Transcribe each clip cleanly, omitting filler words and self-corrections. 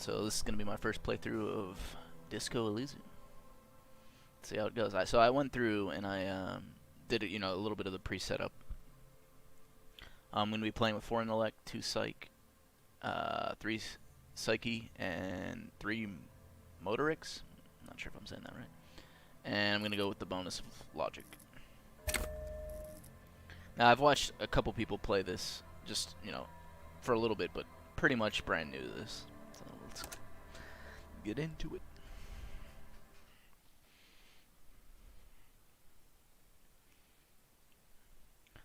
So this is going to be my first playthrough of Disco Elysium. Let's see how it goes. So I went through and I did it, a little bit of the pre-setup. I'm going to be playing with 4 intellect, 2 psych, 3 psyche, and 3 motorics. I'm not sure if I'm saying that right. And I'm going to go with the bonus of logic. Now I've watched a couple people play this, just, for a little bit, but pretty much brand new to this. So let's get into it.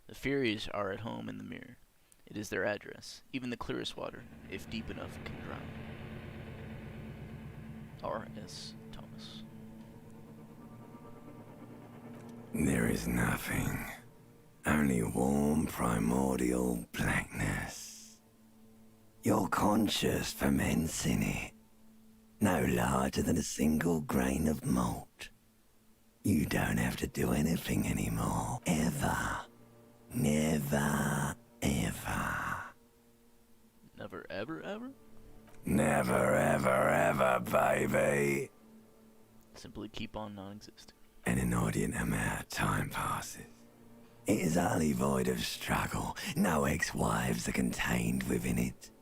The Furies are at home in the mirror. It is their address. Even the clearest water, if deep enough, can drown. R.S. Thomas. There is nothing. Only warm primordial blackness. Your conscious ferments in it. No larger than a single grain of malt. You don't have to do anything anymore. Ever. Never, ever. Never, ever, ever? Never, ever, ever, baby. Simply keep on non-existing. An inordinate amount of time passes. It is utterly void of struggle. No ex-wives are contained within it.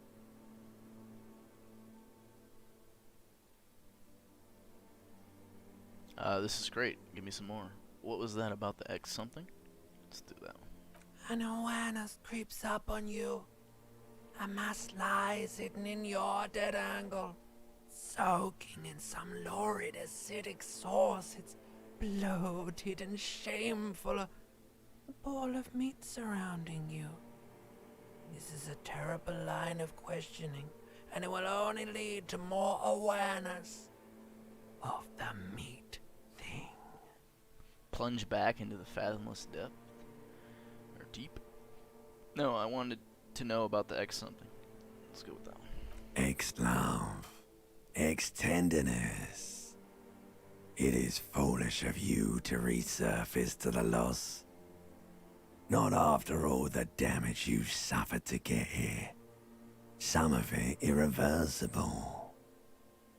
This is great. Give me some more. What was that about the X something? Let's do that one. An awareness creeps up on you. A mass lies hidden in your dead angle, soaking in some lurid acidic sauce. It's bloated and shameful. A ball of meat surrounding you. This is a terrible line of questioning, and it will only lead to more awareness of the meat thing. Plunge back into the fathomless depth? Or deep? No, I wanted to know about the X something. Let's go with that one. Ex-love. Ex-tenderness. It is foolish of you to resurface to the loss. Not after all the damage you've suffered to get here. Some of it irreversible.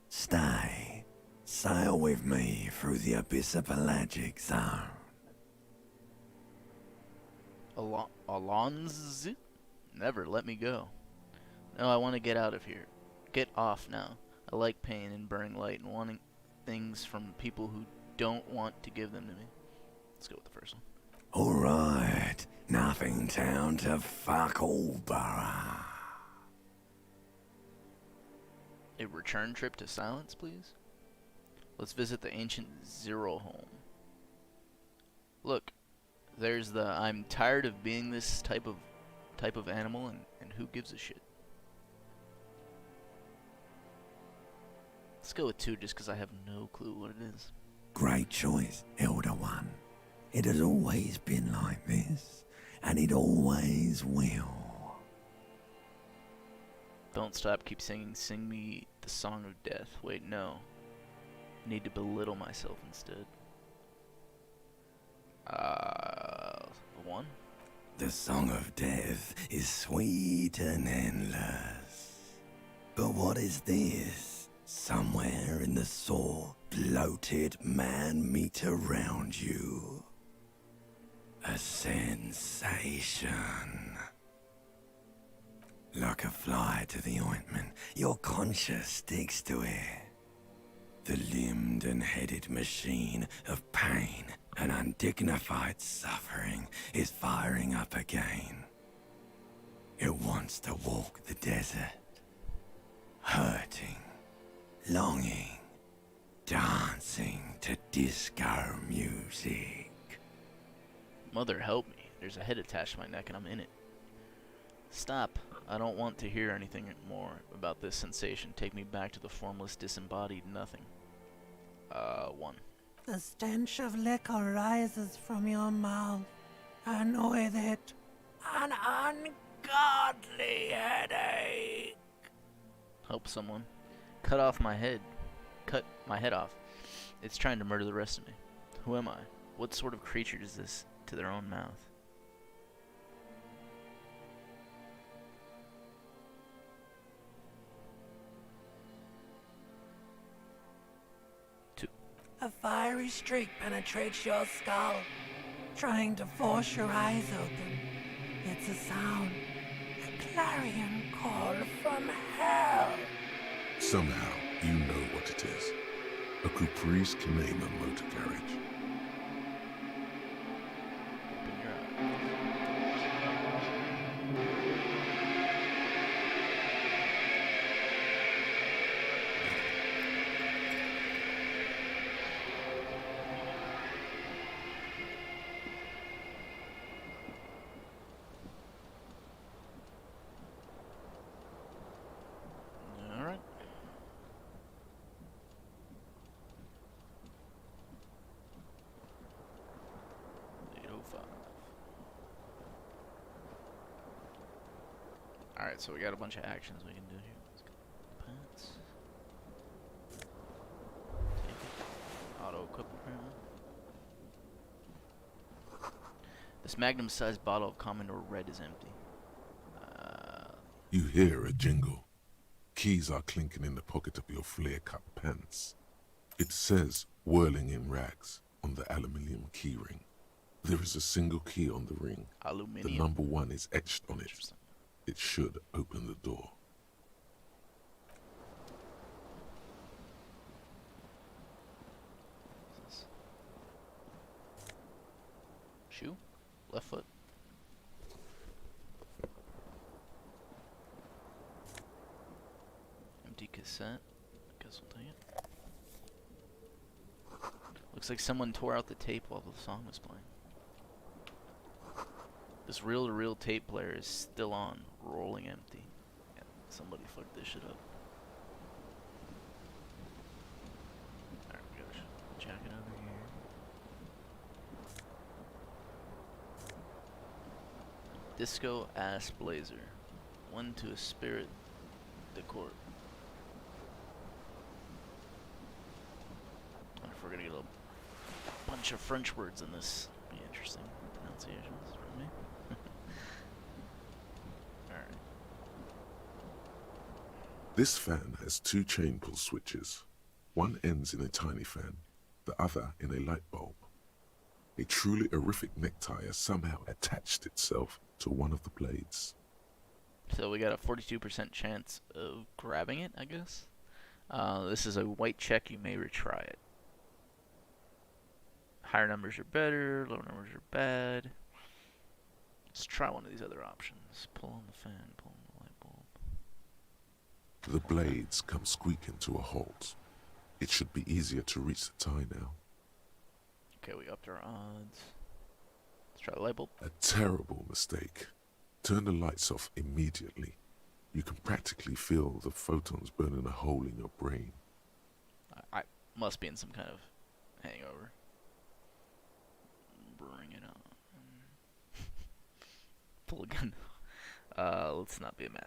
Stay. Sail with me through the abyssopelagic zone. Alonzo? Never let me go. No, I want to get out of here. Get off now. I like pain and burning light and wanting things from people who don't want to give them to me. Let's go with the first one. Alright, nothing down to fuck all, Borough. A return trip to silence, please? Let's visit the ancient Zero home. Look, there's the I'm tired of being this type of animal and who gives a shit. Let's go with 2 just because I have no clue what it is. Great choice, Elder One. It has always been like this, and it always will. Don't stop, keep singing. Sing me the song of death. Wait, no. I need to belittle myself instead. 1? The song of death is sweet and endless. But what is this? Somewhere in the sore, bloated man meat around you. A sensation. Like a fly to the ointment, your conscience sticks to it. The limbed and headed machine of pain and undignified suffering is firing up again. It wants to walk the desert, hurting, longing, dancing to disco music. Mother help me. There's a head attached to my neck and I'm in it. Stop. I don't want to hear anything more about this sensation. Take me back to the formless, disembodied nothing. 1. The stench of liquor rises from your mouth, and with it, an ungodly headache. Help someone. Cut my head off. It's trying to murder the rest of me. Who am I? What sort of creature is this to their own mouth? A fiery streak penetrates your skull, trying to force your eyes open. It's a sound, a clarion call from hell. Somehow, you know what it is. A caprice can name a motor carriage. Open your eyes. Alright. Alright, so we got a bunch of actions we can do here. Let's go. Pants. Take it. Auto equip apparently. This magnum-sized bottle of Commodore Red is empty. You hear a jingle. Keys are clinking in the pocket of your flare-cut pants. It says, whirling in rags, on the aluminium key ring. There is a single key on the ring. Aluminium. The number 1 is etched on it. Interesting. It should open the door. What's this? Shoe? Left foot? Empty cassette. Guess we'll take it. Looks like someone tore out the tape while the song was playing. This reel-to-reel tape player is still on, rolling empty. Yeah, somebody fucked this shit up. Alright, we gotta jack it over here. Disco Ass Blazer. One to a spirit decor. If we're gonna get a bunch of French words in this, be interesting pronunciations from me. Alright. This fan has 2 chain pull switches. One ends in a tiny fan, the other in a light bulb. A truly horrific necktie has somehow attached itself to one of the blades. So we got a 42% chance of grabbing it, I guess. This is a white check, you may retry it. Higher numbers are better, lower numbers are bad. Let's try one of these other options. Pull on the fan, pull on the light bulb. The blades come squeaking to a halt. It should be easier to reach the tie now. Okay, we upped our odds. Let's try the light bulb. A terrible mistake. Turn the lights off immediately. You can practically feel the photons burning a hole in your brain. I must be in some kind of hangover. Bring it on. Pull a gun. Let's not be a mad.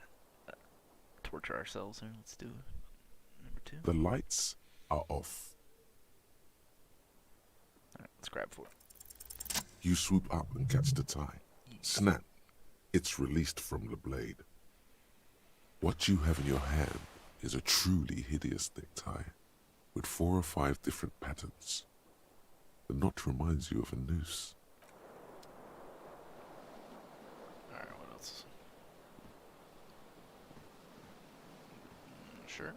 Torture ourselves here. Let's do number 2. The lights are off. Alright, let's grab 4. You swoop up and catch the tie. Snap. It's released from the blade. What you have in your hand is a truly hideous necktie with 4 or 5 different patterns. The knot reminds you of a noose. Alright, what else? Sure.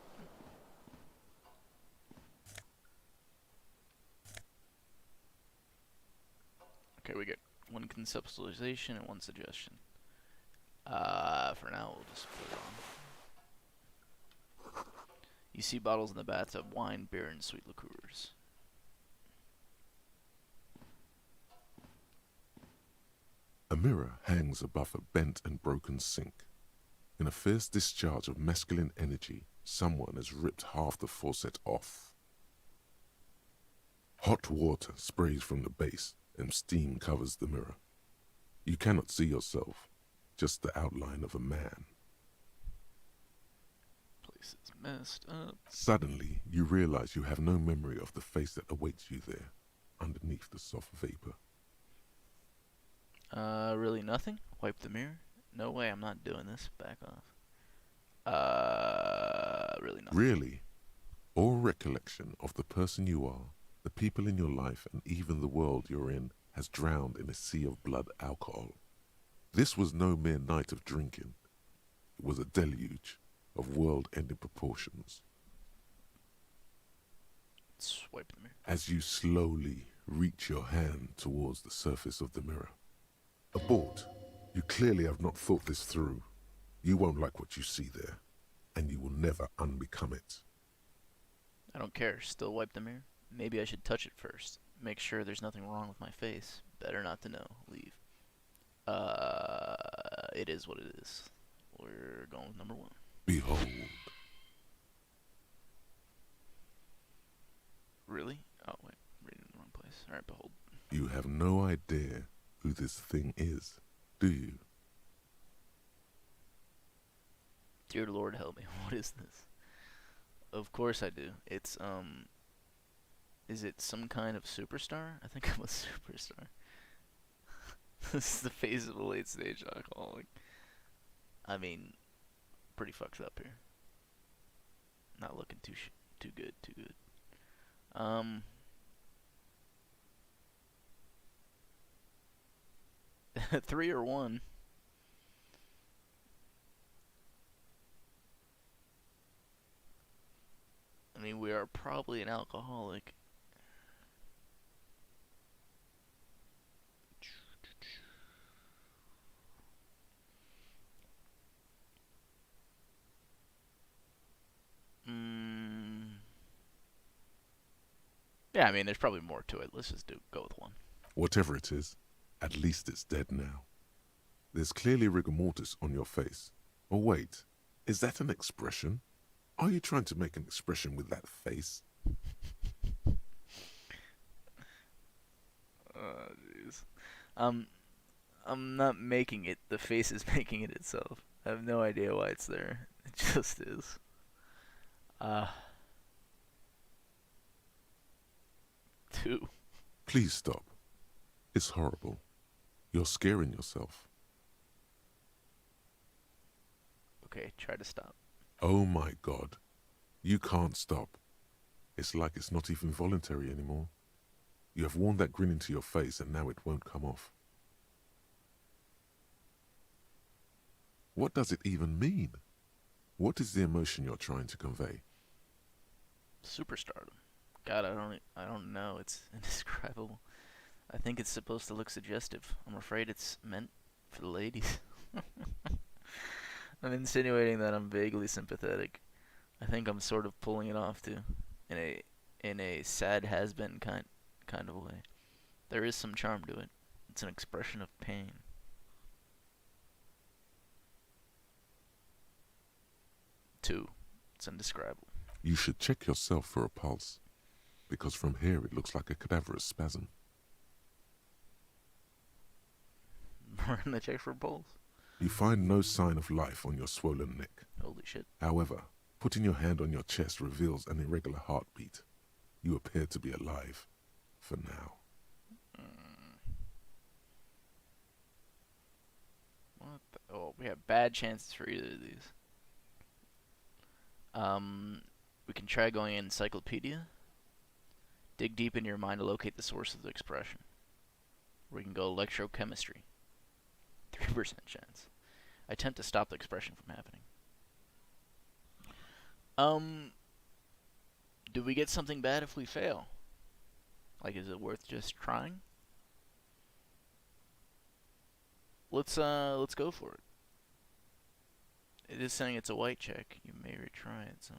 Okay, we get 1 conceptualization and 1 suggestion. For now, we'll just put it on. You see bottles in the bathtub, wine, beer, and sweet liqueurs. A mirror hangs above a bent and broken sink. In a fierce discharge of masculine energy, someone has ripped half the faucet off. Hot water sprays from the base and steam covers the mirror. You cannot see yourself, just the outline of a man. Place is messed up. Suddenly, you realize you have no memory of the face that awaits you there, underneath the soft vapor. Really nothing? Wipe the mirror? No way, I'm not doing this. Back off. Really nothing. Really, all recollection of the person you are The people in your life and even the world you're in has drowned in a sea of blood alcohol. This was no mere night of drinking. It was a deluge of world-ending proportions. Swipe the mirror. As you slowly reach your hand towards the surface of the mirror. Abort. You clearly have not thought this through. You won't like what you see there, and you will never unbecome it. I don't care. Still wipe the mirror. Maybe I should touch it first. Make sure there's nothing wrong with my face. Better not to know. Leave. It is what it is. We're going with number 1. Behold. Really? Oh, wait. Reading in the wrong place. Alright, behold. You have no idea who this thing is, do you? Dear Lord, help me. What is this? Of course I do. It's, is it some kind of superstar? I think I'm a superstar. This is the face of a late-stage alcoholic. I mean, pretty fucked up here. Not looking too good, too good. 3 or 1. I mean, we are probably an alcoholic. Yeah, I mean, there's probably more to it. Let's just go with 1. Whatever it is, at least it's dead now. There's clearly rigor mortis on your face. Or wait, is that an expression? Are you trying to make an expression with that face? Oh, jeez. I'm not making it. The face is making it itself. I have no idea why it's there. It just is. 2. Please stop. It's horrible. You're scaring yourself. Okay, try to stop. Oh my God. You can't stop. It's like it's not even voluntary anymore. You have worn that grin into your face and now it won't come off. What does it even mean? What is the emotion you're trying to convey? Superstardom. God, I don't know. It's indescribable. I think it's supposed to look suggestive. I'm afraid it's meant for the ladies. I'm insinuating that I'm vaguely sympathetic. I think I'm sort of pulling it off too, in a sad has-been kind of way. There is some charm to it. It's an expression of pain. 2. It's indescribable. You should check yourself for a pulse, because from here it looks like a cadaverous spasm. Run the check for a pulse. You find no sign of life on your swollen neck. Holy shit. However, putting your hand on your chest reveals an irregular heartbeat. You appear to be alive, for now. What the? Oh, we have bad chances for either of these. We can try going in encyclopedia. Dig deep in your mind to locate the source of the expression. We can go electrochemistry. 3% chance. I attempt to stop the expression from happening. Do we get something bad if we fail? Like, is it worth just trying? Let's go for it. It is saying it's a white check. You may retry it, so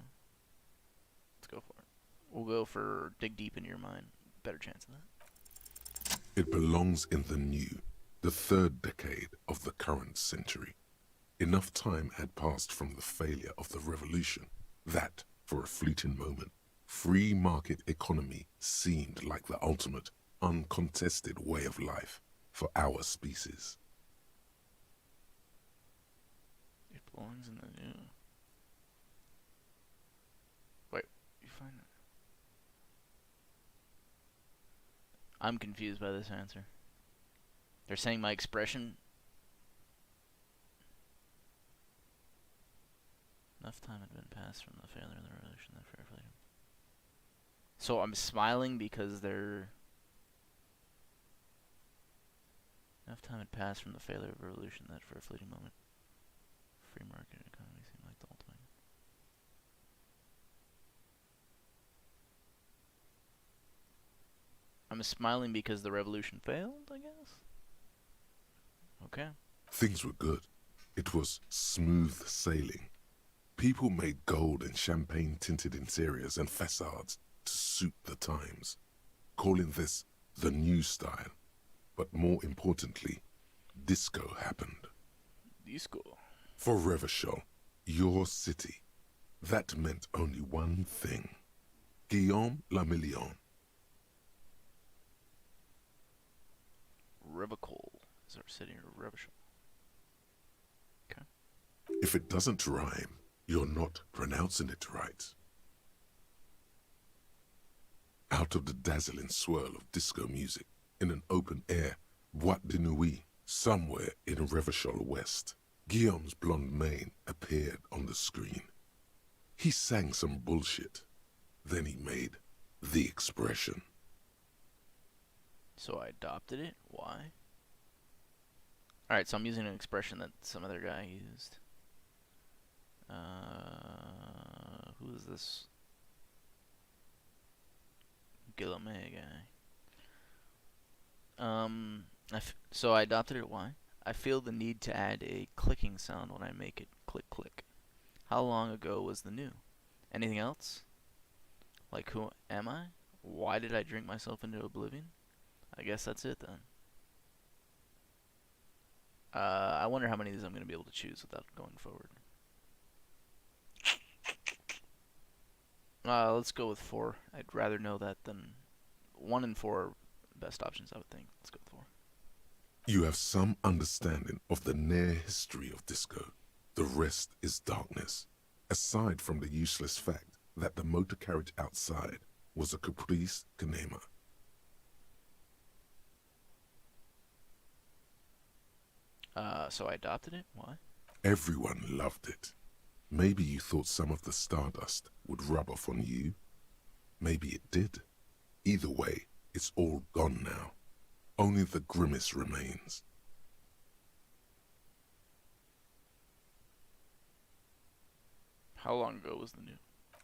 let's go for it. We'll go for dig deep into your mind. Better chance of that. It belongs in the new, the 3rd decade of the current century. Enough time had passed from the failure of the revolution that, for a fleeting moment, free market economy seemed like the ultimate, uncontested way of life for our species. It belongs in the new. Wait, you find it? I'm confused by this answer. They're saying my expression. Enough time had been passed from the failure of the revolution that fair freedom. So I'm smiling because they're... Enough time had passed from the failure of revolution that for a fleeting moment, free market economy seemed like the ultimate. I'm smiling because the revolution failed, I guess? Okay. Things were good. It was smooth sailing. People made gold and champagne-tinted interiors and facades to suit the times, calling this the new style. But more importantly, disco happened. Disco. For Revachol, your city, that meant only one thing. Guillaume le Million. Revachol is our city, or Revachol. Okay. If it doesn't rhyme, you're not pronouncing it right. Out of the dazzling swirl of disco music, in an open-air boîte de nuit, somewhere in Revachol West, Guillaume's blonde mane appeared on the screen. He sang some bullshit. Then he made the expression. So I adopted it? Why? Alright, so I'm using an expression that some other guy used. Who is this? Guillaume guy. So I adopted it. Why? I feel the need to add a clicking sound when I make it click click. How long ago was the new? Anything else? Like, who am I? Why did I drink myself into oblivion? I guess that's it then. I wonder how many of these I'm going to be able to choose without going forward. Let's go with 4. I'd rather know that than 1 and 4 are best options, I would think. Let's go with 4. You have some understanding of the near history of disco. The rest is darkness. Aside from the useless fact that the motor carriage outside was a caprice canema. So I adopted it? Why? Everyone loved it. Maybe you thought some of the stardust would rub off on you. Maybe it did. Either way, it's all gone now. Only the grimace remains. How long ago was the new?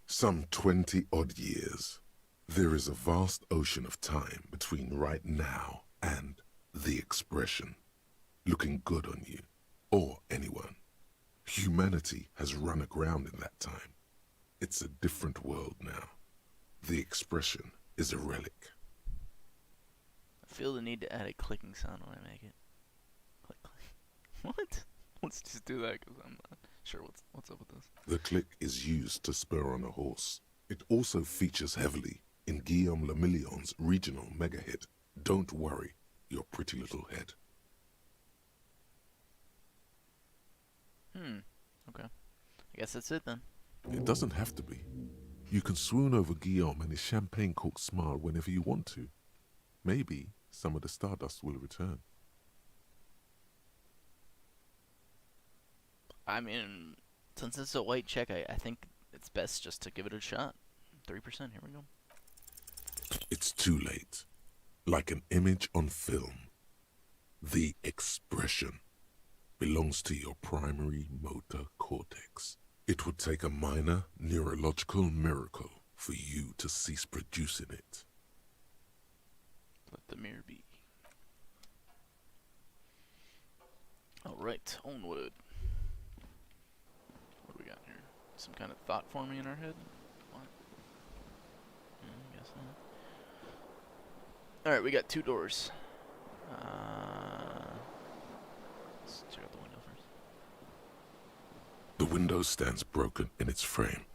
Some 20-odd years. There is a vast ocean of time between right now and the expression. Looking good on you, or anyone. Humanity has run aground in that time. It's a different world now. The expression is a relic. I feel the need to add a clicking sound when I make it. Click, click. What? Let's just do that because I'm not sure what's up with this. The click is used to spur on a horse. It also features heavily in Guillaume le Million's regional mega hit, Don't Worry, Your Pretty Little Head. Okay. I guess that's it then. It doesn't have to be. You can swoon over Guillaume and his champagne-corked smile whenever you want to. Maybe some of the stardust will return. I mean, since it's a white check, I think it's best just to give it a shot. 3%, here we go. It's too late. Like an image on film. The expression belongs to your primary motor cortex. It would take a minor neurological miracle for you to cease producing it. Let the mirror be. Alright, onward. What do we got here? Some kind of thought forming in our head? What? Yeah, I guess not. Alright, we got 2 doors. Let's check out the window first. The window stands broken in its frame.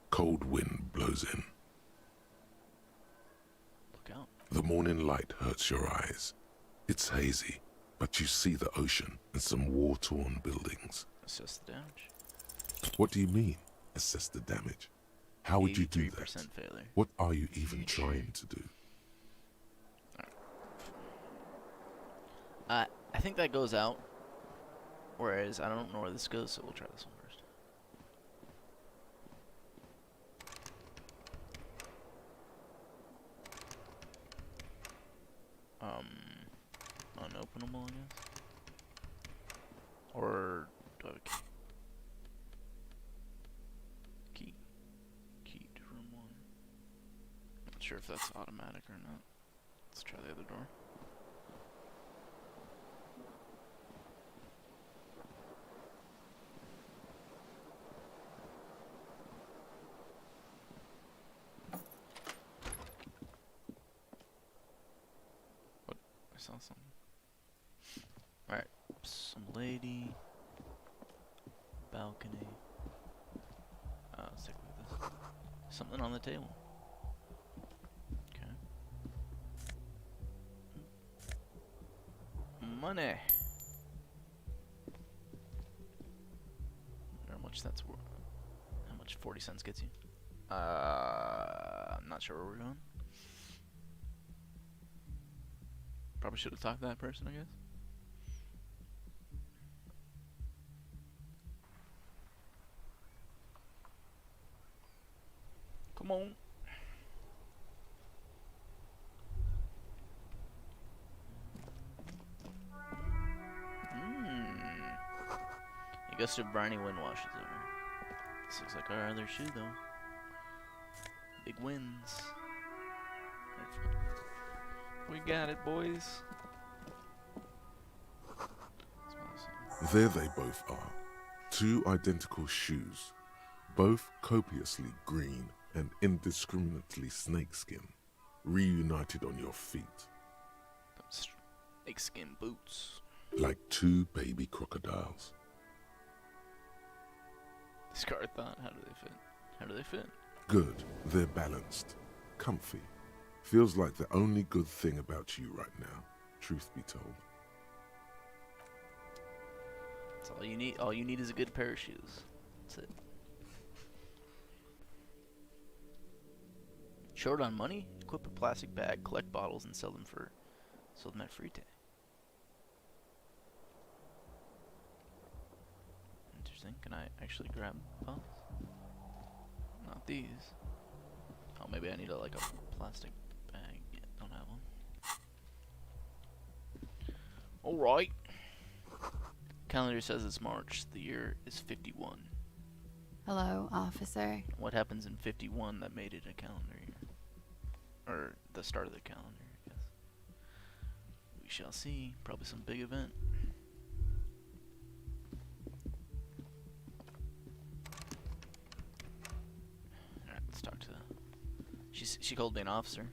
Cold wind blows in. Look out. The morning light hurts your eyes. It's hazy, but you see the ocean and some war-torn buildings. Assess the damage. What do you mean, assess the damage? How would you do that? 83% failure. What are you even trying to do? I think that goes out. Whereas I don't know where this goes, so we'll try this one first. sure if that's automatic or not. Let's try the other door. What? I saw something. Alright. Some lady. Balcony. Let's take a look at this. Something on the table. Okay. Money. How much that's worth? How much 40 cents gets you? I'm not sure where we're going. Probably should have talked to that person, I guess. Come on. A gust of briny wind washes over. This looks like our other shoe, though. Big winds. We got it, boys. There they both are. Two identical shoes, both copiously green and indiscriminately snakeskin, reunited on your feet. Snakeskin boots. Like two baby crocodiles. Scar thought, how do they fit? How do they fit? Good. They're balanced. Comfy. Feels like the only good thing about you right now, truth be told. That's all you need. All you need is a good pair of shoes. That's it. Short on money? Equip a plastic bag, collect bottles, and sell them at free day. Interesting. Can I actually grab bottles? Not these. Oh, maybe I need a plastic bag. Yeah, don't have one. Alright. Calendar says it's March. The year is 51. Hello, officer. What happens in 51 that made it a calendar year? Or the start of the calendar, I guess. We shall see. Probably some big event. Alright, let's talk to the... She called me an officer.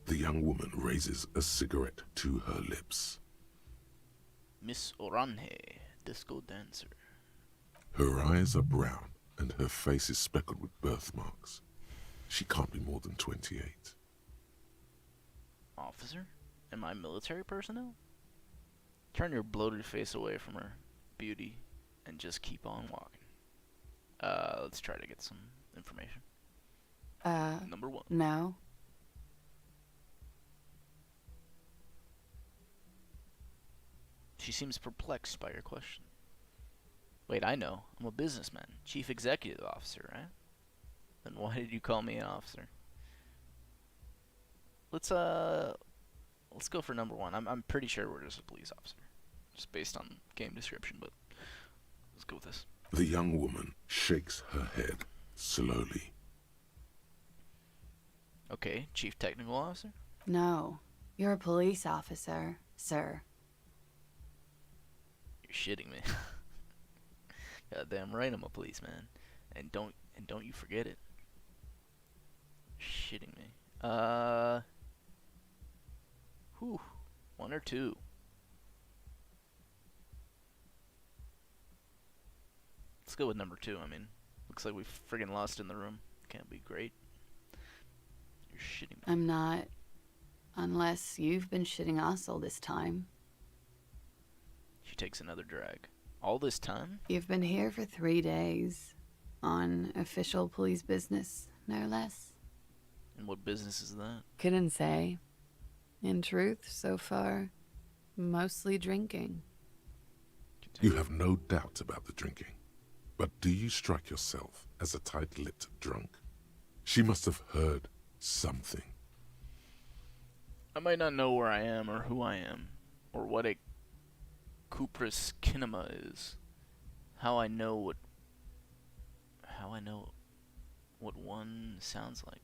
The young woman raises a cigarette to her lips. Miss Orange, disco dancer. Her eyes are brown and her face is speckled with birthmarks. She can't be more than 28. Officer? Am I military personnel? Turn your bloated face away from her beauty and just keep on walking. Let's try to get some information. Number 1. No. She seems perplexed by your question. Wait, I know. I'm a businessman. Chief Executive Officer, right? Then why did you call me an officer? Let's go for number 1. I'm pretty sure we're just a police officer. Just based on game description, but let's go with this. The young woman shakes her head slowly. Okay, Chief Technical Officer? No. You're a police officer, sir. You're shitting me. Goddamn right I'm a policeman. And don't you forget it. You're shitting me. Whew. 1 or 2. Let's go with number 2. I mean, looks like we friggin' lost in the room. Can't be great. You're shitting me. I'm not. Unless you've been shitting us all this time. She takes another drag. All this time? You've been here for 3 days. On official police business, no less. And what business is that? Couldn't say. In truth, so far, mostly drinking. You have no doubt about the drinking. But do you strike yourself as a tight-lipped drunk? She must have heard something. I might not know where I am or who I am, or what a Cupris kinema is. How I know what one sounds like.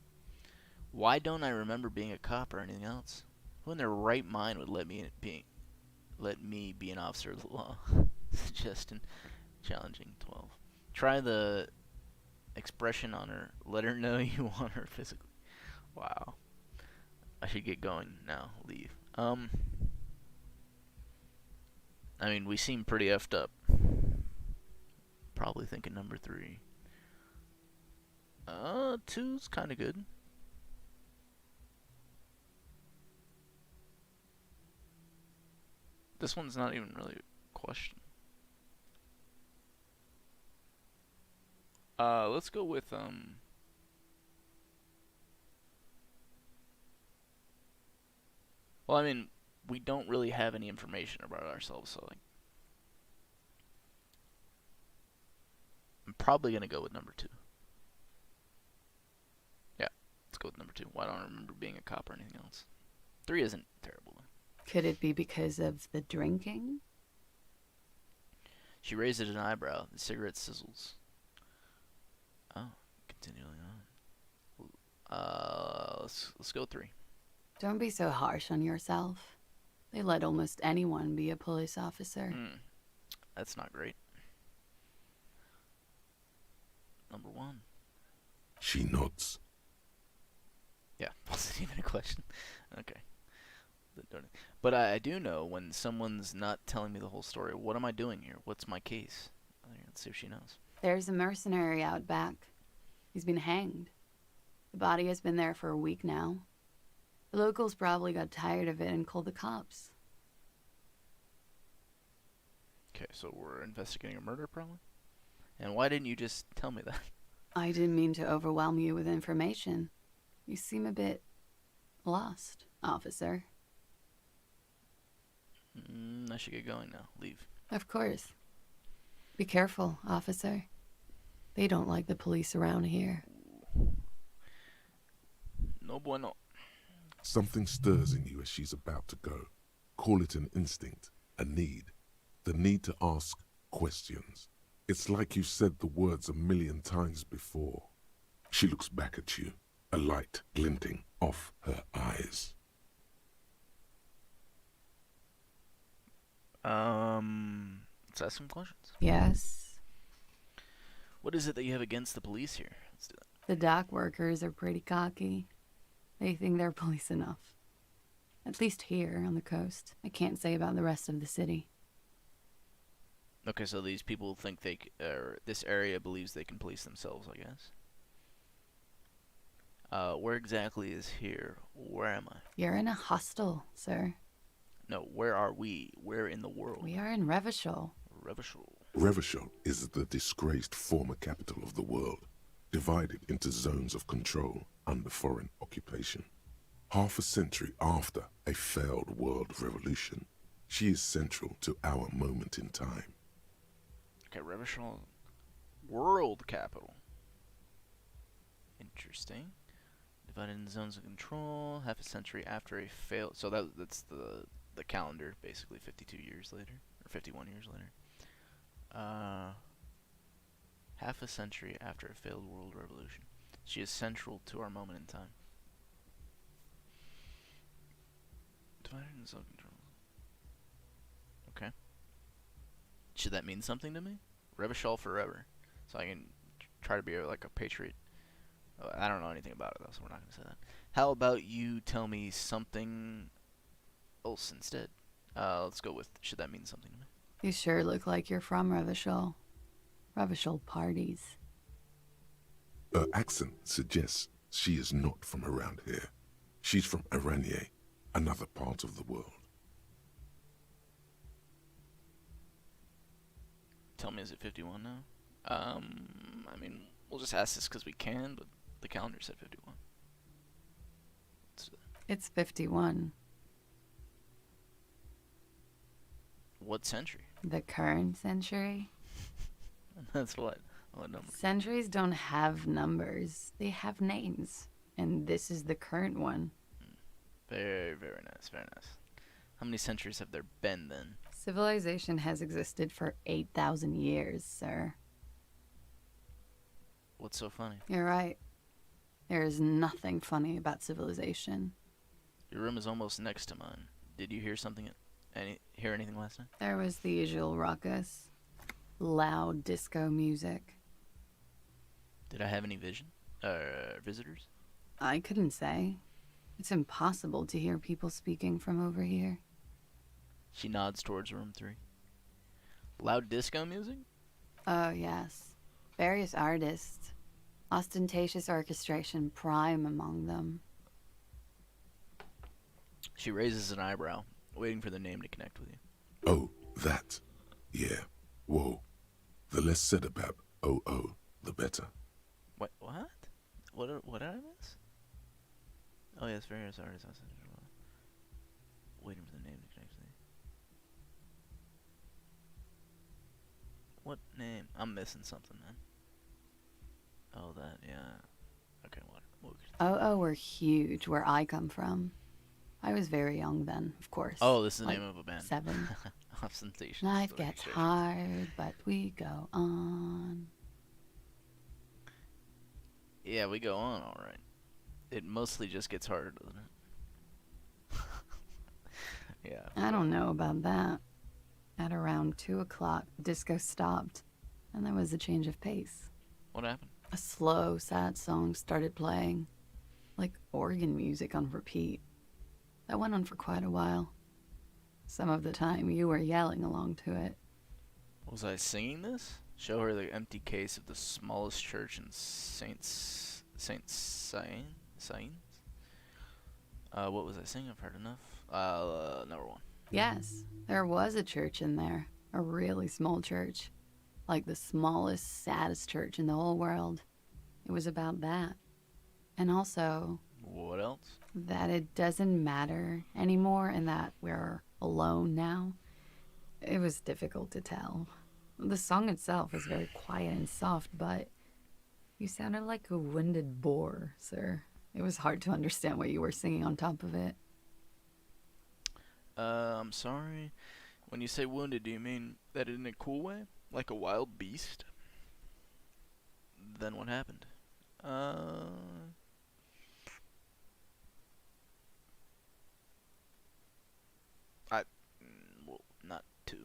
Why don't I remember being a cop or anything else? Who in their right mind would let me be an officer of the law? Suggestion. Challenging 12. Try the expression on her. Let her know you want her physically. Wow. I should get going now. Leave. I mean, we seem pretty effed up. Probably thinking number 3. 2's kind of good. This one's not even really a question. Let's go with well, I mean, we don't really have any information about ourselves, so like I'm probably gonna go with number 2. Yeah, let's go with number 2. Why don't I remember being a cop or anything else? 3 isn't terrible though. Could it be because of the drinking? She raises an eyebrow. The cigarette sizzles. Oh, continuing on. Let's go 3. Don't be so harsh on yourself. They let almost anyone be a police officer. That's not great. Number 1. She nods. Yeah, wasn't even a question. Okay. But I do know when someone's not telling me the whole story. What am I doing here? What's my case? Let's see if she knows. There's a mercenary out back. He's been hanged. The body has been there for a week now. The locals probably got tired of it and called the cops. Okay, so we're investigating a murder, probably? And why didn't you just tell me that? I didn't mean to overwhelm you with information. You seem a bit lost, officer. I should get going now. Leave. Of course. Be careful, officer. They don't like the police around here. No bueno. Something stirs in you as she's about to go. Call it an instinct, a need. The need to ask questions. It's like you said the words 1,000,000 times before. She looks back at you, a light glinting off her eyes. Let's ask some questions. Yes. What is it that you have against the police here? Let's do that. The dock workers are pretty cocky. They think they're police enough. At least here on the coast. I can't say about the rest of the city. Okay, so these people think this area believes they can police themselves, I guess. Where exactly is here? Where am I? You're in a hostel, sir. No, where are we? Where in the world? We are in Revachol. Revachol. Revachol is the disgraced former capital of the world, divided into zones of control under foreign occupation. Half a century after a failed world revolution, she is central to our moment in time. Okay, Revachol, world capital. Interesting. Divided in zones of control, half a century after a failed. So that's the calendar, basically 52 years later, or 51 years later. Half a century after a failed world revolution. She is central to our moment in time. Divided in zone control. Okay. Should that mean something to me? Revachol forever. So I can try to be like a patriot. I don't know anything about it though, so we're not going to say that. How about you tell me something else instead? Let's go with, should that mean something to me? You sure look like you're from Revachol. Revachol parties. Her accent suggests she is not from around here. She's from Aranye, another part of the world. Tell me, is it 51 now? I mean, we'll just ask this because we can, but the calendar said 51. It's 51. What century? The current century? That's what number? Centuries don't have numbers. They have names. And this is the current one. Very, very nice, very nice. How many centuries have there been then? Civilization has existed for 8,000 years, sir. What's so funny? You're right. There is nothing funny about civilization. Your room is almost next to mine. Did you hear something? Hear anything last night? There was the usual ruckus. Loud disco music. Did I have any visitors? I couldn't say. It's impossible to hear people speaking from over here. She nods towards room 3. Loud disco music? Oh, yes. Various artists. Ostentatious orchestration prime among them. She raises an eyebrow, waiting for the name to connect with you. Oh, that. Yeah. Whoa. The less said about OO, the better. What? What did I miss? Oh, yes, various artists. Waiting for the name to connect with you. What name? I'm missing something, man. Oh, that, yeah. Okay, what? Oh, were huge where I come from. I was very young then, of course. Oh, this is the like name of a band. 7. Ostentation. Life gets hard, but we go on. Yeah, we go on, all right. It mostly just gets harder, doesn't it? Yeah. I don't know about that. At around 2 o'clock, disco stopped, and there was a change of pace. What happened? A slow, sad song started playing, like organ music on repeat. That went on for quite a while. Some of the time, you were yelling along to it. Was I singing this? Show her the empty case of the smallest church in Saint Syghtian. What was I singing? I've heard enough. Number 1. Yes, there was a church in there. A really small church. Like the smallest, saddest church in the whole world. It was about that. And also, What else? that it doesn't matter anymore and that we're alone now. It was difficult to tell. The song itself was very quiet and soft, but you sounded like a winded boar, sir. It was hard to understand what you were singing on top of it. I'm sorry. When you say wounded, do you mean that in a cool way? Like a wild beast? Then what happened? Well, not too.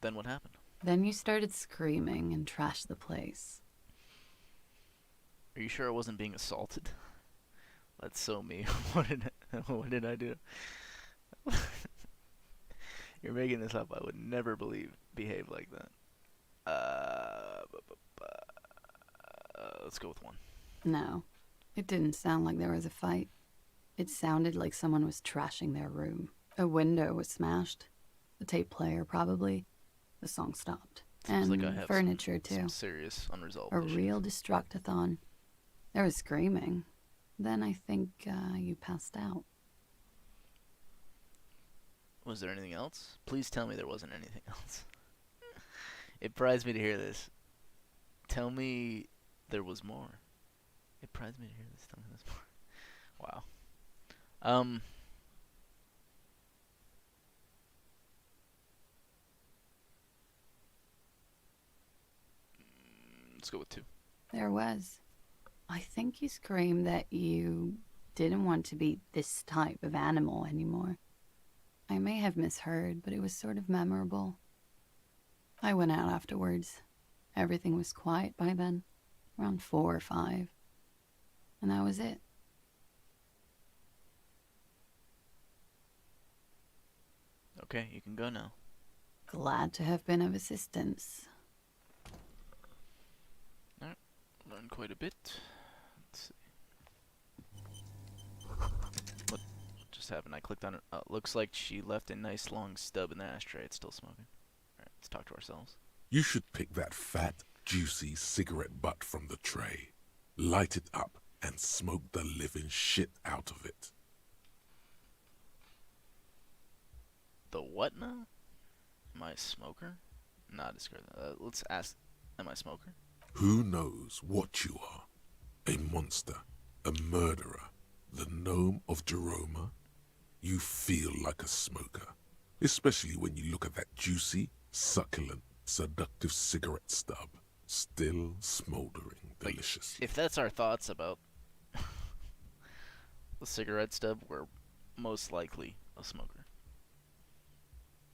Then what happened? Then you started screaming and trashed the place. Are you sure I wasn't being assaulted? That's so me. what did I do? You're making this up. I would never behave like that. Let's go with 1. No, it didn't sound like there was a fight. It sounded like someone was trashing their room. A window was smashed. The tape player, probably. The song stopped. Seems And like I have furniture, too. some serious unresolved A issues. real destructathon. There was screaming. Then I think you passed out. Was there anything else? Please tell me there wasn't anything else. It pries me to hear this. Tell me there was more. It pries me to hear this. Tell me there's more. Wow. Let's go with 2. There was. I think you screamed that you didn't want to be this type of animal anymore. I may have misheard, but it was sort of memorable. I went out afterwards. Everything was quiet by then, around 4 or 5. And that was it. Okay, you can go now. Glad to have been of assistance. Alright, learned quite a bit. Let's see. What just happened? I clicked on it. Looks like she left a nice long stub in the ashtray. It's still smoking. Alright, let's talk to ourselves. You should pick that fat, juicy cigarette butt from the tray, light it up, and smoke the living shit out of it. The what now? Am I a smoker? Nah, discard that. Let's ask, am I a smoker? Who knows what you are? A monster, a murderer, the gnome of Jeroma? You feel like a smoker, especially when you look at that juicy, Succulent, seductive cigarette stub, still smoldering, delicious. If that's our thoughts about the cigarette stub, we're most likely a smoker.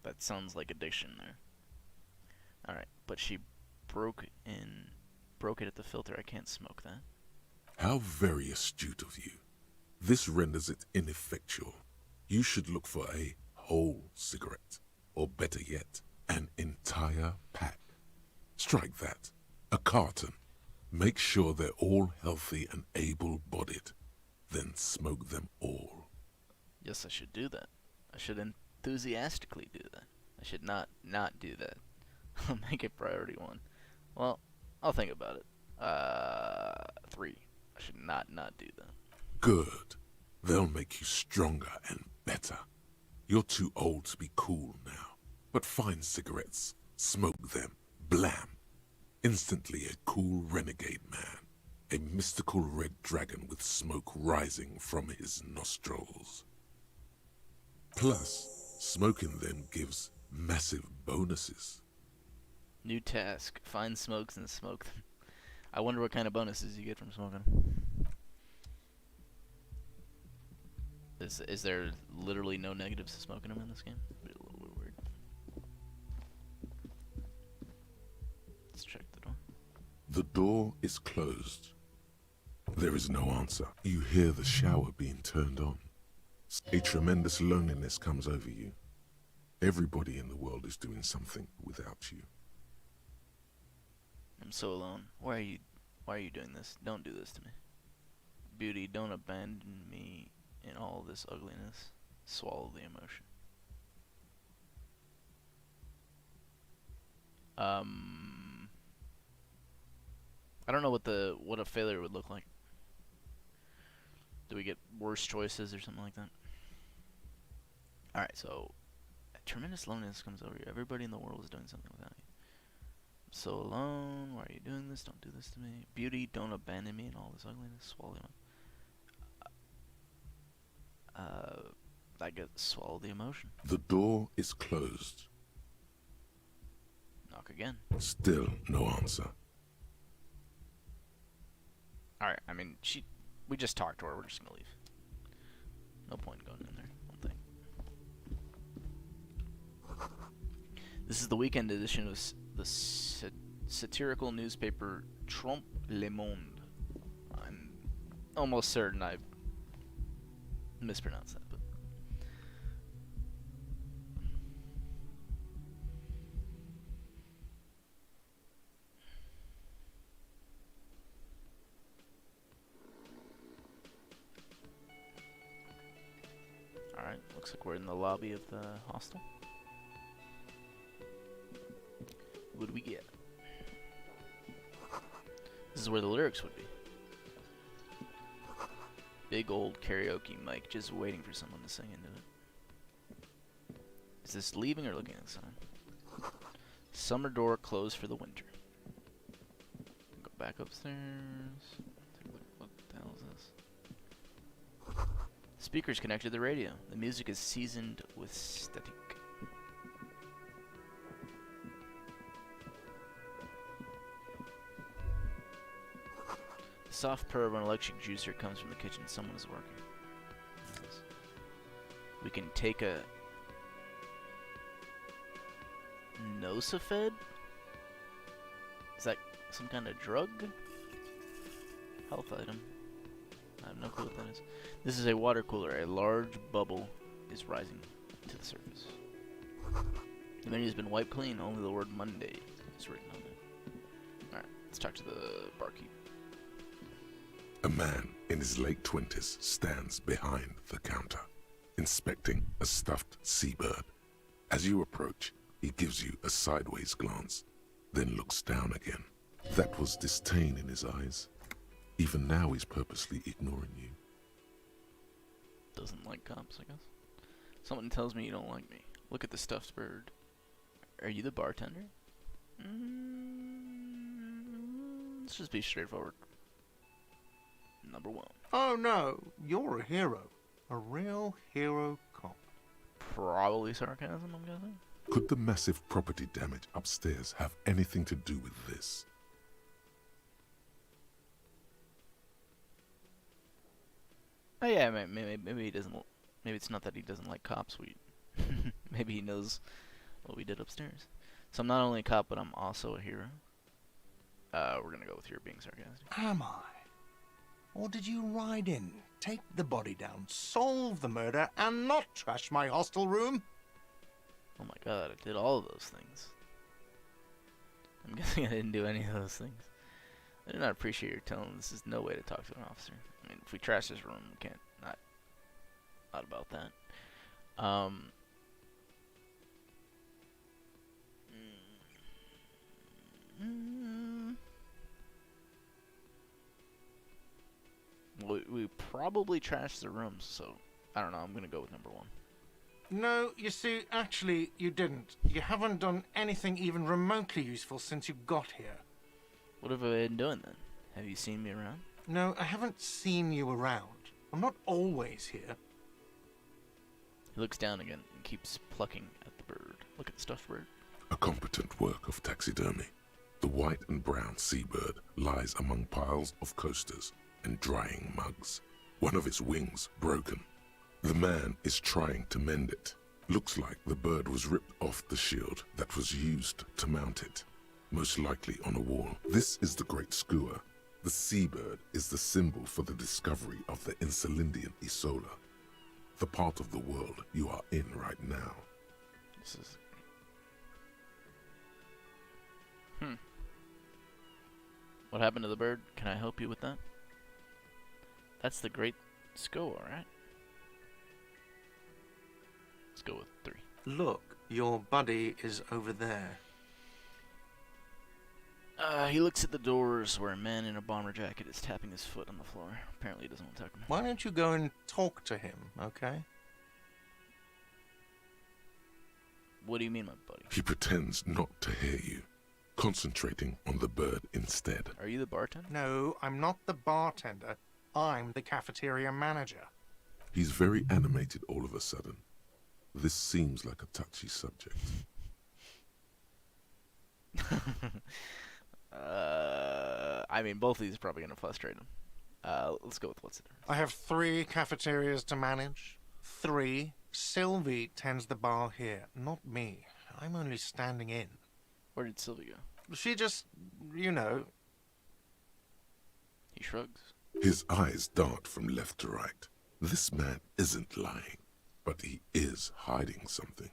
That sounds like addiction there. Alright, but she broke it at the filter. I can't smoke that. How very astute of you. This renders it ineffectual. You should look for a whole cigarette, or better yet, an entire pack. Strike that. A carton. Make sure they're all healthy and able-bodied. Then smoke them all. Yes, I should do that. I should enthusiastically do that. I should not do that. I'll make it priority 1. Well, I'll think about it. 3. I should not do that. Good. They'll make you stronger and better. You're too old to be cool now. But find cigarettes, smoke them, blam. Instantly a cool renegade man. A mystical red dragon with smoke rising from his nostrils. Plus, smoking them gives massive bonuses. New task. Find smokes and smoke them. I wonder what kind of bonuses you get from smoking. Is there literally no negatives to smoking them in this game? It'd be a little bit weird. Let's check the door. The door is closed. There is no answer. You hear the shower being turned on. A tremendous loneliness comes over you. Everybody in the world is doing something without you. I'm so alone. Why are you doing this? Don't do this to me. Beauty, don't abandon me in all this ugliness. Swallow the emotion. I don't know what a failure would look like. Do we get worse choices or something like that? Alright, so tremendous loneliness comes over you. Everybody in the world is doing something without you. I'm so alone. Why are you doing this? Don't do this to me. Beauty, don't abandon me in all this ugliness. Swallow the I get swallow the emotion. The door is closed. Knock again. Still no answer. Alright, I mean, we just talked to her. We're just gonna leave. No point going in there. One thing. This is the weekend edition of the satirical newspaper Trompe Le Monde. I'm almost certain I mispronounced that, but alright, looks like we're in the lobby of the hostel. What do we get? This is where the lyrics would be. Big old karaoke mic just waiting for someone to sing into it. Is this leaving or looking at the sign? Summer door closed for the winter. Go back upstairs. Take a look. What the hell is this? Speakers connected to the radio. The music is seasoned with static. The soft purr of an electric juicer comes from the kitchen. Someone is working. We can take a Nosafed? Is that some kind of drug? Health item. I have no clue what that is. This is a water cooler. A large bubble is rising to the surface. The menu has been wiped clean. Only the word Monday is written on it. Alright, let's talk to the barkeep. A man in his late 20s stands behind the counter, inspecting a stuffed seabird. As you approach, he gives you a sideways glance, then looks down again. That was disdain in his eyes. Even now he's purposely ignoring you. Doesn't like cops, I guess. Someone tells me you don't like me. Look at the stuffed bird. Are you the bartender? Let's just be straightforward. Number 1. Oh no, you're a hero. A real hero cop. Probably sarcasm, I'm guessing. Could the massive property damage upstairs have anything to do with this? Oh yeah, maybe he doesn't. Maybe it's not that he doesn't like cops. Maybe he knows what we did upstairs. So I'm not only a cop, but I'm also a hero. We're gonna go with you're being sarcastic. Am I? Or did you ride in, take the body down, solve the murder, and not trash my hostel room? Oh my god, I did all of those things. I'm guessing I didn't do any of those things. I do not appreciate your tone. This is no way to talk to an officer. I mean, if we trash this room, we can't not about that. We probably trashed the rooms, so I don't know. I'm gonna go with number one. No, you see, actually, you didn't. You haven't done anything even remotely useful since you got here. What have I been doing then? Have you seen me around? No, I haven't seen you around. I'm not always here. He looks down again and keeps plucking at the bird. Look at the stuffed bird. A competent work of taxidermy. The white and brown seabird lies among piles of coasters and drying mugs. One of its wings broken. The man is trying to mend it. Looks like the bird was ripped off the shield that was used to mount it, most likely on a wall. This is the Great Skua. The seabird is the symbol for the discovery of the Insulindian Isola, the part of the world you are in right now. This is... What happened to the bird? Can I help you with that? That's the Great Skua, right? Let's go with 3. Look, your buddy is over there. He looks at the doors where a man in a bomber jacket is tapping his foot on the floor. Apparently he doesn't want to talk to me. Why don't you go and talk to him, okay? What do you mean, my buddy? He pretends not to hear you, concentrating on the bird instead. Are you the bartender? No, I'm not the bartender. I'm the cafeteria manager. He's very animated all of a sudden. This seems like a touchy subject. I mean, both of these are probably going to frustrate him. Let's go with what's the difference. I have 3 cafeterias to manage. 3. Sylvie tends the bar here, not me. I'm only standing in. Where did Sylvie go? She just, you know... He shrugs. His eyes dart from left to right. This man isn't lying, but he is hiding something.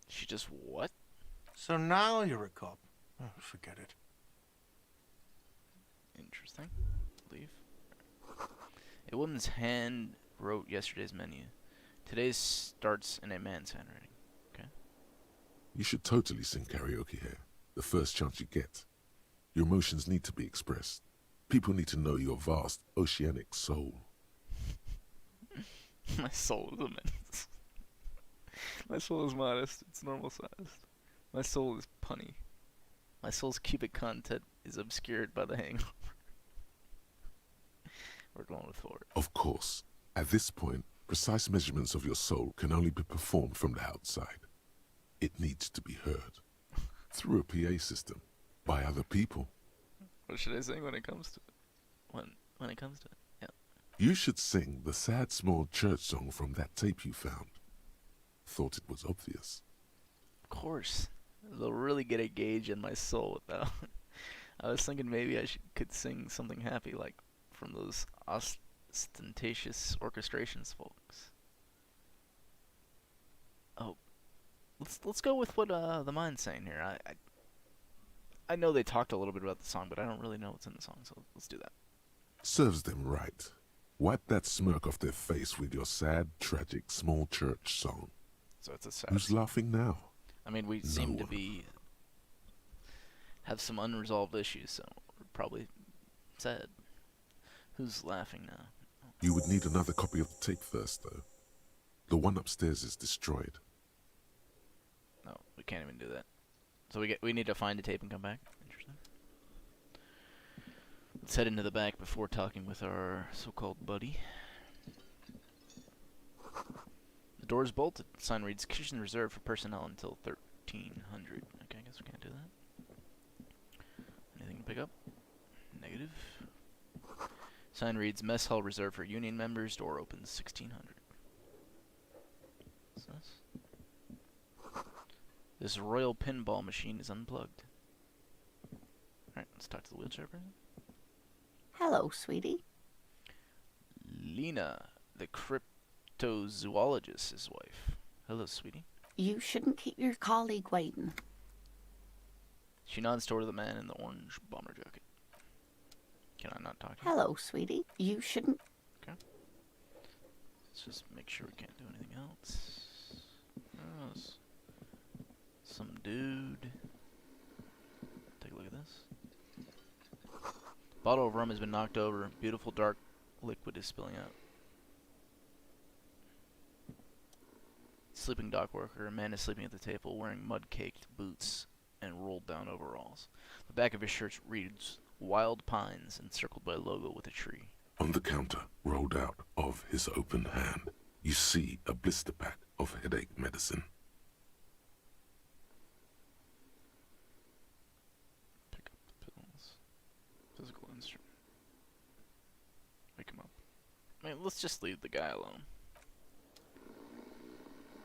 She just what? So now you're a cop. Oh, forget it. Interesting. Leave. A woman's hand wrote yesterday's menu. Today's starts in a man's handwriting. Okay. You should totally sing karaoke here, the first chance you get. Your emotions need to be expressed. People need to know your vast oceanic soul. My soul is immense. My soul is modest. It's normal sized. My soul is punny. My soul's cubic content is obscured by the hangover. We're going with 4. Of course, at this point, precise measurements of your soul can only be performed from the outside. It needs to be heard through a PA system by other people. What should I sing when it comes to it? When it comes to it? Yeah. You should sing the sad small church song from that tape you found. Thought it was obvious. Of course. They'll really get a gauge in my soul with that. I was thinking maybe I could sing something happy, like from those ostentatious orchestrations, folks. Oh, let's go with what the mind's saying here. I know they talked a little bit about the song, but I don't really know what's in the song, so let's do that. Serves them right. Wipe that smirk off their face with your sad, tragic, small church song. So it's a sad Who's song. laughing now? I mean, we seem to be have some unresolved issues, so we're probably sad. Who's laughing now? You would need another copy of the tape first, though. The one upstairs is destroyed. No, we can't even do that. So we need to find a tape and come back. Interesting. Let's head into the back before talking with our so-called buddy. The door's bolted. Sign reads, kitchen reserved for personnel until 1300. Okay, I guess we can't do that. Anything to pick up? Negative. Sign reads, mess hall reserved for union members. Door opens 1600. What's this? This royal pinball machine is unplugged. Alright, let's talk to the wheelchair person. Hello, sweetie. Lena, the cryptozoologist's wife. Hello, sweetie. You shouldn't keep your colleague waiting. She nods toward the man in the orange bomber jacket. Can I not talk to him? Hello, sweetie. You shouldn't. Okay. Let's just make sure we can't do anything else. Oh, some dude. Take a look at this. Bottle of rum has been knocked over. Beautiful dark liquid is spilling out. Sleeping dock worker. A man is sleeping at the table wearing mud-caked boots and rolled down overalls. The back of his shirt reads Wild Pines encircled by a logo with a tree. On the counter, rolled out of his open hand, you see a blister pack of headache medicine. Pick up the pills. Physical instrument. Wake him up. I mean, let's just leave the guy alone.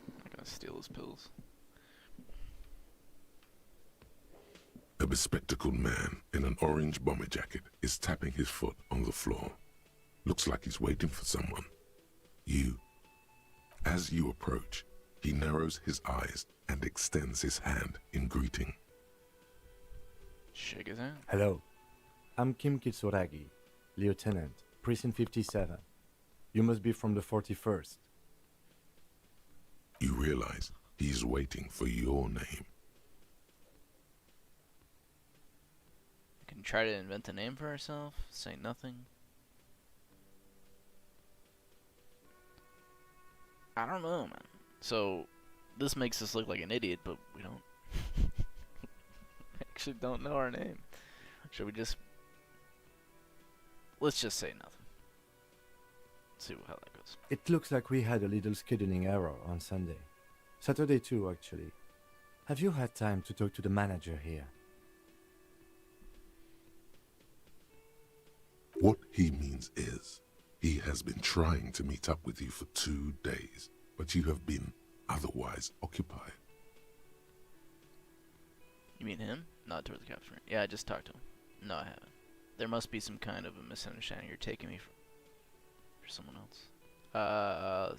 I'm not gonna steal his pills. A bespectacled man in an orange bomber jacket is tapping his foot on the floor. Looks like he's waiting for someone. As you approach, he narrows his eyes and extends his hand in greeting. Shake his hand. Hello, I'm Kim Kitsuragi, Lieutenant, Precinct 57. You must be from the 41st. You realize he's waiting for your name. We can try to invent a name for ourselves. Say nothing. I don't know, man. So, this makes us look like an idiot, but we don't. Actually don't know our name. Should we just... Let's just say nothing. See how that goes. It looks like we had a little scheduling error on Sunday. Saturday too, actually. Have you had time to talk to the manager here? What he means is, he has been trying to meet up with you for 2 days, but you have been otherwise occupied. You mean him? Not toward the captain. Yeah, I just talked to him. No, I haven't. There must be some kind of a misunderstanding. You're taking me for someone else. No,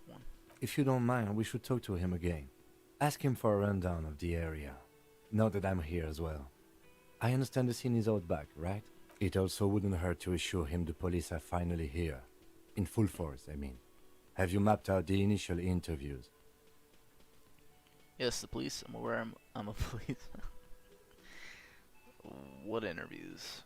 one. If you don't mind, we should talk to him again. Ask him for a rundown of the area. Now that I'm here as well. I understand the scene is out back, right? It also wouldn't hurt to assure him the police are finally here. In full force, I mean. Have you mapped out the initial interviews? Yes, the police. I'm aware I'm a police. What interviews?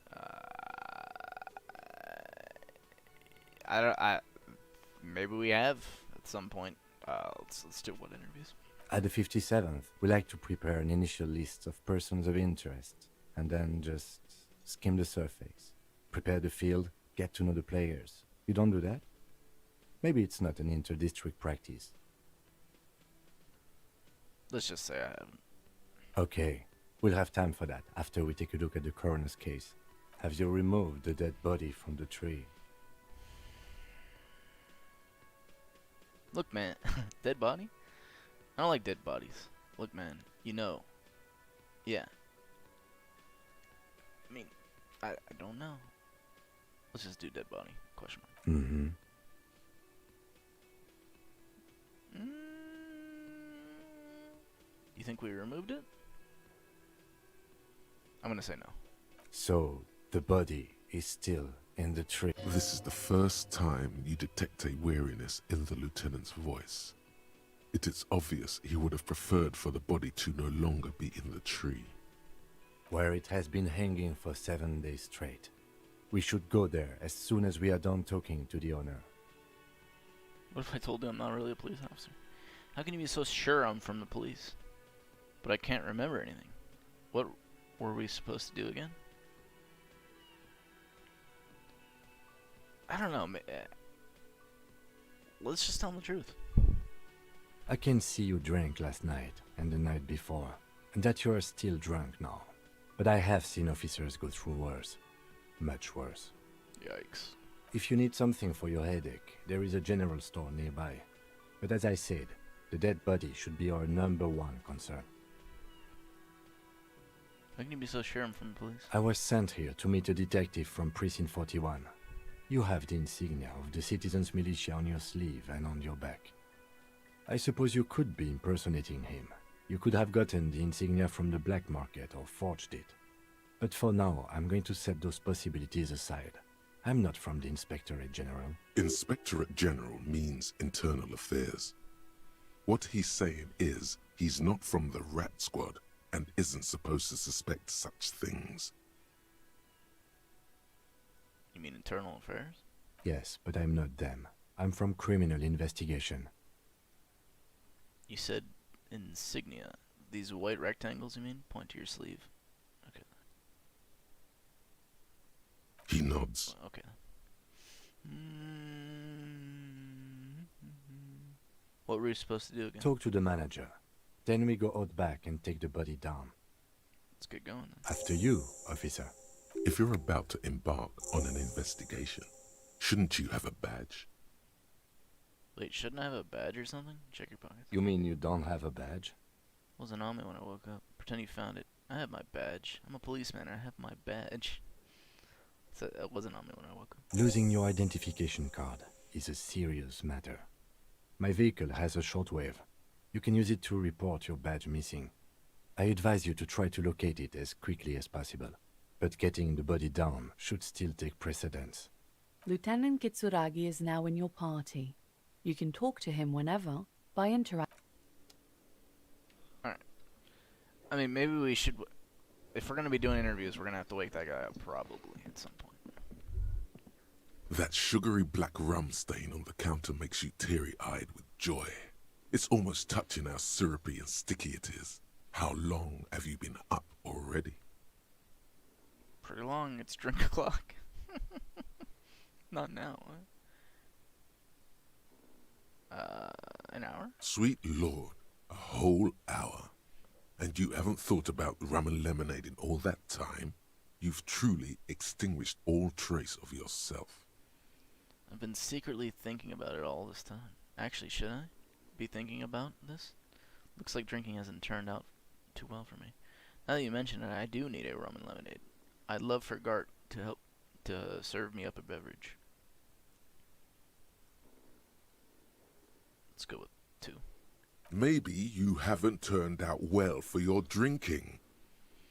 Maybe we have at some point. Let's do what interviews? At the 57th, we like to prepare an initial list of persons of interest, and then just skim the surface. Prepare the field, get to know the players. You don't do that? Maybe it's not an inter-district practice. Let's just say I haven't. Okay, we'll have time for that after we take a look at the coroner's case. Have you removed the dead body from the tree? Look, man. Dead body? I don't like dead bodies. Look, man. You know. Yeah. I mean, I don't know. Let's just do dead body. Question mark. Mm-hmm. You think we removed it? I'm gonna say no. So, the body is still in the tree. This is the first time you detect a weariness in the lieutenant's voice. It is obvious he would have preferred for the body to no longer be in the tree. Where it has been hanging for 7 days straight. We should go there as soon as we are done talking to the owner. What if I told you I'm not really a police officer? How can you be so sure I'm from the police? But I can't remember anything. What were we supposed to do again? I don't know. Let's just tell him the truth. I can see you drank last night and the night before, and that you are still drunk now. But I have seen officers go through worse. Much worse. Yikes. If you need something for your headache, there is a general store nearby. But as I said, the dead body should be our #1 concern. How can you be so sure I'm from the police? I was sent here to meet a detective from Precinct 41. You have the insignia of the citizens' militia on your sleeve and on your back. I suppose you could be impersonating him. You could have gotten the insignia from the black market or forged it. But for now, I'm going to set those possibilities aside. I'm not from the Inspectorate General. Inspectorate General means internal affairs. What he's saying is he's not from the Rat Squad and isn't supposed to suspect such things. You mean internal affairs? Yes, but I'm not them. I'm from criminal investigation. You said insignia. These white rectangles, you mean? Point to your sleeve. Okay. He nods. Okay. What were we supposed to do again? Talk to the manager. Then we go out back and take the body down. Let's get going then. After you, officer. If you're about to embark on an investigation, shouldn't you have a badge? Wait, shouldn't I have a badge or something? Check your pockets. You mean you don't have a badge? Wasn't on me when I woke up. Pretend you found it. I have my badge. I'm a policeman. I have my badge. So it wasn't on me when I woke up. Losing your identification card is a serious matter. My vehicle has a shortwave. You can use it to report your badge missing. I advise you to try to locate it as quickly as possible. But getting the body down should still take precedence. Lieutenant Kitsuragi is now in your party. You can talk to him whenever by interacting. Alright. I mean, maybe we should... If we're going to be doing interviews, we're going to have to wake that guy up probably at some point. That sugary black rum stain on the counter makes you teary-eyed with joy. It's almost touching how syrupy and sticky it is. How long have you been up already? Pretty long. It's drink o'clock. Not now. An hour? Sweet Lord, a whole hour. And you haven't thought about rum and lemonade in all that time? You've truly extinguished all trace of yourself. I've been secretly thinking about it all this time. Actually, should I be thinking about this? Looks like drinking hasn't turned out too well for me. Now that you mention it, I do need a rum and lemonade. I'd love for Gart to help to serve me up a beverage. Let's go with 2. Maybe you haven't turned out well for your drinking.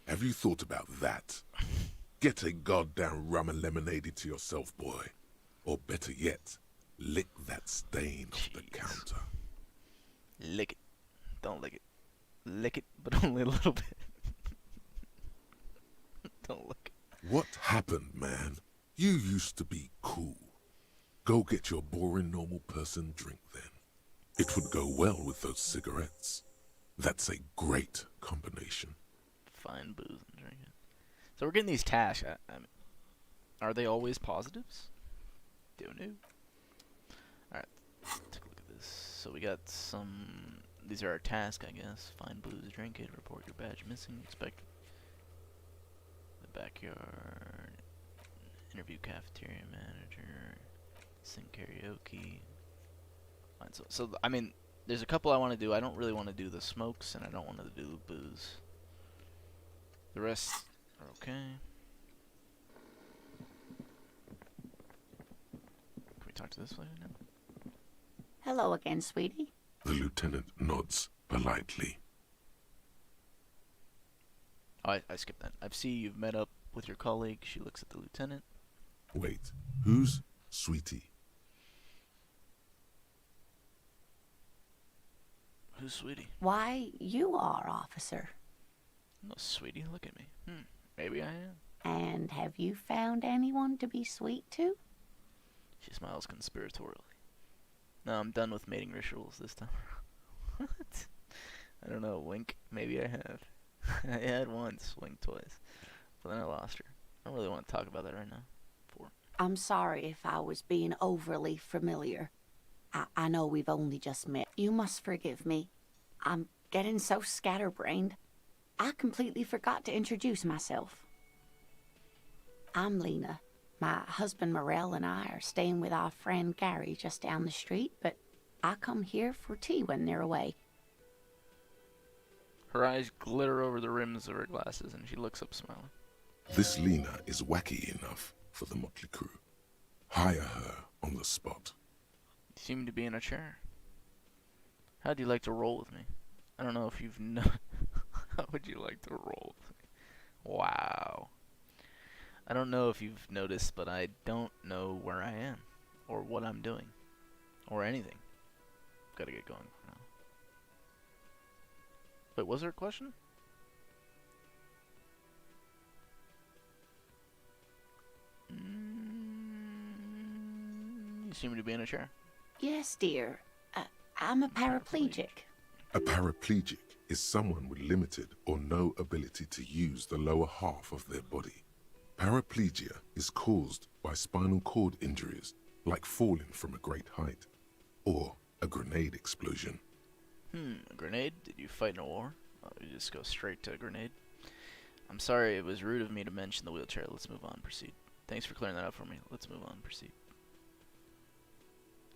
Have you thought about that? Get a goddamn rum and lemonade into yourself, boy. Or better yet, lick that stain off the counter. Lick it. Don't lick it. Lick it, but only a little bit. Don't lick it. What happened, man? You used to be cool. Go get your boring normal person drink then. It would go well with those cigarettes. That's a great combination. Fine booze and drinking. So we're getting these tasks. I mean, are they always positives? Don't know. Alright, take a look at this. So we got some... These are our tasks, I guess. Find booze, drink it, report your badge missing, inspect the backyard, interview cafeteria manager, sing karaoke. Fine, so I mean, there's a couple I want to do. I don't really want to do the smokes, and I don't want to do the booze. The rest are okay. Can we talk to this lady now? Hello again, sweetie. The lieutenant nods politely. Oh, I skipped that. I see you've met up with your colleague. She looks at the lieutenant. Wait, who's Sweetie? Who's Sweetie? Why, you are, officer. No, Sweetie, look at me. Maybe I am. And have you found anyone to be sweet to? She smiles conspiratorially. No, I'm done with mating rituals this time. What? I don't know, wink? Maybe I have. I had once, winked twice. But then I lost her. I don't really want to talk about that right now. I'm sorry if I was being overly familiar. I know we've only just met. You must forgive me. I'm getting so scatterbrained. I completely forgot to introduce myself. I'm Lena. My husband Morel and I are staying with our friend Gary just down the street, but I come here for tea when they're away. Her eyes glitter over the rims of her glasses, and she looks up smiling. This Lena is wacky enough for the motley crew. Hire her on the spot. You seem to be in a chair. How'd you like to roll with me? I don't know if you've How would you like to roll with me? Wow. I don't know if you've noticed, but I don't know where I am, or what I'm doing, or anything. Gotta get going for now. Wait, was there a question? You seem to be in a chair. Yes, dear. I'm a paraplegic. A paraplegic is someone with limited or no ability to use the lower half of their body. Paraplegia is caused by spinal cord injuries, like falling from a great height, or a grenade explosion. A grenade? Did you fight in a war? Oh, you just go straight to a grenade? I'm sorry, it was rude of me to mention the wheelchair. Let's move on, proceed. Thanks for clearing that up for me. Let's move on, proceed.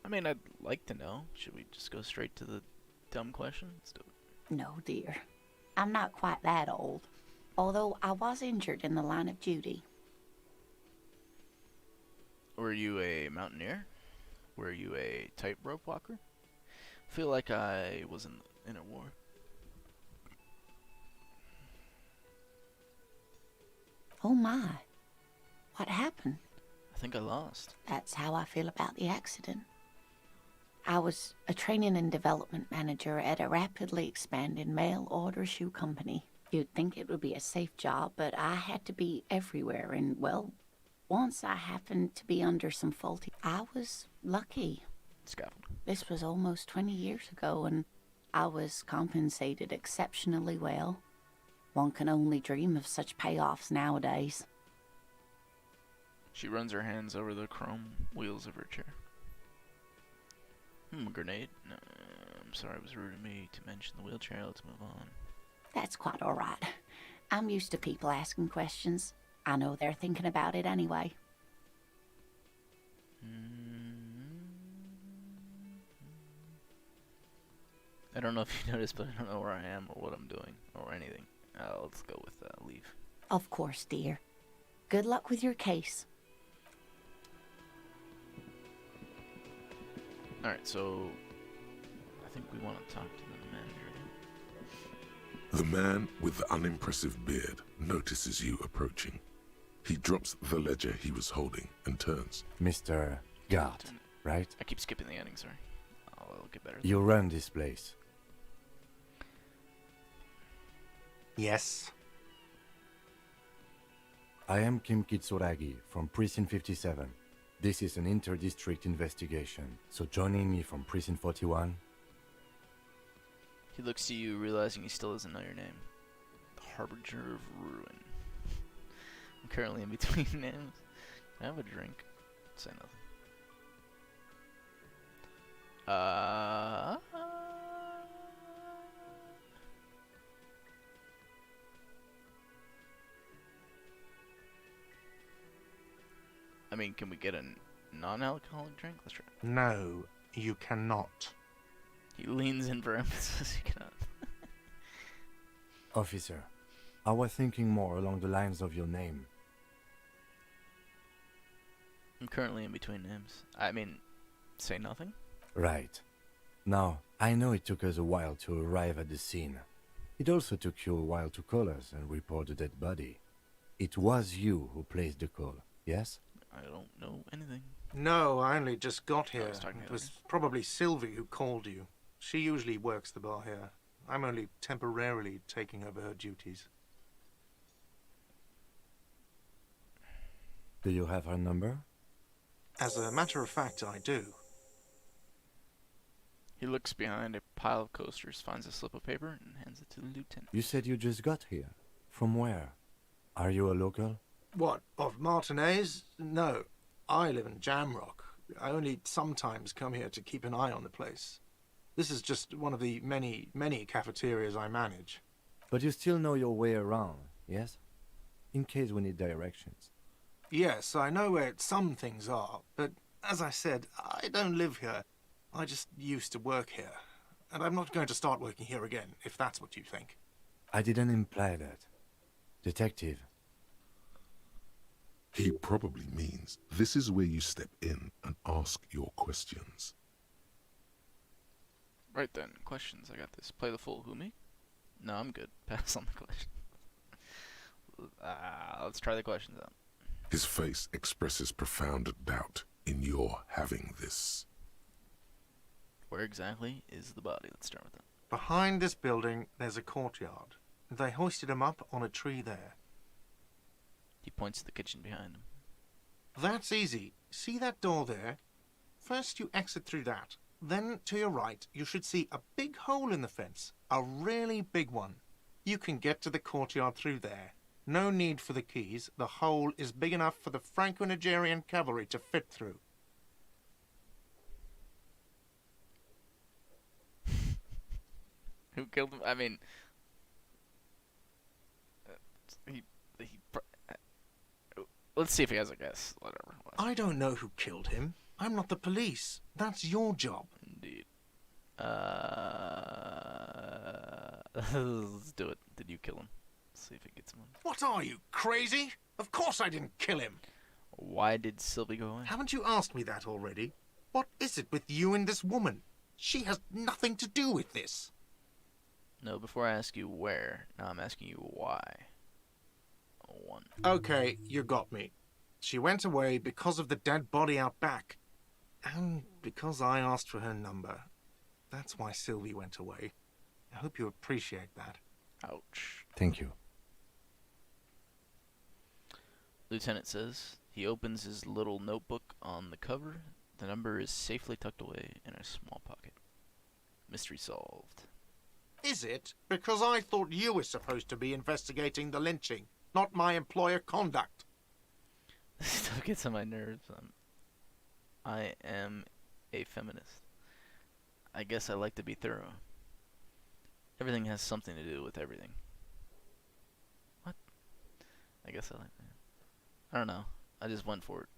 I mean, I'd like to know. Should we just go straight to the dumb question? Let's do it. No, dear. I'm not quite that old. Although I was injured in the line of duty. Were you a mountaineer? Were you a tightrope walker? I feel like I was in a war. Oh my. What happened? I think I lost. That's how I feel about the accident. I was a training and development manager at a rapidly expanding mail-order shoe company. You'd think it would be a safe job, but I had to be everywhere, and, well, once I happened to be under some faulty... I was lucky. Scaffold. This was almost 20 years ago, and I was compensated exceptionally well. One can only dream of such payoffs nowadays. She runs her hands over the chrome wheels of her chair. A grenade? No, I'm sorry it was rude of me to mention the wheelchair. Let's move on. That's quite all right. I'm used to people asking questions. I know they're thinking about it anyway. I don't know if you noticed, but I don't know where I am or what I'm doing or anything. Let's go with leave. Of course, dear. Good luck with your case. Alright, so I think we want to talk to the manager. The man with the unimpressive beard notices you approaching. He drops the ledger he was holding and turns. Mr. Gart, right? I keep skipping the ending, sorry. I'll get better. You run this place. Yes. I am Kim Kitsuragi from Precinct 57. This is an inter-district investigation, so joining me from Precinct 41... He looks to you, realizing he still doesn't know your name. The Harbinger of Ruin. I'm currently in between names. Can I have a drink? Say nothing. I mean, can we get a non-alcoholic drink? Let's try. No, you cannot. He leans in for emphasis. You cannot. Officer, I was thinking more along the lines of your name. I'm currently in between names. I mean, say nothing? Right. Now, I know it took us a while to arrive at the scene. It also took you a while to call us and report the dead body. It was you who placed the call, yes? I don't know anything. No, I only just got here. was talking to It was others. probably Sylvie who called you. She usually works the bar here. I'm only temporarily taking over her duties. Do you have her number? As a matter of fact, I do. He looks behind a pile of coasters, finds a slip of paper, and hands it to the lieutenant. You said you just got here. From where? Are you a local? What, of Martinez? No, I live in Jamrock. I only sometimes come here to keep an eye on the place. This is just one of the many, many cafeterias I manage. But you still know your way around, yes? In case we need directions. Yes, I know where some things are, but as I said, I don't live here. I just used to work here. And I'm not going to start working here again, if that's what you think. I didn't imply that. Detective. He probably means this is where you step in and ask your questions. Right then, questions. I got this. Play the fool. Who, me? No, I'm good. Pass on the question. Let's try the questions out. His face expresses profound doubt in your having this. Where exactly is the body? Let's start with that. Behind this building, there's a courtyard. They hoisted him up on a tree there. He points to the kitchen behind him. That's easy. See that door there? First you exit through that. Then, to your right, you should see a big hole in the fence. A really big one. You can get to the courtyard through there. No need for the keys. The hole is big enough for the Franco-Nigerian cavalry to fit through. Who killed him? I mean... let's see if he has a guess. Whatever. I don't know who killed him. I'm not the police. That's your job. Indeed. Let's do it. Did you kill him? Let's see if it gets him. What are you, crazy? Of course I didn't kill him. Why did Sylvie go away? Haven't you asked me that already? What is it with you and this woman? She has nothing to do with this. No, before I ask you where, now I'm asking you why. One. Okay, you got me. She went away because of the dead body out back. And because I asked for her number. That's why Sylvie went away. I hope you appreciate that. Ouch. Thank you. Lieutenant says he opens his little notebook on the cover. The number is safely tucked away in a small pocket. Mystery solved. Is it? Because I thought you were supposed to be investigating the lynching, not my employer conduct. This stuff gets on my nerves. I am a feminist. I guess I like to be thorough. Everything has something to do with everything. What? I guess I like that. I don't know. I just went for it.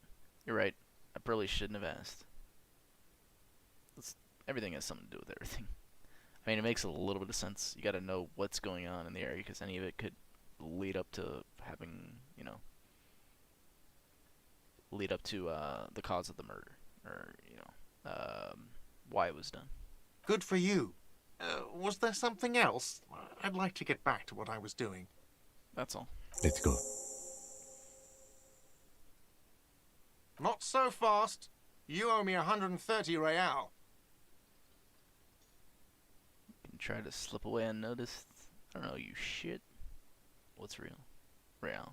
You're right. I probably shouldn't have asked. Everything has something to do with everything. I mean, it makes a little bit of sense. You gotta know what's going on in the area, because any of it could lead up to having, lead up to the cause of the murder, or why it was done. Good for you. Was there something else? I'd like to get back to what I was doing. That's all. Let's go. Not so fast. You owe me 130 real. You can try to slip away unnoticed. I don't know, you shit. What's real? Real.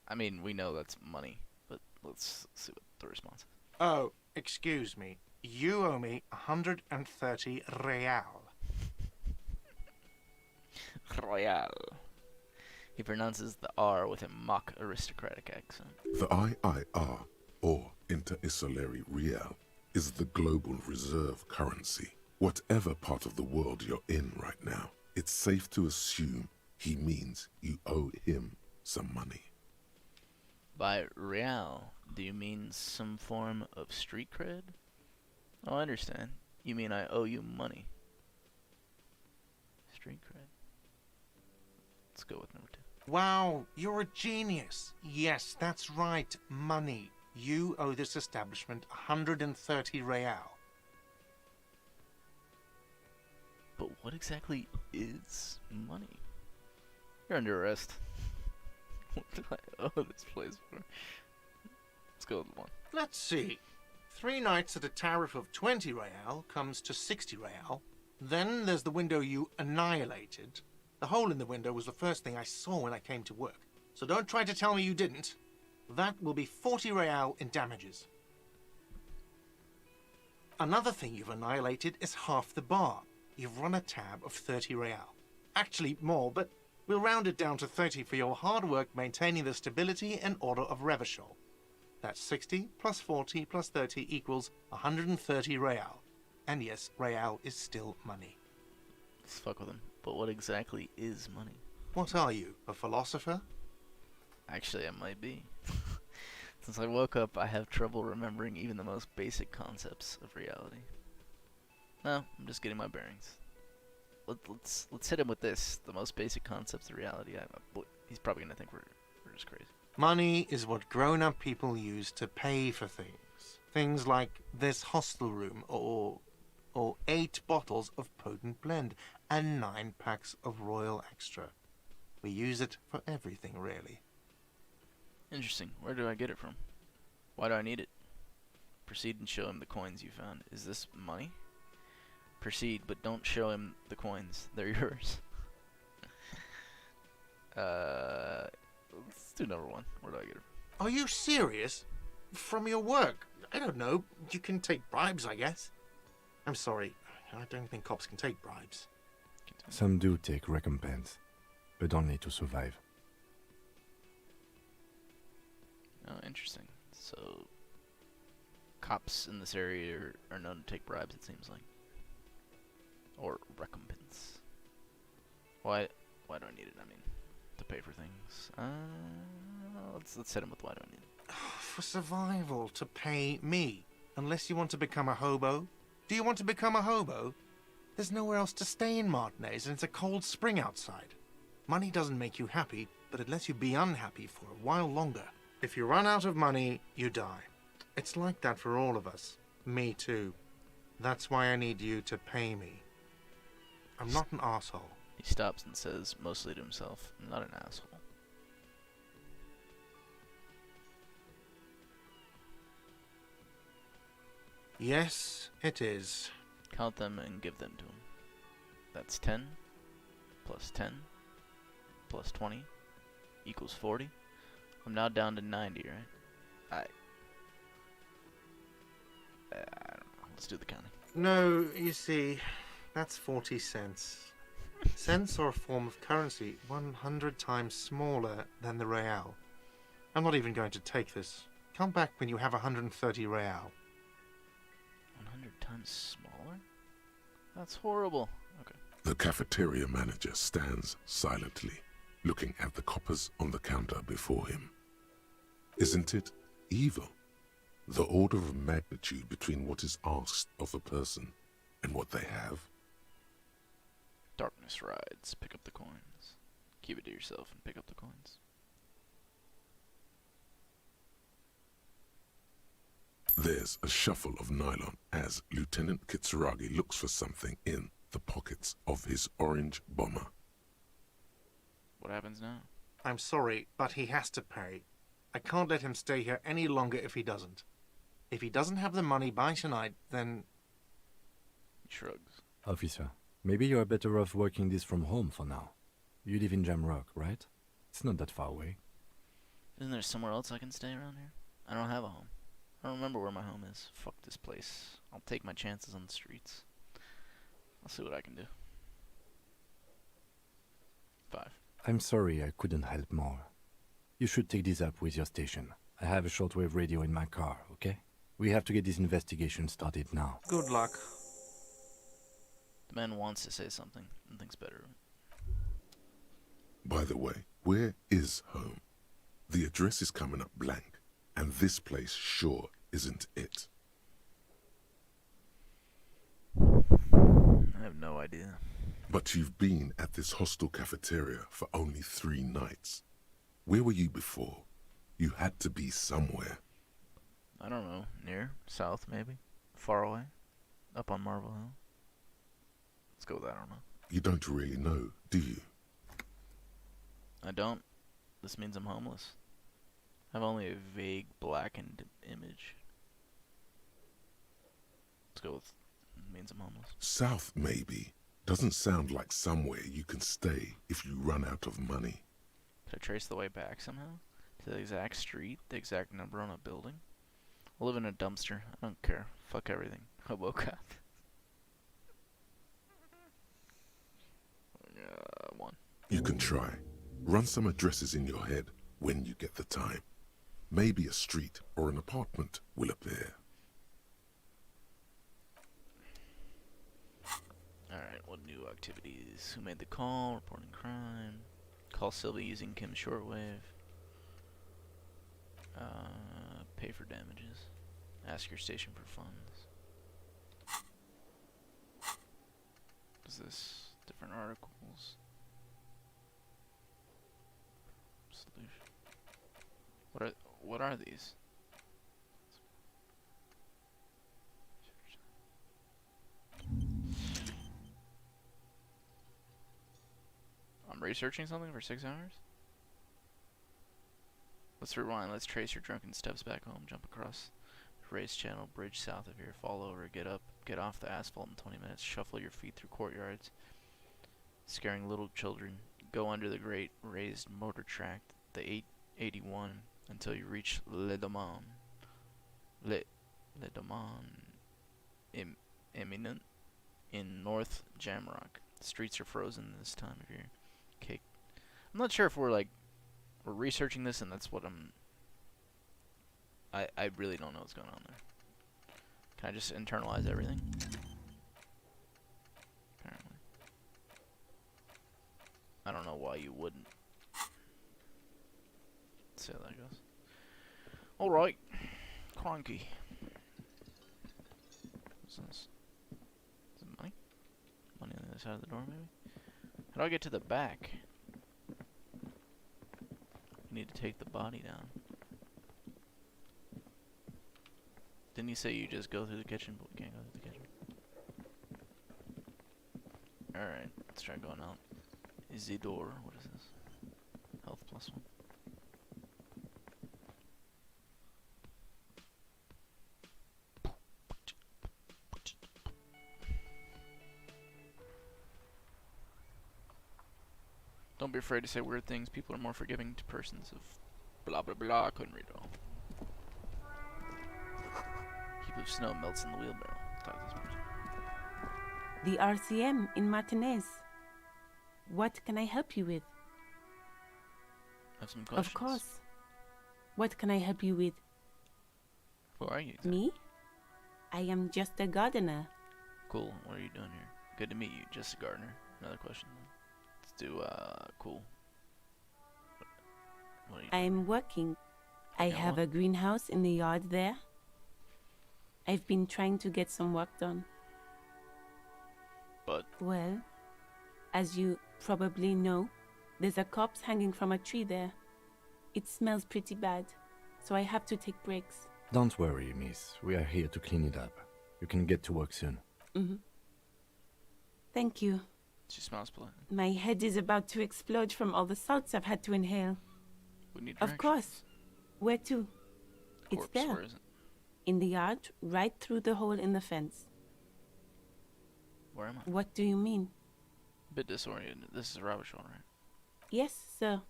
I mean, we know that's money, but let's see what the response is. Oh, excuse me. You owe me 130 real. Royal. He pronounces the R with a mock aristocratic accent. The IIR, or Inter-Isolary Real, is the global reserve currency. Whatever part of the world you're in right now, it's safe to assume he means you owe him some money. By real, do you mean some form of street cred? Oh, I understand. You mean I owe you money. Street cred. Let's go with number 2. Wow, you're a genius. Yes, that's right, money. You owe this establishment 130 real. But what exactly is money? You're under arrest. What do I owe this place for? Let's go with 1. Let's see. 3 nights at a tariff of 20 real comes to 60 real. Then there's the window you annihilated. The hole in the window was the first thing I saw when I came to work. So don't try to tell me you didn't. That will be 40 real in damages. Another thing you've annihilated is half the bar. You've run a tab of 30 real. Actually more, but we'll round it down to 30 for your hard work maintaining the stability and order of Revachol. That's 60 plus 40 plus 30 equals 130 real. And yes, real is still money. Let's fuck with him. But what exactly is money? What are you, a philosopher? Actually, I might be. Since I woke up, I have trouble remembering even the most basic concepts of reality. No, I'm just getting my bearings. Let's hit him with this. The most basic concepts of reality. He's probably gonna think we're just crazy. Money is what grown-up people use to pay for things. Things like this hostel room, or 8 bottles of potent blend, and 9 packs of Royal Extra. We use it for everything, really. Interesting. Where do I get it from? Why do I need it? Proceed and show him the coins you found. Is this money? Proceed, but don't show him the coins. They're yours. Let's do number 1. Where do I get it from? Are you serious? From your work? I don't know. You can take bribes, I guess. I'm sorry. I don't think cops can take bribes. Some do take recompense, but only to survive. Oh, interesting. So, cops in this area are known to take bribes, it seems like. Or recompense. Why do I need it? I mean, to pay for things. Let's hit him with why do I need it. For survival, to pay me. Unless you want to become a hobo. Do you want to become a hobo? There's nowhere else to stay in Martinez, and it's a cold spring outside. Money doesn't make you happy, but it lets you be unhappy for a while longer. If you run out of money, you die. It's like that for all of us. Me too. That's why I need you to pay me. I'm not an asshole. He stops and says, mostly to himself, I'm not an asshole. Yes, it is. Count them and give them to him. That's 10 plus 10 plus 20 equals 40. I'm now down to 90, right? I don't know. Let's do the counting. No, you see, that's 40 cents. Cents are a form of currency 100 times smaller than the real. I'm not even going to take this. Come back when you have 130 real. 100 times smaller? That's horrible. Okay. The cafeteria manager stands silently, looking at the coppers on the counter before him. Isn't it evil? The order of magnitude between what is asked of a person and what they have? Darkness rides. Pick up the coins. Keep it to yourself and pick up the coins. There's a shuffle of nylon as Lieutenant Kitsuragi looks for something in the pockets of his orange bomber. What happens now? I'm sorry, but he has to pay. I can't let him stay here any longer if he doesn't. If he doesn't have the money by tonight, then... He shrugs. Officer, maybe you're better off working this from home for now. You live in Jamrock, right? It's not that far away. Isn't there somewhere else I can stay around here? I don't have a home. I don't remember where my home is. Fuck this place. I'll take my chances on the streets. I'll see what I can do. 5. I'm sorry I couldn't help more. You should take this up with your station. I have a shortwave radio in my car, okay? We have to get this investigation started now. Good luck. The man wants to say something and thinks better of it. By the way, where is home? The address is coming up blank, and this place sure isn't it. I have no idea. But you've been at this hostel cafeteria for only 3 nights. Where were you before? You had to be somewhere. I don't know. Near? South, maybe? Far away? Up on Marble Hill? Let's go with that, I don't know. You don't really know, do you? I don't. This means I'm homeless. I have only a vague blackened image. Let's go with means I'm homeless. South, maybe. Doesn't sound like somewhere you can stay if you run out of money. Could I trace the way back somehow? To the exact street? The exact number on a building? I live in a dumpster. I don't care. Fuck everything. Hobo cop. 1. You can try. Run some addresses in your head when you get the time. Maybe a street or an apartment will appear. Alright, what new activities? Who made the call? Reporting crime. Call Sylvie using Kim's shortwave. Pay for damages. Ask your station for funds. What is this? Different articles. Solution. What are these? I'm researching something for 6 hours? Let's rewind. Let's trace your drunken steps back home. Jump across the race channel, bridge south of here. Fall over, get up, get off the asphalt in 20 minutes. Shuffle your feet through courtyards, scaring little children. Go under the great raised motor track, the 881, until you reach Le Domain. Le Domain Eminent in North Jamrock. The streets are frozen this time of year. Okay. I'm not sure if we're researching this and that's what I really don't know what's going on there. Can I just internalize everything? Apparently. I don't know why you wouldn't. Let's see how that goes. Alright. Cronky. What's this? Is it money? Money on the other side of the door, maybe? How do I get to the back? You need to take the body down. Didn't you say you just go through the kitchen, but we can't go through the kitchen? Alright, let's try going out. Is the door? What is this? Health +1. Don't be afraid to say weird things. People are more forgiving to persons of blah blah blah. I couldn't read it all. Heap of snow melts in the wheelbarrow. Talk to this person. The RCM in Martinez. What can I help you with? I have some questions. Of course. What can I help you with? Who are you? Exactly? Me? I am just a gardener. Cool. What are you doing here? Good to meet you. Just a gardener. Another question then. Let's do cool. What are you doing? I'm working. I Yeah, have what? a greenhouse in the yard there. I've been trying to get some work done. But Well, as you probably know, there's a corpse hanging from a tree there. It smells pretty bad, so I have to take breaks. Don't worry, miss. We are here to clean it up. You can get to work soon. Thank you. she smells polite. My head is about to explode from all the salts I've had to inhale. We need Of directions. course. Where to? It's Corpse, there. where is it? In the yard, right through the hole in the fence. Where am I? What do you mean? A bit disoriented. This is a rubbish one, right? Yes, sir.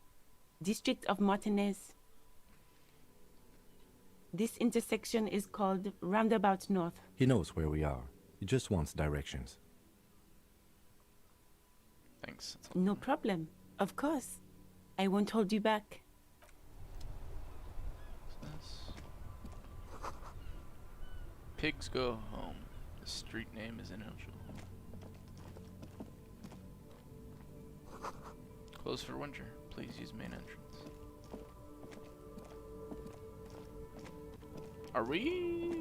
District of Martinez. This intersection is called Roundabout North. He knows where we are. He just wants directions. Thanks. That's all. No problem. Of course. I won't hold you back. What's this? Pigs go home. The street name is ineligible. Closed for winter. Please use main entrance. Are we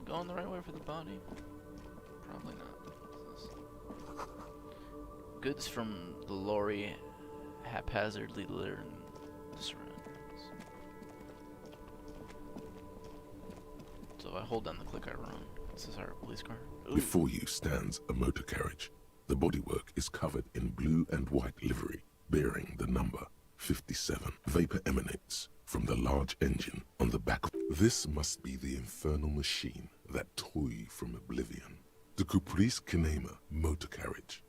going the right way for the body? Probably not. What's this? Goods from the lorry haphazardly littering the surroundings. So if I hold down the click, I run. This is our police car. Ooh. Before you stands a motor carriage. The bodywork is covered in blue and white livery, bearing the number 57. Vapor emanates from the large engine on the back. This must be the infernal machine that tore you from oblivion. The Caprice Kinema motor carriage.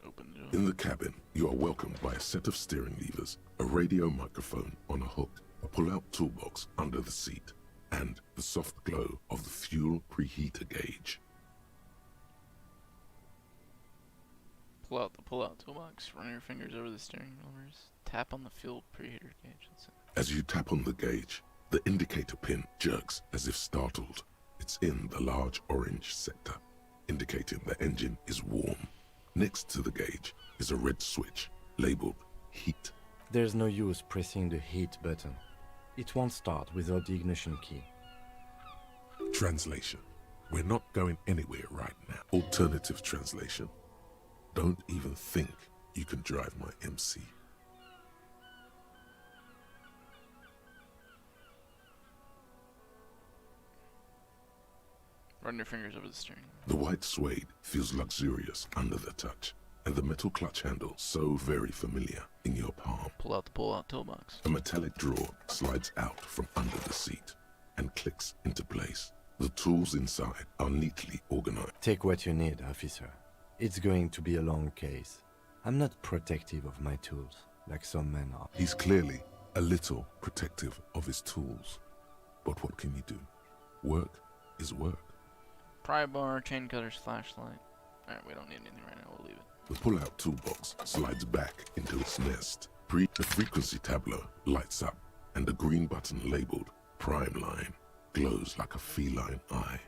Open the door. In the cabin, you are welcomed by a set of steering levers, a radio microphone on a hook, a pull-out toolbox under the seat, and the soft glow of the fuel preheater gauge. Pull out the pull-out toolbox. Run your fingers over the steering levers. Tap on the fuel preheater gauge. That's it. As you tap on the gauge, The indicator pin jerks as if startled. It's in the large orange sector, indicating the engine is warm. Next to the gauge is a red switch labeled heat. There's no use pressing the heat button. It won't start without the ignition key. Translation. We're not going anywhere right now. Alternative translation. Don't even think you can drive my MC. Run your fingers over the steering. The white suede feels luxurious under the touch, and the metal clutch handle so very familiar in your palm. Pull out the pull-out toolbox. A metallic drawer slides out from under the seat and clicks into place. The tools inside are neatly organized. Take what you need, officer. It's going to be a long case. I'm not protective of my tools, like some men are. He's clearly a little protective of his tools. But what can you do? Work is work. Pry bar, chain cutters, flashlight. Alright, we don't need anything right now, we'll leave it. The pull-out toolbox slides back into its nest. The frequency tableau lights up, and the green button labeled Prime Line glows like a feline eye.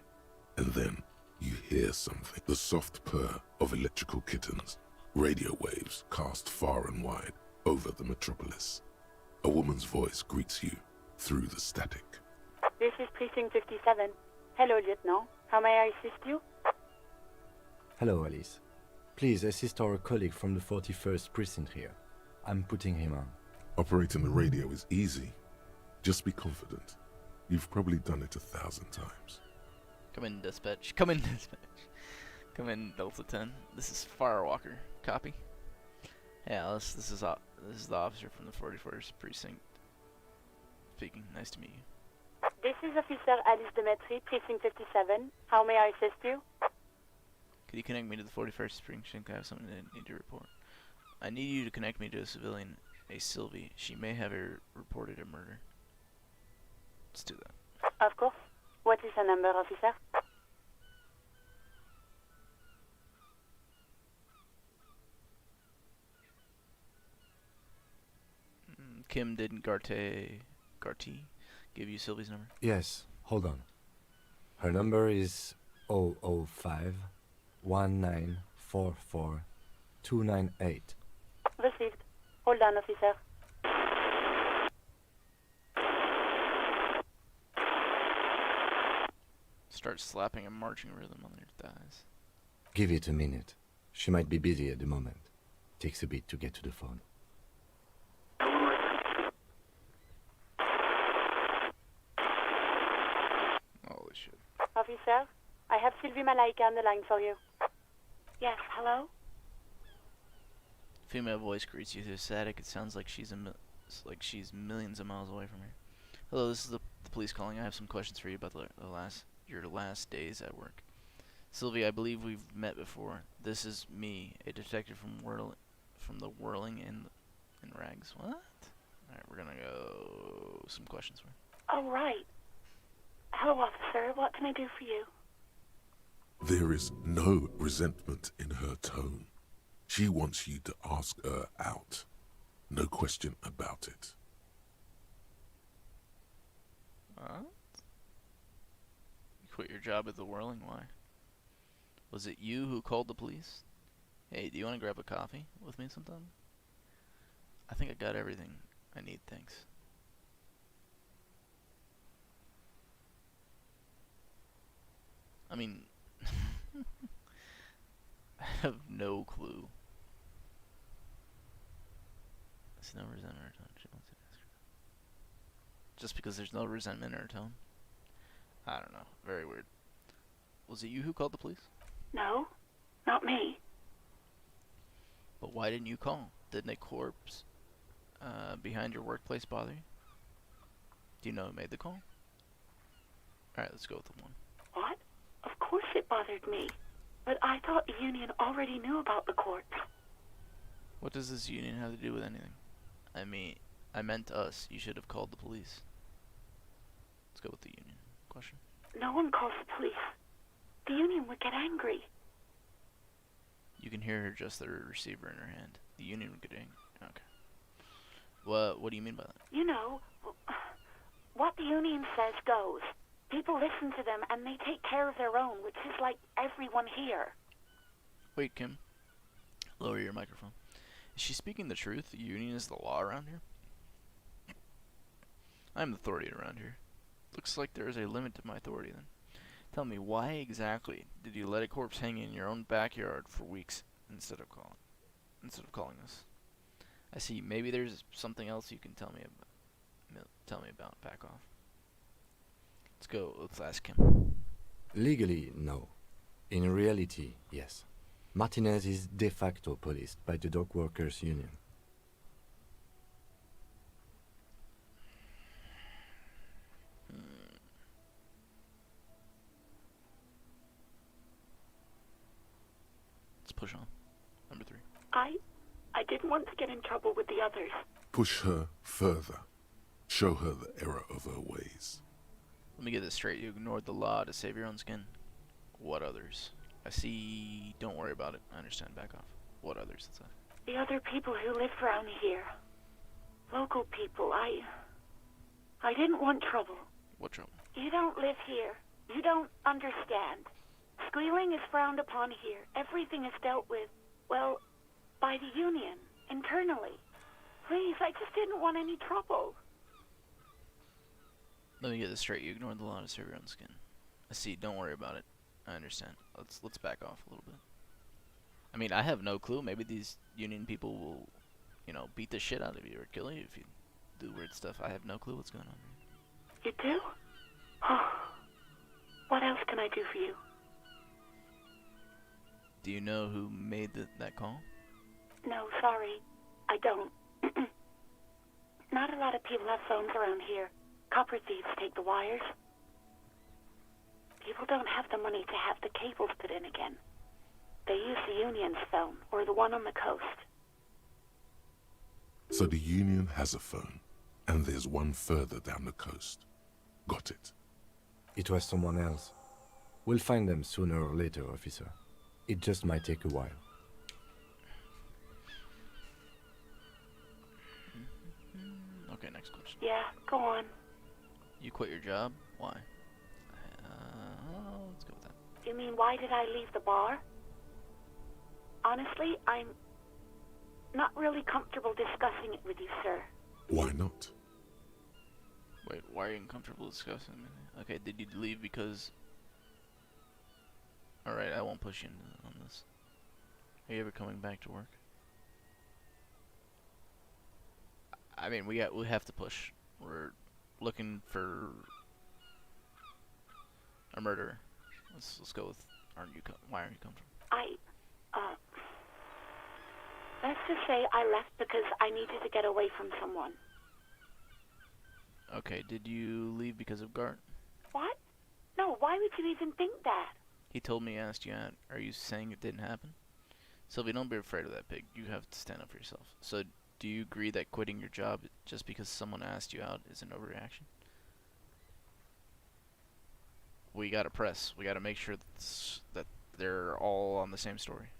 And then you hear something. The soft purr of electrical kittens. Radio waves cast far and wide over the metropolis. A woman's voice greets you through the static. This is Precinct 57. Hello, Lieutenant. How may I assist you? Hello, Alice. Please assist our colleague from the 41st precinct here. I'm putting him on. Operating the radio is easy. Just be confident. You've probably done it 1,000 times. Come in, dispatch. Come in, dispatch. Come in, Delta 10. This is Firewalker. Copy. Hey, Alice. This is the officer from the 41st precinct speaking. Nice to meet you. This is Officer Alice Demetri, Precinct 57. How may I assist you? Could you connect me to the 41st precinct? I have something I need to report. I need you to connect me to a civilian, a Sylvie. She may have reported a murder. Let's do that. Of course. What is her number, officer? Kim, didn't Garty give you Sylvie's number? Yes, hold on. Her number is 005 1944 298. Received. Hold on, officer. Start slapping a marching rhythm on their thighs. Give it a minute. She might be busy at the moment. Takes a bit to get to the phone. Holy shit. Officer, I have Sylvie Malaika on the line for you. Yes, hello? Female voice greets you through static. It sounds like she's millions of miles away from here. Hello, this is the police calling. I have some questions for you about your last days at work. Sylvie, I believe we've met before. This is me, a detective from the Whirling in Rags. What? Alright, we're gonna go some questions for you. Oh, right. Hello, officer. What can I do for you? There is no resentment in her tone. She wants you to ask her out. No question about it. What? You quit your job at the Whirling? Why? Was it you who called the police? Hey, do you want to grab a coffee with me sometime? I think I got everything I need, thanks. I mean, I have no clue. There's no resentment in her tone. She wants to ask her. Just because there's no resentment in her tone? I don't know. Very weird. Was it you who called the police? No, not me. But why didn't you call? Didn't a corpse behind your workplace bother you? Do you know who made the call? Alright, let's go with the one. What? Of course it bothered me. But I thought the union already knew about the corpse. What does this union have to do with anything? I meant us. You should have called the police. Let's go with the union. Question? No one calls the police. The union would get angry. You can hear her adjust the receiver in her hand. The union would get angry. Okay. What do you mean by that? You know, what the Union says goes. People listen to them and they take care of their own, which is like everyone here. Wait, Kim. Lower your microphone. Is she speaking the truth? The Union is the law around here? I'm the authority around here. Looks like there is a limit to my authority then. Tell me, why exactly did you let a corpse hang in your own backyard for weeks instead of calling us? I see. Maybe there's something else you can tell me about. Back off. Let's go. Let's ask him. Legally, no. In reality, yes. Martinez is de facto policed by the Dock Workers Union. Let's push on. Number 3. I didn't want to get in trouble with the others. Push her further. Show her the error of her ways. Let me get this straight. You ignored the law to save your own skin. What others? I see. Don't worry about it. I understand. Back off. What others? Is that? The other people who live around here. Local people. I didn't want trouble. What trouble? You don't live here. You don't understand. Squealing is frowned upon here. Everything is dealt with, well, by the Union, internally. Please, I just didn't want any trouble. Let me get this straight. You ignored the law to save your own skin. I see. Don't worry about it. I understand. Let's back off a little bit. I mean, I have no clue. Maybe these Union people will, beat the shit out of you or kill you if you do weird stuff. I have no clue what's going on here. You do? Oh. What else can I do for you? Do you know who made that call? No, sorry. I don't. Not a lot of people have phones around here. Copper thieves take the wires. People don't have the money to have the cables put in again. They use the Union's phone, or the one on the coast. So the Union has a phone, and there's one further down the coast. Got it. It was someone else. We'll find them sooner or later, officer. It just might take a while. Okay, next question. Yeah, go on. You quit your job? Why? Let's go with that. You mean, why did I leave the bar? Honestly, I'm not really comfortable discussing it with you, sir. Why not? Wait, why are you uncomfortable discussing it? Okay, did you leave because... Alright, I won't push you on this. Are you ever coming back to work? I mean, we have to push. We're looking for a murderer. Let's go with why aren't you coming from? Let's just say I left because I needed to get away from someone. Okay, did you leave because of Gart? What? No, why would you even think that? He told me he asked you out. Are you saying it didn't happen? Sylvie, don't be afraid of that pig. You have to stand up for yourself. So, do you agree that quitting your job just because someone asked you out is an overreaction? We gotta press. We gotta make sure that they're all on the same story.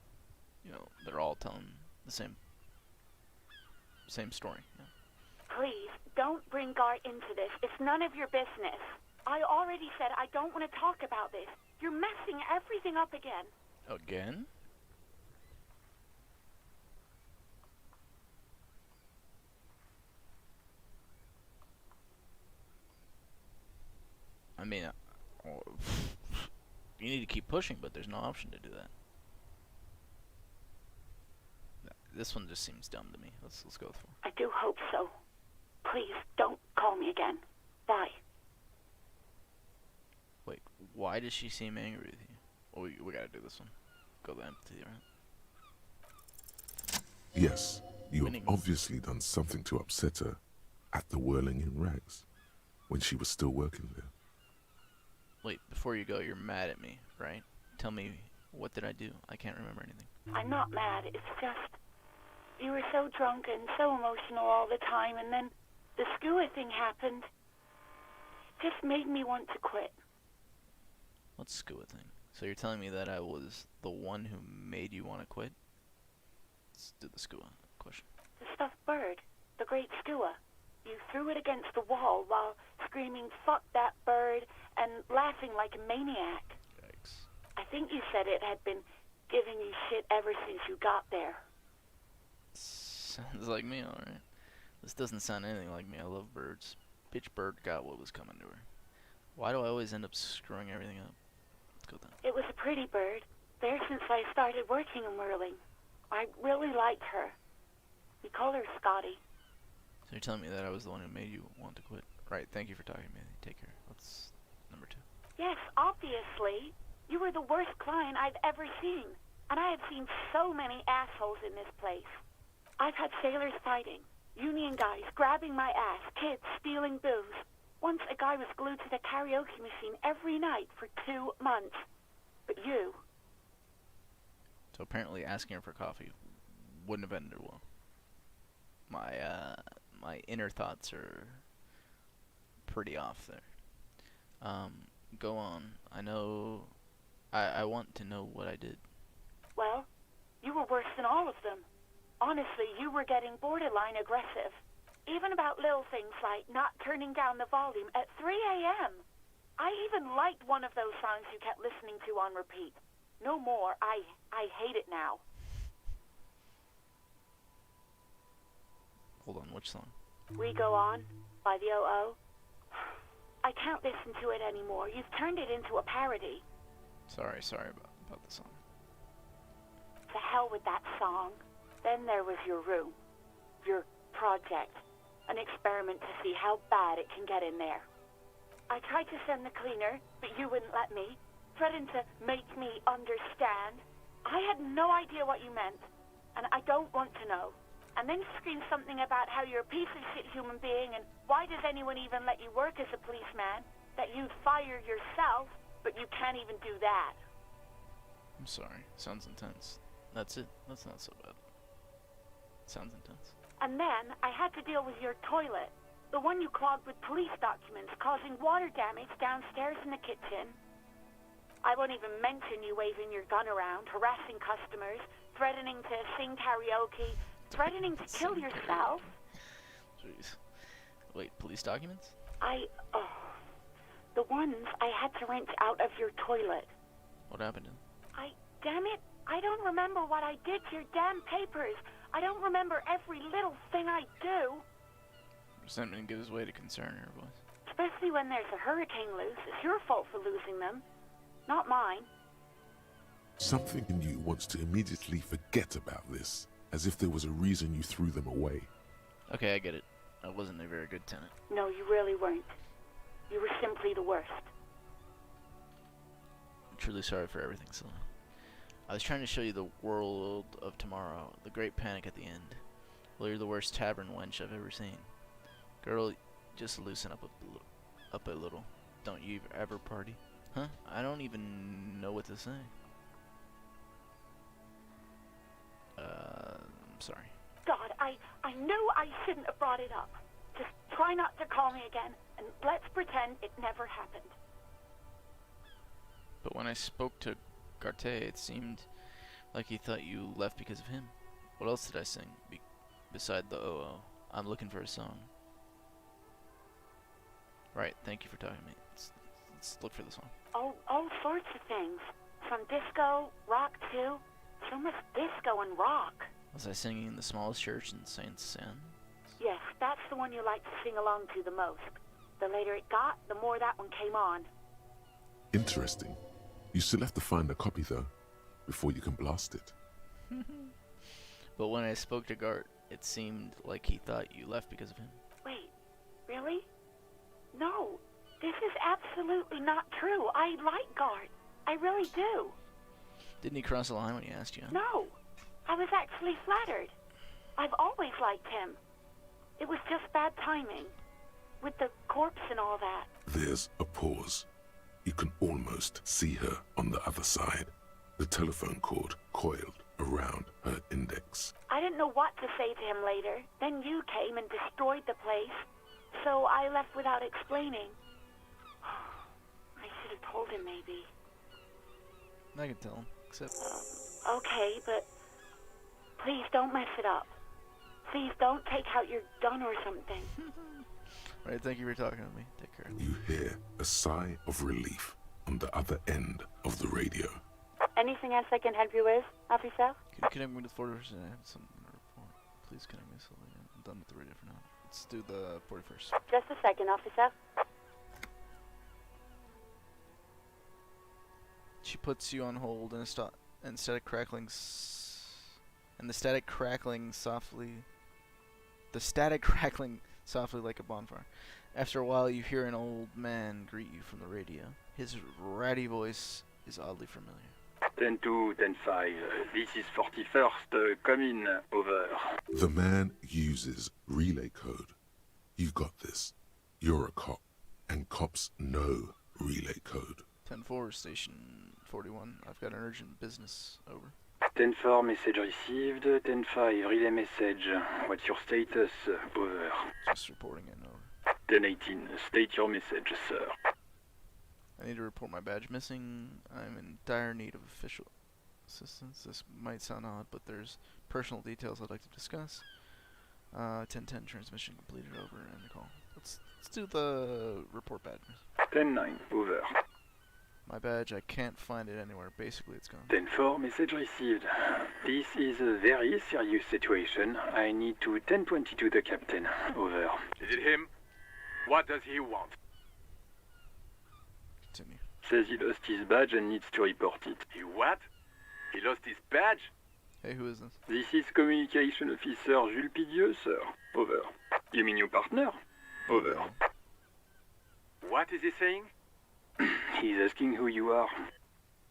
They're all telling the same story. Please, don't bring Gart into this. It's none of your business. I already said I don't want to talk about this. You're messing everything up again. Again? I mean, you need to keep pushing, but there's no option to do that. This one just seems dumb to me. Let's go with 4. I do hope so. Please, don't call me again. Bye. Wait, why does she seem angry with you? Well, we gotta do this one. Go the empathy, right? Yes, you have obviously done something to upset her at the Whirling in Rags, when she was still working there. Wait, before you go, you're mad at me, right? Tell me, what did I do? I can't remember anything. I'm not mad. It's just... You were so drunk and so emotional all the time, and then the Skua thing happened. It just made me want to quit. What Skua thing? So you're telling me that I was the one who made you want to quit? Let's do the Skua question. The stuffed bird. The great Skua. you threw it against the wall while screaming, "Fuck that bird," and laughing like a maniac. Yikes. I think you said it had been giving you shit ever since you got there. Sounds like me, alright. This doesn't sound anything like me. I love birds. Bitch bird got what was coming to her. Why do I always end up screwing everything up? Let's go then. It was a pretty bird. There since I started working in whirling. I really liked her. We call her Scotty. So you're telling me that I was the one who made you want to quit? Right, thank you for talking to me. Take care. What's number 2? Yes, obviously. You were the worst client I've ever seen. And I have seen so many assholes in this place. I've had sailors fighting, union guys grabbing my ass, kids stealing booze. Once a guy was glued to the karaoke machine every night for 2 months. But you... So apparently asking her for coffee wouldn't have ended well. My inner thoughts are pretty off there. Go on. I want to know what I did. Well, you were worse than all of them. Honestly, you were getting borderline aggressive. Even about little things like not turning down the volume at 3 a.m. I even liked one of those songs you kept listening to on repeat. No more. I hate it now. Hold on, which song? We Go On by the O.O. I can't listen to it anymore. You've turned it into a parody. Sorry about the song. To hell with that song. Then there was your room. Your project. An experiment to see how bad it can get in there. I tried to send the cleaner, but you wouldn't let me. Threatened to make me understand. I had no idea what you meant, and I don't want to know. And then you screamed something about how you're a piece of shit human being, and why does anyone even let you work as a policeman? That you'd fire yourself, but you can't even do that. I'm sorry. Sounds intense. That's it. That's not so bad. Sounds intense. And then I had to deal with your toilet. The one you clogged with police documents, causing water damage downstairs in the kitchen. I won't even mention you waving your gun around, harassing customers, threatening to sing karaoke, threatening to kill yourself. Jeez. Wait, police documents? The ones I had to wrench out of your toilet. What happened to them? Damn it, I don't remember what I did to your damn papers. I don't remember every little thing I do. Resentment gives way to concern here, boys. Especially when there's a hurricane loose. It's your fault for losing them, not mine. Something in you wants to immediately forget about this, as if there was a reason you threw them away. Okay, I get it. I wasn't a very good tenant. No, you really weren't. You were simply the worst. I'm truly sorry for everything, Sully. I was trying to show you the world of tomorrow, the great panic at the end. Well, you're the worst tavern wench I've ever seen. Girl, just loosen up a little. Don't you ever party? Huh? I don't even know what to say. I'm sorry. God, I knew I shouldn't have brought it up. Just try not to call me again, and let's pretend it never happened. But when I spoke to Garte, it seemed like he thought you left because of him. What else did I sing beside the O.O.? I'm looking for a song. Right, thank you for talking to me. Let's look for the song. All sorts of things. From disco, rock too. So much disco and rock. Was I singing in the smallest church in Saint San? Yes, that's the one you like to sing along to the most. The later it got, the more that one came on. Interesting. You still have to find a copy, though, before you can blast it. But when I spoke to Gart, it seemed like he thought you left because of him. Wait, really? No, this is absolutely not true. I like Gart. I really do. Didn't he cross the line when he asked you? No, I was actually flattered. I've always liked him. It was just bad timing, with the corpse and all that. There's a pause. You can almost see her on the other side. The telephone cord coiled around her index. I didn't know what to say to him later. Then you came and destroyed the place. So I left without explaining. I should have told him, maybe. I can tell him, except... Okay, but please don't mess it up. Please don't take out your gun or something. Alright, thank you for talking to me. Take care. You hear a sigh of relief on the other end of the radio. Anything else I can help you with, officer? Can you connect me to the 41st? I have something to report. Please connect me so I'm done with the radio for now. Let's do the 41st. Just a second, officer. She puts you on hold and the static crackling softly like a bonfire. After a while, you hear an old man greet you from the radio. His ratty voice is oddly familiar. 10-2, 10-5. This is 41st. Come in. Over. The man uses relay code. You got this. You're a cop, and cops know relay code. 10-4, station 41. I've got an urgent business. Over. 10-4, message received. 10-5, relay message. What's your status? Over. Just reporting in. Over. 10-18, state your message, sir. I need to report my badge missing. I'm in dire need of official assistance. This might sound odd, but there's personal details I'd like to discuss. 10-10, transmission completed. Over. End the call. Let's do the report badge. 10-9, over. My badge, I can't find it anywhere. Basically, it's gone. 10-4, message received. This is a very serious situation. I need to 10-22 the captain. Over. Is it him? What does he want? Continue. Says he lost his badge and needs to report it. He what? He lost his badge? Hey, who is this? This is communication officer Jules Pidieu, sir. Over. You mean your partner? Over. What is he saying? He's asking who you are.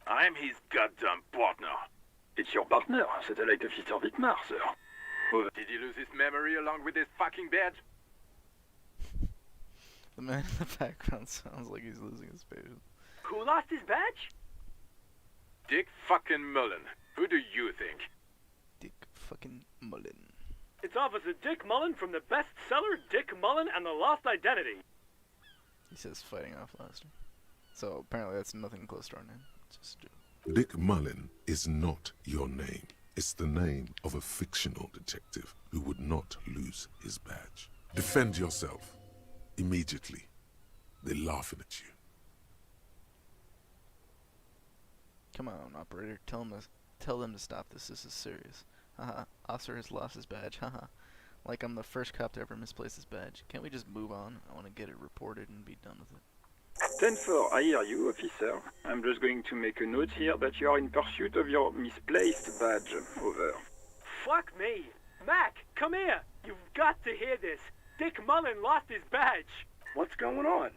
I'm his goddamn partner. It's your partner, Satellite Officer Wittmar, sir. Over. Did he lose his memory along with his fucking badge? The man in the background sounds like he's losing his patience. Who lost his badge? Dick fucking Mullen. Who do you think? Dick fucking Mullen. It's Officer Dick Mullen from the bestseller Dick Mullen and the Lost Identity. He says fighting off Lester. So apparently that's nothing close to our name. Just Dick Mullen is not your name. It's the name of a fictional detective who would not lose his badge. Defend yourself. Immediately. They're laughing at you. Come on, operator. Tell them to stop this. This is serious. Haha. Officer has lost his badge. Haha. Like I'm the first cop to ever misplace his badge. Can't we just move on? I want to get it reported and be done with it. 10-4, I hear you, officer. I'm just going to make a note here that you are in pursuit of your misplaced badge. Over. Fuck me. Mac, come here. You've got to hear this. Dick Mullen lost his badge. What's going on?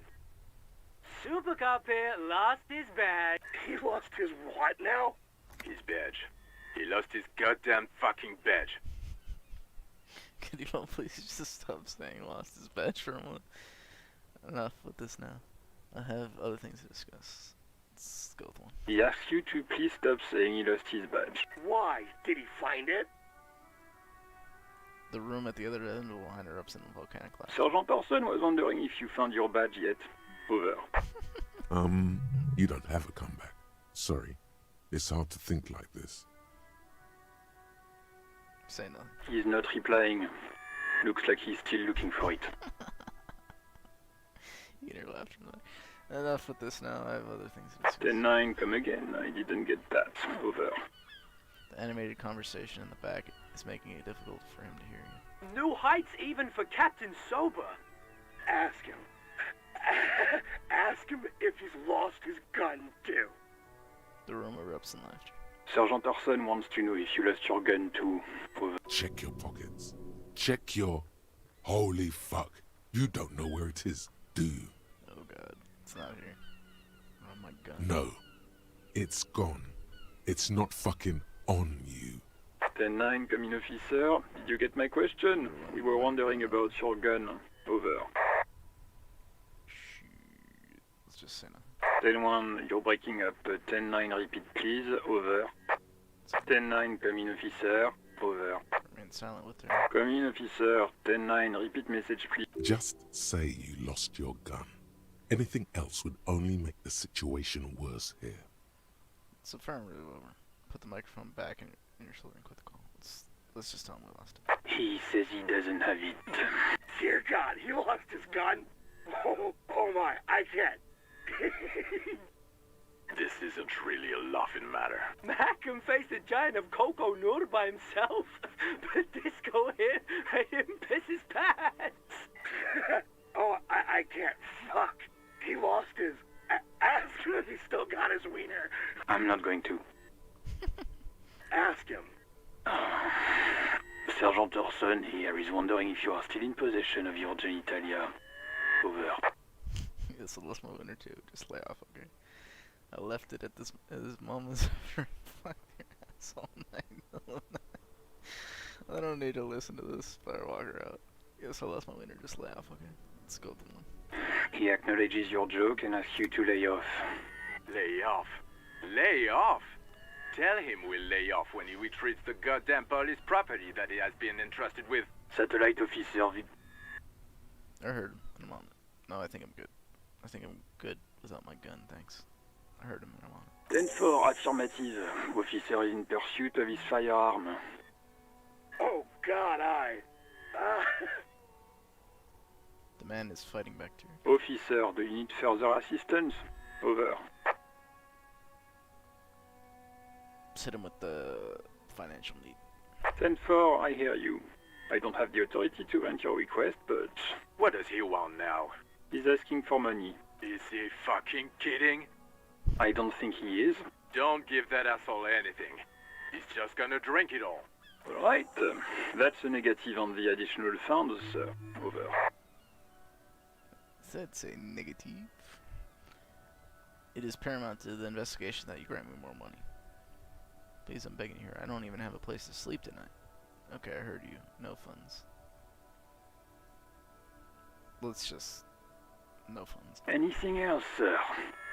Super Cop here lost his badge. He lost his what now? His badge. He lost his goddamn fucking badge. Could you all please just stop saying lost his badge for a moment? Enough with this now. I have other things to discuss. Let's go with one. He asks you to please stop saying he lost his badge. Why? Did he find it? The room at the other end will wind erupts in a volcanic cloud. Sergeant Person was wondering if you found your badge yet. Over. You don't have a comeback. Sorry. It's hard to think like this. Say nothing. He's not replying. Looks like he's still looking for it. You can hear laughter from there. Enough with this now. I have other things to discuss. 10-9, come again. I didn't get that. Over. The animated conversation in the back is making it difficult for him to hear you. New heights even for Captain Sober. Ask him. Ask him if he's lost his gun, too. The room erupts in laughter. Sergeant Orson wants to know if you lost your gun, too. Over. Check your pockets. Check your... Holy fuck. You don't know where it is, do you? Oh god. It's not here. Oh my god. No. It's gone. It's not fucking on you. 10-9, coming officer. Did you get my question? We were wondering about your gun. Over. Shit. Let's just say nothing. 10-1, you're breaking up. 10-9, repeat please. Over. 10-9, coming officer. Over. Remain silent with her. Coming officer. 10-9, repeat message please. Just say you lost your gun. Anything else would only make the situation worse here. It's affirmative. Over. Put the microphone back in your shoulder and quit the call. Let's just tell him we lost it. He says he doesn't have it. Dear God, he lost his gun. Oh my, I can't. This isn't really a laughing matter. Mac can face a giant of Coco Nur by himself, but Disco here made him piss his pants. Oh, I can't. Fuck. He lost his ass, but he still got his wiener. I'm not going to. Ask him. Sergeant Orson here is wondering if you are still in possession of your genitalia. Over. This will lose my winner too. Just lay off, okay? I left it at this moment's for fucking ass all night. I don't need to listen to this Firewalker out. Yes, I lost my winner. Just lay off, okay? Let's go with the one. He acknowledges your joke and asks you to lay off. Lay off. Lay off? Tell him we'll lay off when he retrieves the goddamn police property that he has been entrusted with. Satellite officer I heard him in a moment. No, I think I'm good. I think I'm good without my gun, thanks. I heard him in a moment. 10-4, affirmative. Officer is in pursuit of his firearm. Oh, God, The man is fighting back to you. Officer, do you need further assistance? Over. Hit him with the financial need. 10-4, I hear you. I don't have the authority to grant your request, but... What does he want now? He's asking for money. Is he fucking kidding? I don't think he is. Don't give that asshole anything. He's just gonna drink it all. Alright, that's a negative on the additional funds, sir. Over. That's a negative. It is paramount to the investigation that you grant me more money. Please, I'm begging you here. I don't even have a place to sleep tonight. Okay, I heard you. No funds. Let's just... No funds. Anything else, sir?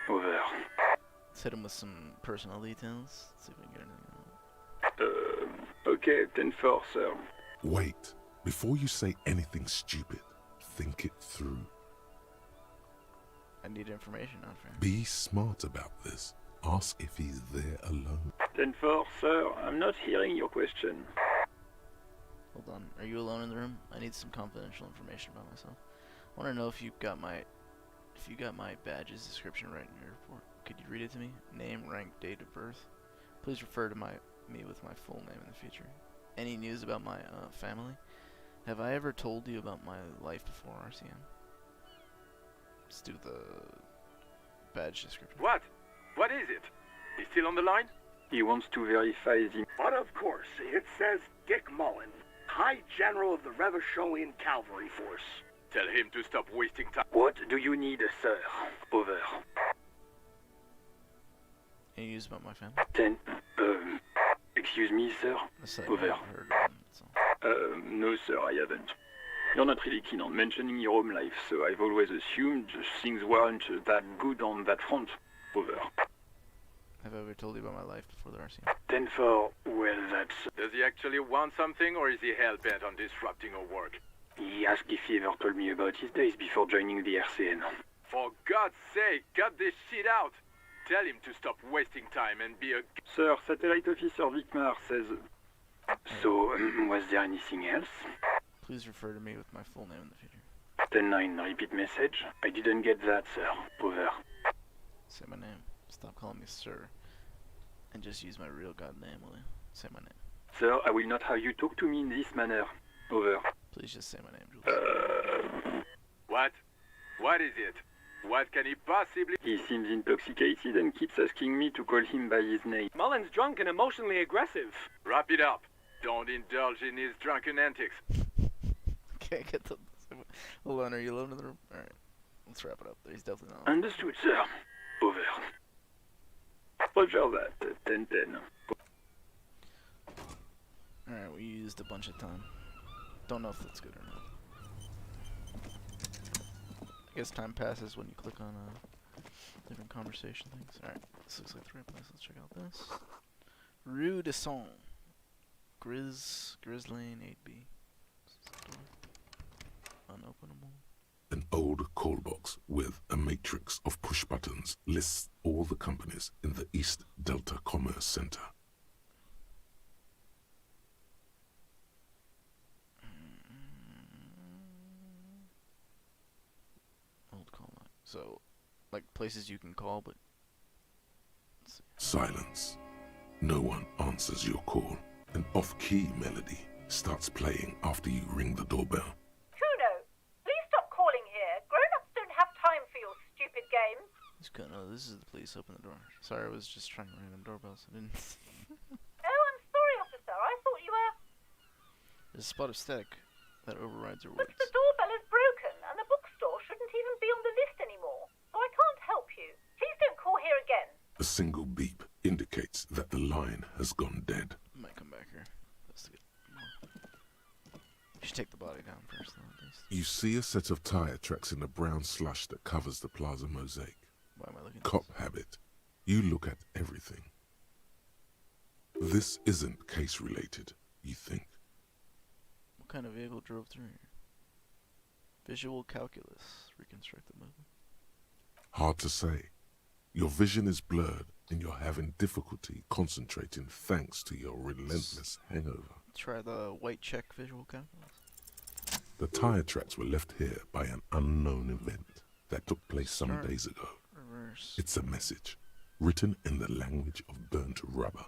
Over. Let's hit him with some personal details. See if we can get anything out. Okay, 10-4, sir. Wait. Before you say anything stupid, think it through. I need information, not fair. Be smart about this. Ask if he's there alone. 10-4, sir. I'm not hearing your question. Hold on. Are you alone in the room? I need some confidential information about myself. I want to know if you got my badge's description right in your report. Could you read it to me? Name, rank, date of birth. Please refer to me with my full name in the future. Any news about my family? Have I ever told you about my life before RCM? Let's do the badge description. What? What is it? He's still on the line? He wants to verify the... But of course, it says Dick Mullen, High General of the Revacholian Cavalry Force. Tell him to stop wasting time. What do you need, sir? Over. Any news about my family? 10. Excuse me, sir? Over. No, sir, I haven't. You're not really keen on mentioning your home life, so I've always assumed things weren't that good on that front. Over. Have I ever told you about my life before the RCM? 10-4, well, that's... Does he actually want something, or is he hell-bent on disrupting our work? He asked if he ever told me about his days before joining the RCN. For God's sake, cut this shit out! Tell him to stop wasting time and be a... Sir, Satellite Officer Vicmar says... So, was there anything else? Please refer to me with my full name in the future. 10-9, repeat message. I didn't get that, sir. Over. Say my name. Stop calling me sir. And just use my real god name, will you? Say my name. Sir, I will not have you talk to me in this manner. Over. Please just say my name, Jules. What? What is it? What can he possibly... He seems intoxicated and keeps asking me to call him by his name. Mullen's drunk and emotionally aggressive. Wrap it up. Don't indulge in his drunken antics. Okay, get the... Hold on, are you alone in the room? Alright, let's wrap it up. He's definitely not. Understood, sir. Over. Roger that. 10-10. Alright, we used a bunch of time. Don't know if that's good or not. I guess time passes when you click on different conversation things. Alright, this looks like the right place. Let's check out this. Rue de Son. Grizz Lane 8B. Unopenable. An old call box with a matrix of push buttons lists all the companies in the East Delta Commerce Center. like places you can call, but Silence. No one answers your call. An off-key melody starts playing after you ring the doorbell. Kuno, please stop calling here. Grown-ups don't have time for your stupid games. it's good. No, this is the police. Open the door. Sorry, I was just trying to ring them doorbells. I didn't. Oh, I'm sorry, officer. I thought you were... There's a spot of static that overrides your But words. the doorbell is broken, and the bookstore shouldn't even be on the list anymore. So I can't help you. Please don't call here again. A single beep indicates that the line has gone dead. Might come back here. Let's get more. You should take the body down first, though, at least. You see a set of tire tracks in the brown slush that covers the plaza mosaic. Why am I looking? Cop habit. You look at everything. This isn't case related, you think. What kind of vehicle drove through here? Visual calculus. Reconstruct the movement. Hard to say. Your vision is blurred and you're having difficulty concentrating thanks to your relentless hangover. Try the white check visual calculus. The tire tracks were left here by an unknown event that took place some Start. days ago. Reverse. It's a message, written in the language of burnt rubber.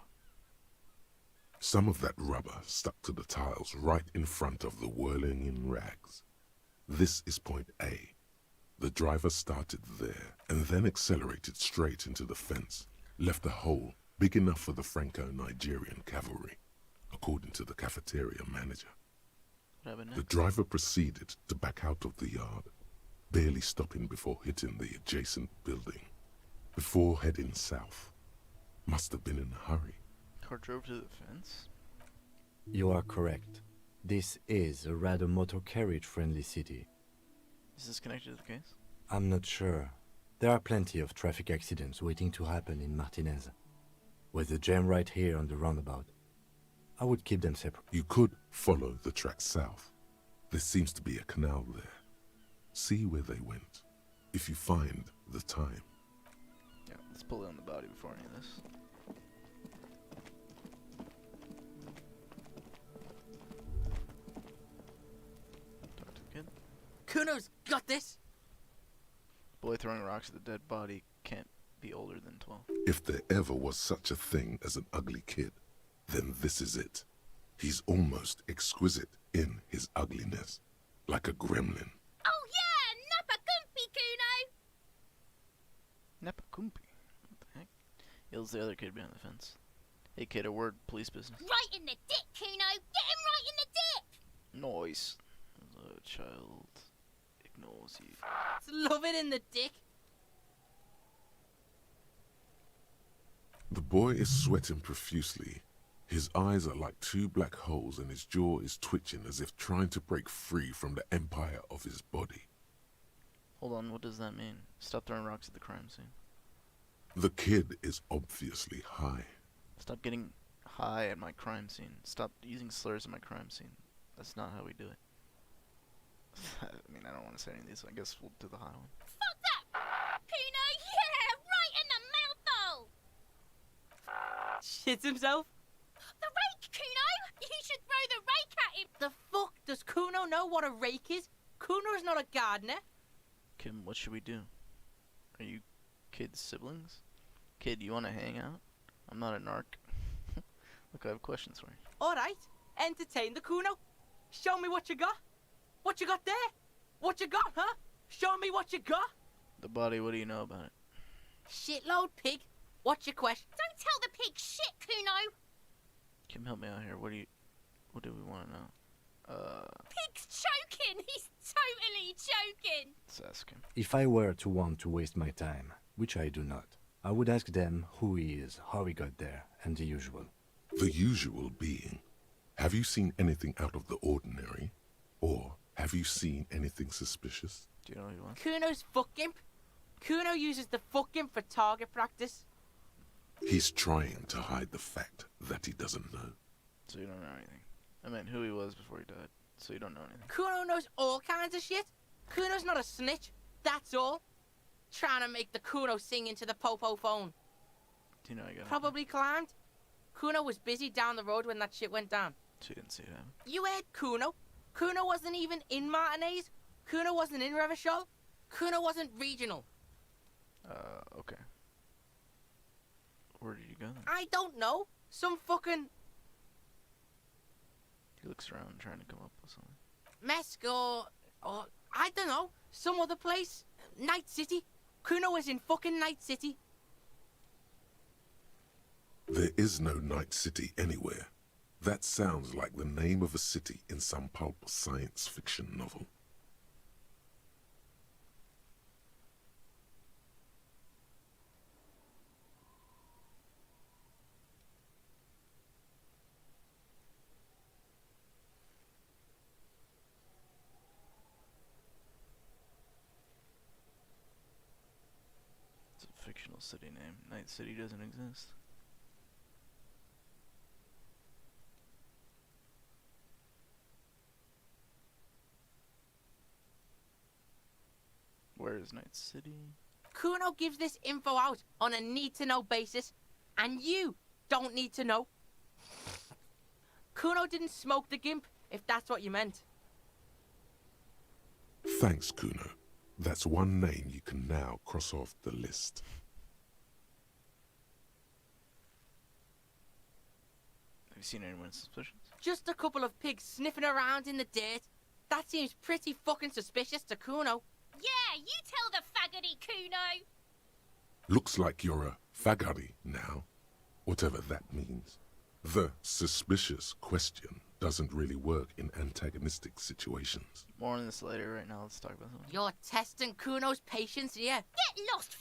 Some of that rubber stuck to the tiles right in front of the whirling in rags. This is point A. The driver started there and then accelerated straight into the fence, left a hole big enough for the Franco-Nigerian cavalry, according to the cafeteria manager. What happened The next? driver proceeded to back out of the yard, barely stopping before hitting the adjacent building, before heading south. Must have been in a hurry. Car drove to the fence? You are correct. This is a rather motor carriage-friendly city. Is this connected to the case? I'm not sure. There are plenty of traffic accidents waiting to happen in Martinez. With the jam right here on the roundabout, I would keep them separate. You could follow the track south. There seems to be a canal there. See where they went. If you find the time. Yeah, let's pull it on the body before any of this. Talk to the kid. Kuno's got this. Boy throwing rocks at the dead body can't be older than 12. If there ever was such a thing as an ugly kid, then this is it. He's almost exquisite in his ugliness, like a gremlin. Oh yeah, Nappa Gumpy, Kuno! Nepakumpi. What the heck? Yells the other kid behind the fence. Hey kid, a word, police business. Right in the dick, Kuno! Get him right in the dick! Noise. The child ignores you. Love it in the dick. The boy is sweating profusely. His eyes are like two black holes and his jaw is twitching as if trying to break free from the empire of his body. Hold on, what does that mean? Stop throwing rocks at the crime scene. The kid is obviously high. Stop getting high at my crime scene. Stop using slurs at my crime scene. That's not how we do it. I mean, I don't want to say any of these, so I guess we'll do the high one. Fuck that! Kuno, yeah! Right in the mouthful! Shits himself. The rake, Kuno! You should throw the rake at him! The fuck does Kuno know what a rake is? Kuno's not a gardener. Kim, what should we do? Are you kids' siblings? Kid, you want to hang out? I'm not a narc. Look, I have questions for you. Alright, entertain the Kuno. Show me what you got. What you got there? What you got, huh? Show me what you got. The body, what do you know about it? Shitload pig. What's your question? Don't tell the pig shit, Kuno! Kim, help me out here. What do we want to know? Pig's choking! He's totally choking! Let's ask him. If I were to want to waste my time, which I do not, I would ask them who he is, how he got there, and the usual. The usual being, have you seen anything out of the ordinary? Or have you seen anything suspicious? Do you know who he wants? Kuno's fuck imp. Kuno uses the fuck imp for target practice. He's trying to hide the fact that he doesn't know. So you don't know anything. I meant who he was before he died. So you don't know anything. Kuno knows all kinds of shit. Kuno's not a snitch. That's all. Trying to make the Kuno sing into the popo phone. Do you know I got Probably climbed. Kuno was busy down the road when that shit went down. So you didn't see it happen? You heard Kuno. Kuno wasn't even in Martinez. Kuno wasn't in Revachol. Kuno wasn't regional. Okay. Where did you go then? I don't know. Some fucking He looks around trying to come up with something. Mesk or I don't know. Some other place. Night City. Kuno is in fucking Night City. There is no Night City anywhere. That sounds like the name of a city in some pulp science fiction novel. It's a fictional city name. Night City doesn't exist. Where is Night City? Kuno gives this info out on a need-to-know basis, and you don't need to know. Kuno didn't smoke the gimp, if that's what you meant. Thanks, Kuno. That's one name you can now cross off the list. Have you seen anyone suspicious? Just a couple of pigs sniffing around in the dirt. That seems pretty fucking suspicious to Kuno. Yeah, you tell the faggoty, Kuno. Looks like you're a faggoty now, whatever that means. The suspicious question doesn't really work in antagonistic situations. More on this later. Right now, let's talk about something. You're testing Kuno's patience here. Get lost,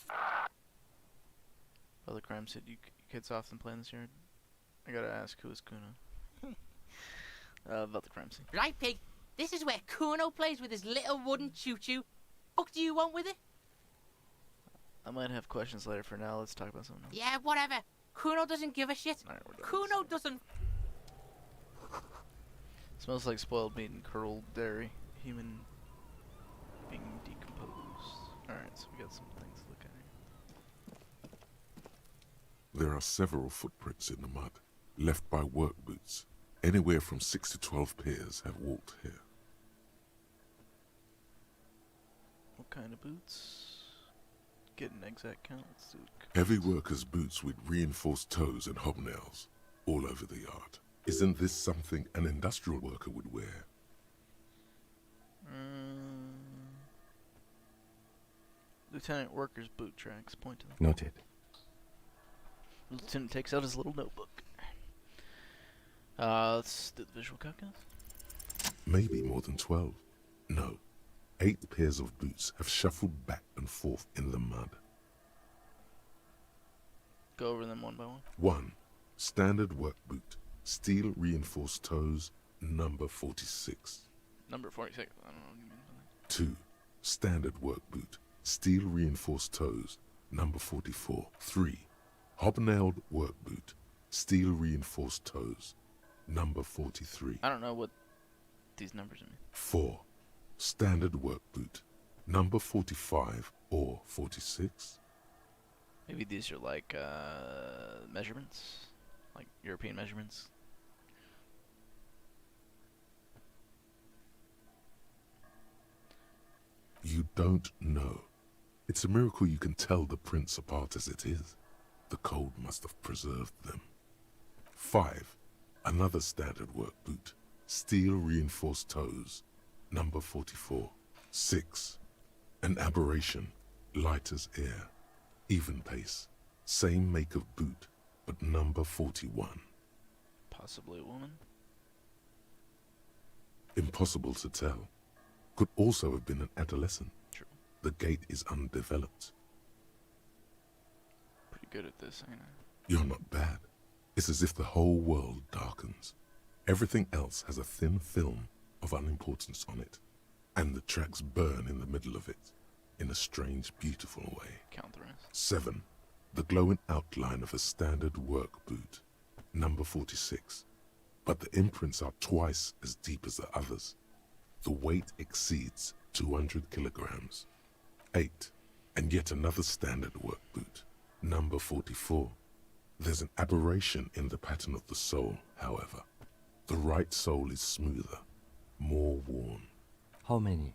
Well, the crime said you kids often play in this yard. I gotta ask, who is Kuno? About the crime scene. Right, pig. This is where Kuno plays with his little wooden choo-choo. What do you want with it? I might have questions later. For now, let's talk about something else. Yeah, whatever. Kuno doesn't give a shit. Alright, we're done. Kuno doesn't... Smells like spoiled meat and curdled dairy. Human being decomposed. Alright, so we got some things to look at here. There are several footprints in the mud, left by work boots. Anywhere from 6 to 12 pairs have walked here. What kind of boots? Get an exact count. Let's do it. Heavy workers' boots with reinforced toes and hobnails all over the yard. Isn't this something an industrial worker would wear? Lieutenant Worker's boot tracks. Point to them. Noted. Lieutenant takes out his little notebook. Let's do the visual countdown. Maybe more than 12. No. 8 pairs of boots have shuffled back and forth in the mud. Go over them one by one. 1. Standard work boot. Steel reinforced toes. Number 46. Number 46. I don't know what you mean by that. 2. Standard work boot. Steel reinforced toes. Number 44. 3. Hobnailed work boot. Steel reinforced toes. Number 43. I don't know what these numbers mean. 4. Standard work boot. Number 45 or 46. Maybe these are like measurements, like European measurements. You don't know. It's a miracle you can tell the prints apart as it is. The cold must have preserved them. 5. Another standard work boot. Steel reinforced toes. Number 44. 6. An aberration. Light as air. Even pace. Same make of boot, but number 41. Possibly a woman. Impossible to tell. Could also have been an adolescent. True. The gait is undeveloped. Pretty good at this, ain't I? You're not bad. It's as if the whole world darkens. Everything else has a thin film of unimportance on it, and the tracks burn in the middle of it, in a strange, beautiful way. Count the rest. 7. The glowing outline of a standard work boot. Number 46. But the imprints are twice as deep as the others. The weight exceeds 200 kilograms. 8. And yet another standard work boot. Number 44. There's an aberration in the pattern of the sole, however. The right sole is smoother, more worn. How many?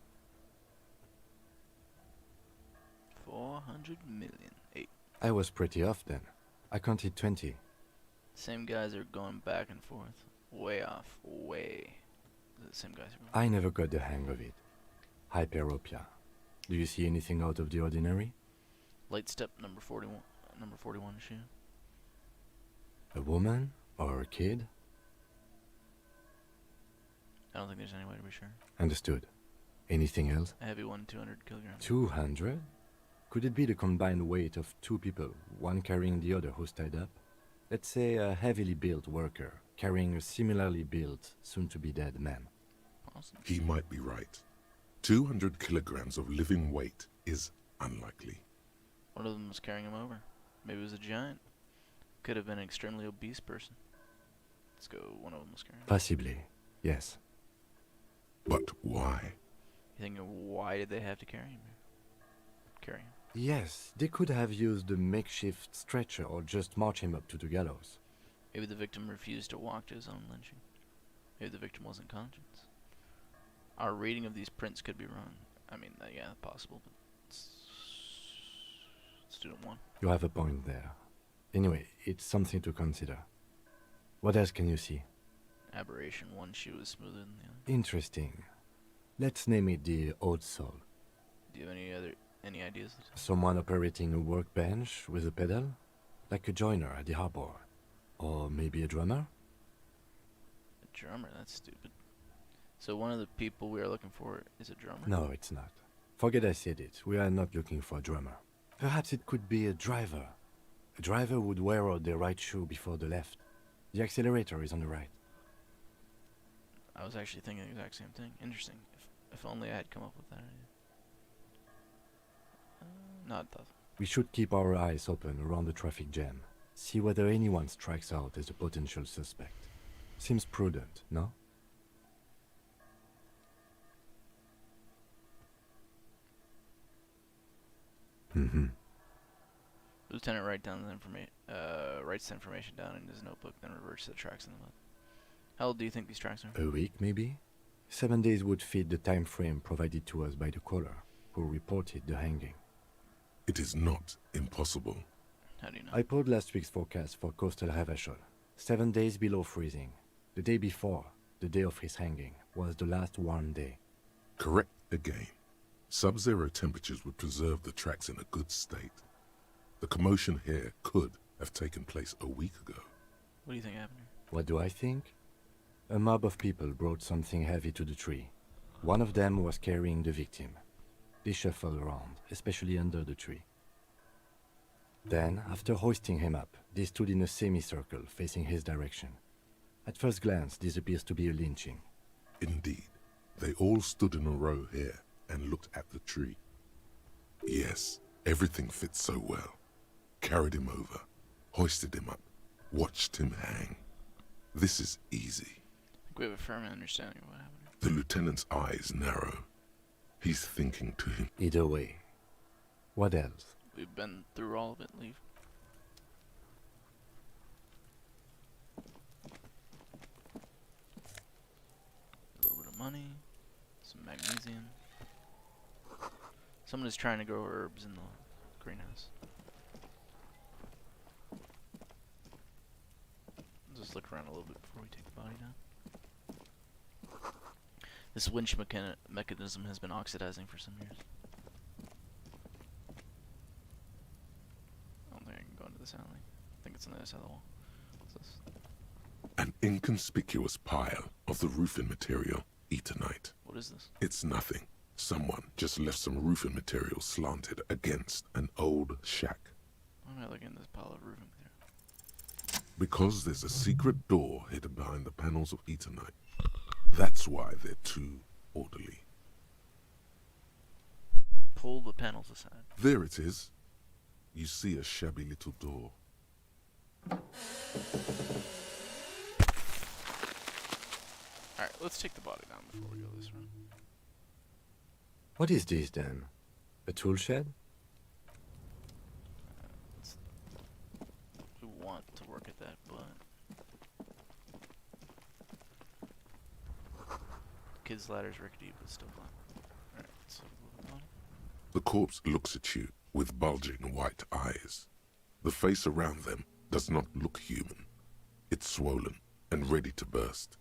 400 million. 8. I was pretty off then. I counted 20. Same guys are going back and forth. Way off. Way. The same guys are going. I never got the hang of it. Hyperopia. Do you see anything out of the ordinary? Light step number 41. Number 41 shoe. A woman? Or a kid? I don't think there's any way to be sure. Understood. Anything else? A heavy one, 200 kilograms. 200? Could it be the combined weight of two people, one carrying the other who's tied up? Let's say a heavily built worker carrying a similarly built, soon-to-be-dead man. Possibly. He might be right. 200 kilograms of living weight is unlikely. One of them was carrying him over. Maybe it was a giant. Could have been an extremely obese person. Let's go, one of them was carrying him. Possibly, yes. But why? You thinking, why did they have to carry him? Carry him. Yes, they could have used a makeshift stretcher or just march him up to the gallows. Maybe the victim refused to walk to his own lynching. Maybe the victim wasn't conscious. Our reading of these prints could be wrong. I mean, yeah, possible, but student 1. You have a point there. Anyway, it's something to consider. What else can you see? Aberration. One shoe is smoother than the other. Interesting. Let's name it the old soul. Do you have any ideas? Someone operating a workbench with a pedal? Like a joiner at the harbor. Or maybe a drummer? A drummer? That's stupid. So one of the people we are looking for is a drummer? No, it's not. Forget I said it. We are not looking for a drummer. Perhaps it could be a driver. A driver would wear out the right shoe before the left. The accelerator is on the right. I was actually thinking the exact same thing. Interesting. If only I had come up with that idea. Not that. We should keep our eyes open around the traffic jam. See whether anyone strikes out as a potential suspect. Seems prudent, no? Mm-hmm. Lieutenant writes the information down in his notebook, then reverts to the tracks in the mud. How old do you think these tracks are? A week, maybe? 7 days would fit the time frame provided to us by the caller, who reported the hanging. It is not impossible. How do you know? I pulled last week's forecast for coastal Havashol. 7 days below freezing. The day before, the day of his hanging, was the last warm day. Correct again. Sub-zero temperatures would preserve the tracks in a good state. The commotion here could have taken place a week ago. What do you think happened here? What do I think? A mob of people brought something heavy to the tree. One of them was carrying the victim. They shuffled around, especially under the tree. Then, after hoisting him up, they stood in a semicircle facing his direction. At first glance, this appears to be a lynching. Indeed. They all stood in a row here and looked at the tree. Yes, everything fits so well. Carried him over, hoisted him up, watched him hang. This is easy. I think we have a firm understanding of what happened here. The lieutenant's eyes narrow. He's thinking to him. Either way. What else? We've been through all of it. Leave. A little bit of money. Some magnesium. Someone is trying to grow herbs in the greenhouse. Just look around a little bit before we take the body down. This winch mechanism has been oxidizing for some years. I don't think I can go into this alley. I think it's on the other side of the wall. What's this? An inconspicuous pile of the roofing material, Eternite. What is this? It's nothing. Someone just left some roofing material slanted against an old shack. Why am I looking at this pile of roofing material? Because there's a secret door hidden behind the panels of Eternite. That's why they're too orderly. Pull the panels aside. There it is. You see a shabby little door. Alright, let's take the body down before we go this room. What is this then? A tool shed? We want to work at that, but kid's ladder's rickety, but still fine. Alright, so The corpse looks at you with bulging white eyes. The face around them does not look human. It's swollen and ready to burst.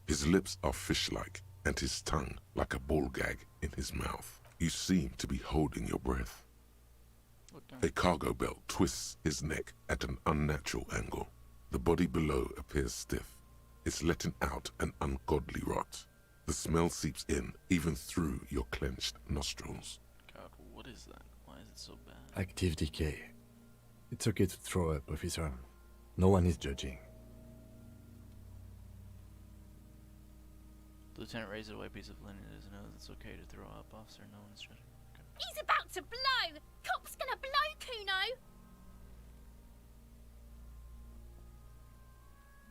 His lips are fish-like, and his tongue like a ball gag in his mouth. You seem to be holding your breath. A cargo belt twists his neck at an unnatural angle. The body below appears stiff. It's letting out an ungodly rot. The smell seeps in, even through your clenched nostrils. God, what is that? Why is it so bad? Active decay. It's okay to throw up, officer. No one is judging. The lieutenant raises a white piece of linen in his nose. It's okay to throw up, officer. No one's judging. Okay. He's about to blow! Cop's gonna blow, Kuno!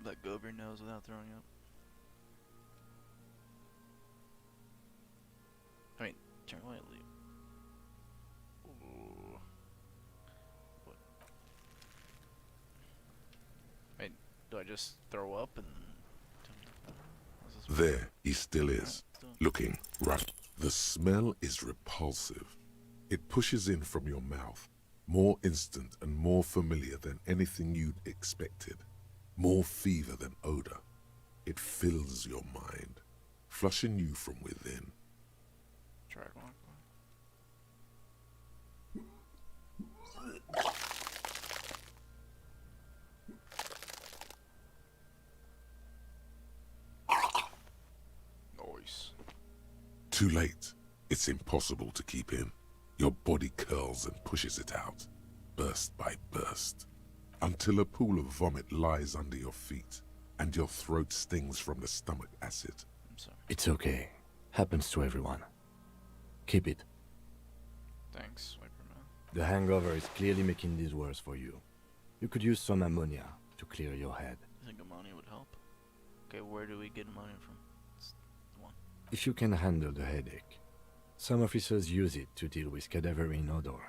Let go of your nose without throwing up. I mean, turn lightly. Ooh. What? Wait, do I just throw up and... There he still is, looking right. The smell is repulsive. It pushes in from your mouth, more instant and more familiar than anything you'd expected. More fever than odor. It fills your mind, flushing you from within. Try it one. Nice. Too late. It's impossible to keep in. Your body curls and pushes it out, burst by burst, until a pool of vomit lies under your feet, and your throat stings from the stomach acid. I'm sorry. It's okay. Happens to everyone. Keep it. Thanks, wipe your mouth. The hangover is clearly making this worse for you. You could use some ammonia to clear your head. You think ammonia would help? Okay, where do we get ammonia from? It's one. If you can handle the headache. Some officers use it to deal with cadaverine odor.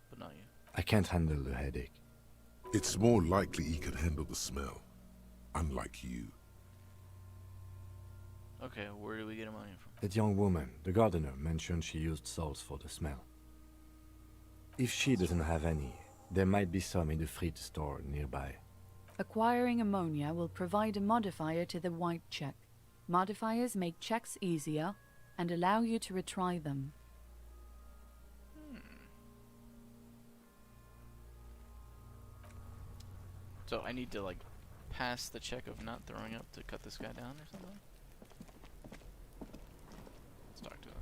But not you. I can't handle the headache. It's more likely he can handle the smell, unlike you. Okay, where do we get ammonia from? That young woman, the gardener, mentioned she used salts for the smell. If she doesn't have any, there might be some in the fridge store nearby. Acquiring ammonia will provide a modifier to the white check. Modifiers make checks easier and allow you to retry them. So I need to, like, pass the check of not throwing up to cut this guy down or something? Let's talk to him.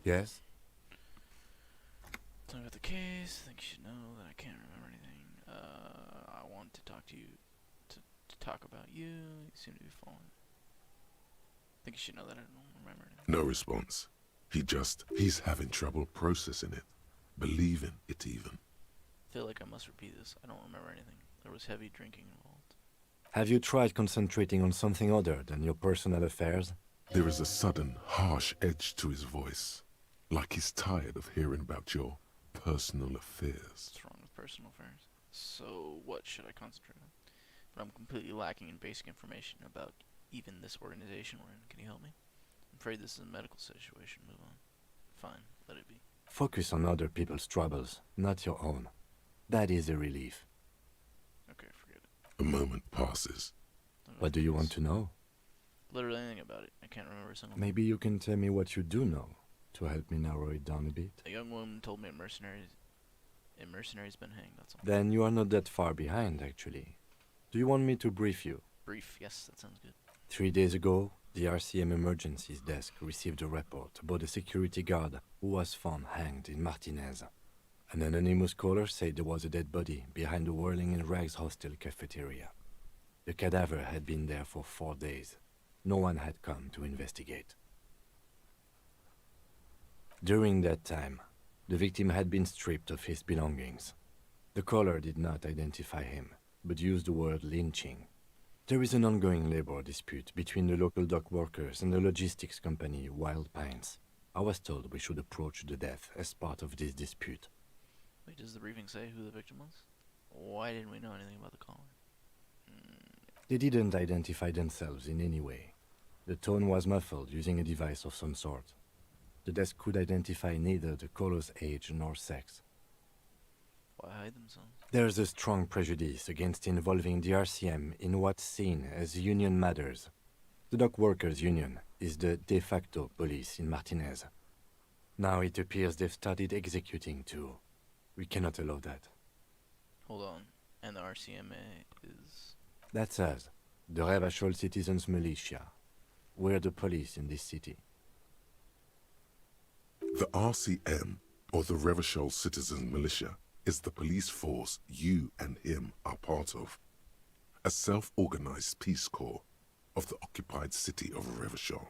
Yes? Tell me about the case. I think you should know that I can't remember anything. I want to talk to you, to talk about you. You seem to be falling. I think you should know that I don't remember anything. No response. He's having trouble processing it, believing it even. I feel like I must repeat this. I don't remember anything. There was heavy drinking involved. Have you tried concentrating on something other than your personal affairs? There is a sudden, harsh edge to his voice, like he's tired of hearing about your personal affairs. What's wrong with personal affairs? So what should I concentrate on? But I'm completely lacking in basic information about even this organization we're in. Can you help me? I'm afraid this is a medical situation. Move on. Fine, let it be. Focus on other people's troubles, not your own. That is a relief. Okay, forget it. A moment passes. What do you want to know? Literally anything about it. I can't remember a single Maybe you can tell me what you do know, to help me narrow it down a bit. A young woman told me a mercenary's been hanged, that's all. Then you are not that far behind, actually. Do you want me to brief you? Brief, yes, that sounds good. 3 days ago, the RCM Emergencies Desk received a report about a security guard who was found hanged in Martinez. An anonymous caller said there was a dead body behind the Whirling in Rags hostel cafeteria. The cadaver had been there for 4 days. No one had come to investigate. During that time, the victim had been stripped of his belongings. The caller did not identify him, but used the word lynching. There is an ongoing labor dispute between the local dock workers and the logistics company Wild Pines. I was told we should approach the death as part of this dispute. Wait, does the briefing say who the victim was? Why didn't we know anything about the caller? They didn't identify themselves in any way. The tone was muffled using a device of some sort. The desk could identify neither the caller's age nor sex. Why hide themselves? There's a strong prejudice against involving the RCM in what's seen as union matters. The dock workers' union is the de facto police in Martinez. Now it appears they've started executing too. We cannot allow that. Hold on. And the RCMA is... That's us, the Revachol Citizens Militia. We're the police in this city. The RCM, or the Revachol Citizen Militia, is the police force you and him are part of. A self-organized peace corps of the occupied city of Revachol.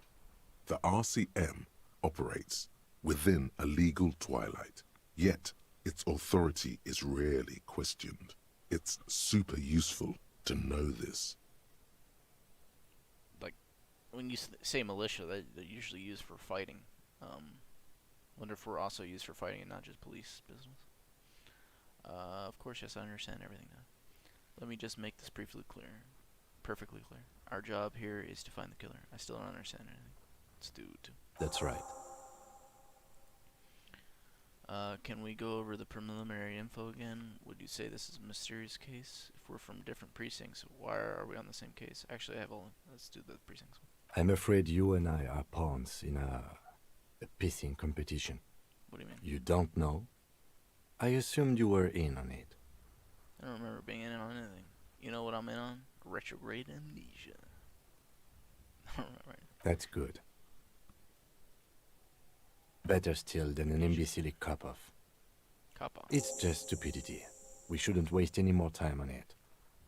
The RCM operates within a legal twilight, yet its authority is rarely questioned. It's super useful to know this. Like, when you say militia, they're usually used for fighting. Wonder if we're also used for fighting and not just police business. Of course, yes, I understand everything now. Let me just make this perfectly clear. Our job here is to find the killer. I still don't understand anything. Let's do it. That's right. Can we go over the preliminary info again? Would you say this is a mysterious case? If we're from different precincts, why are we on the same case? Actually, I have all. Let's do the precincts. I'm afraid you and I are pawns in a pissing competition. What do you mean? You don't know? I assumed you were in on it. I don't remember being in on anything. You know what I'm in on? Retrograde amnesia. I don't remember. That's good. Better still than an imbecilic cop-off. Cop-off? It's just stupidity. We shouldn't waste any more time on it.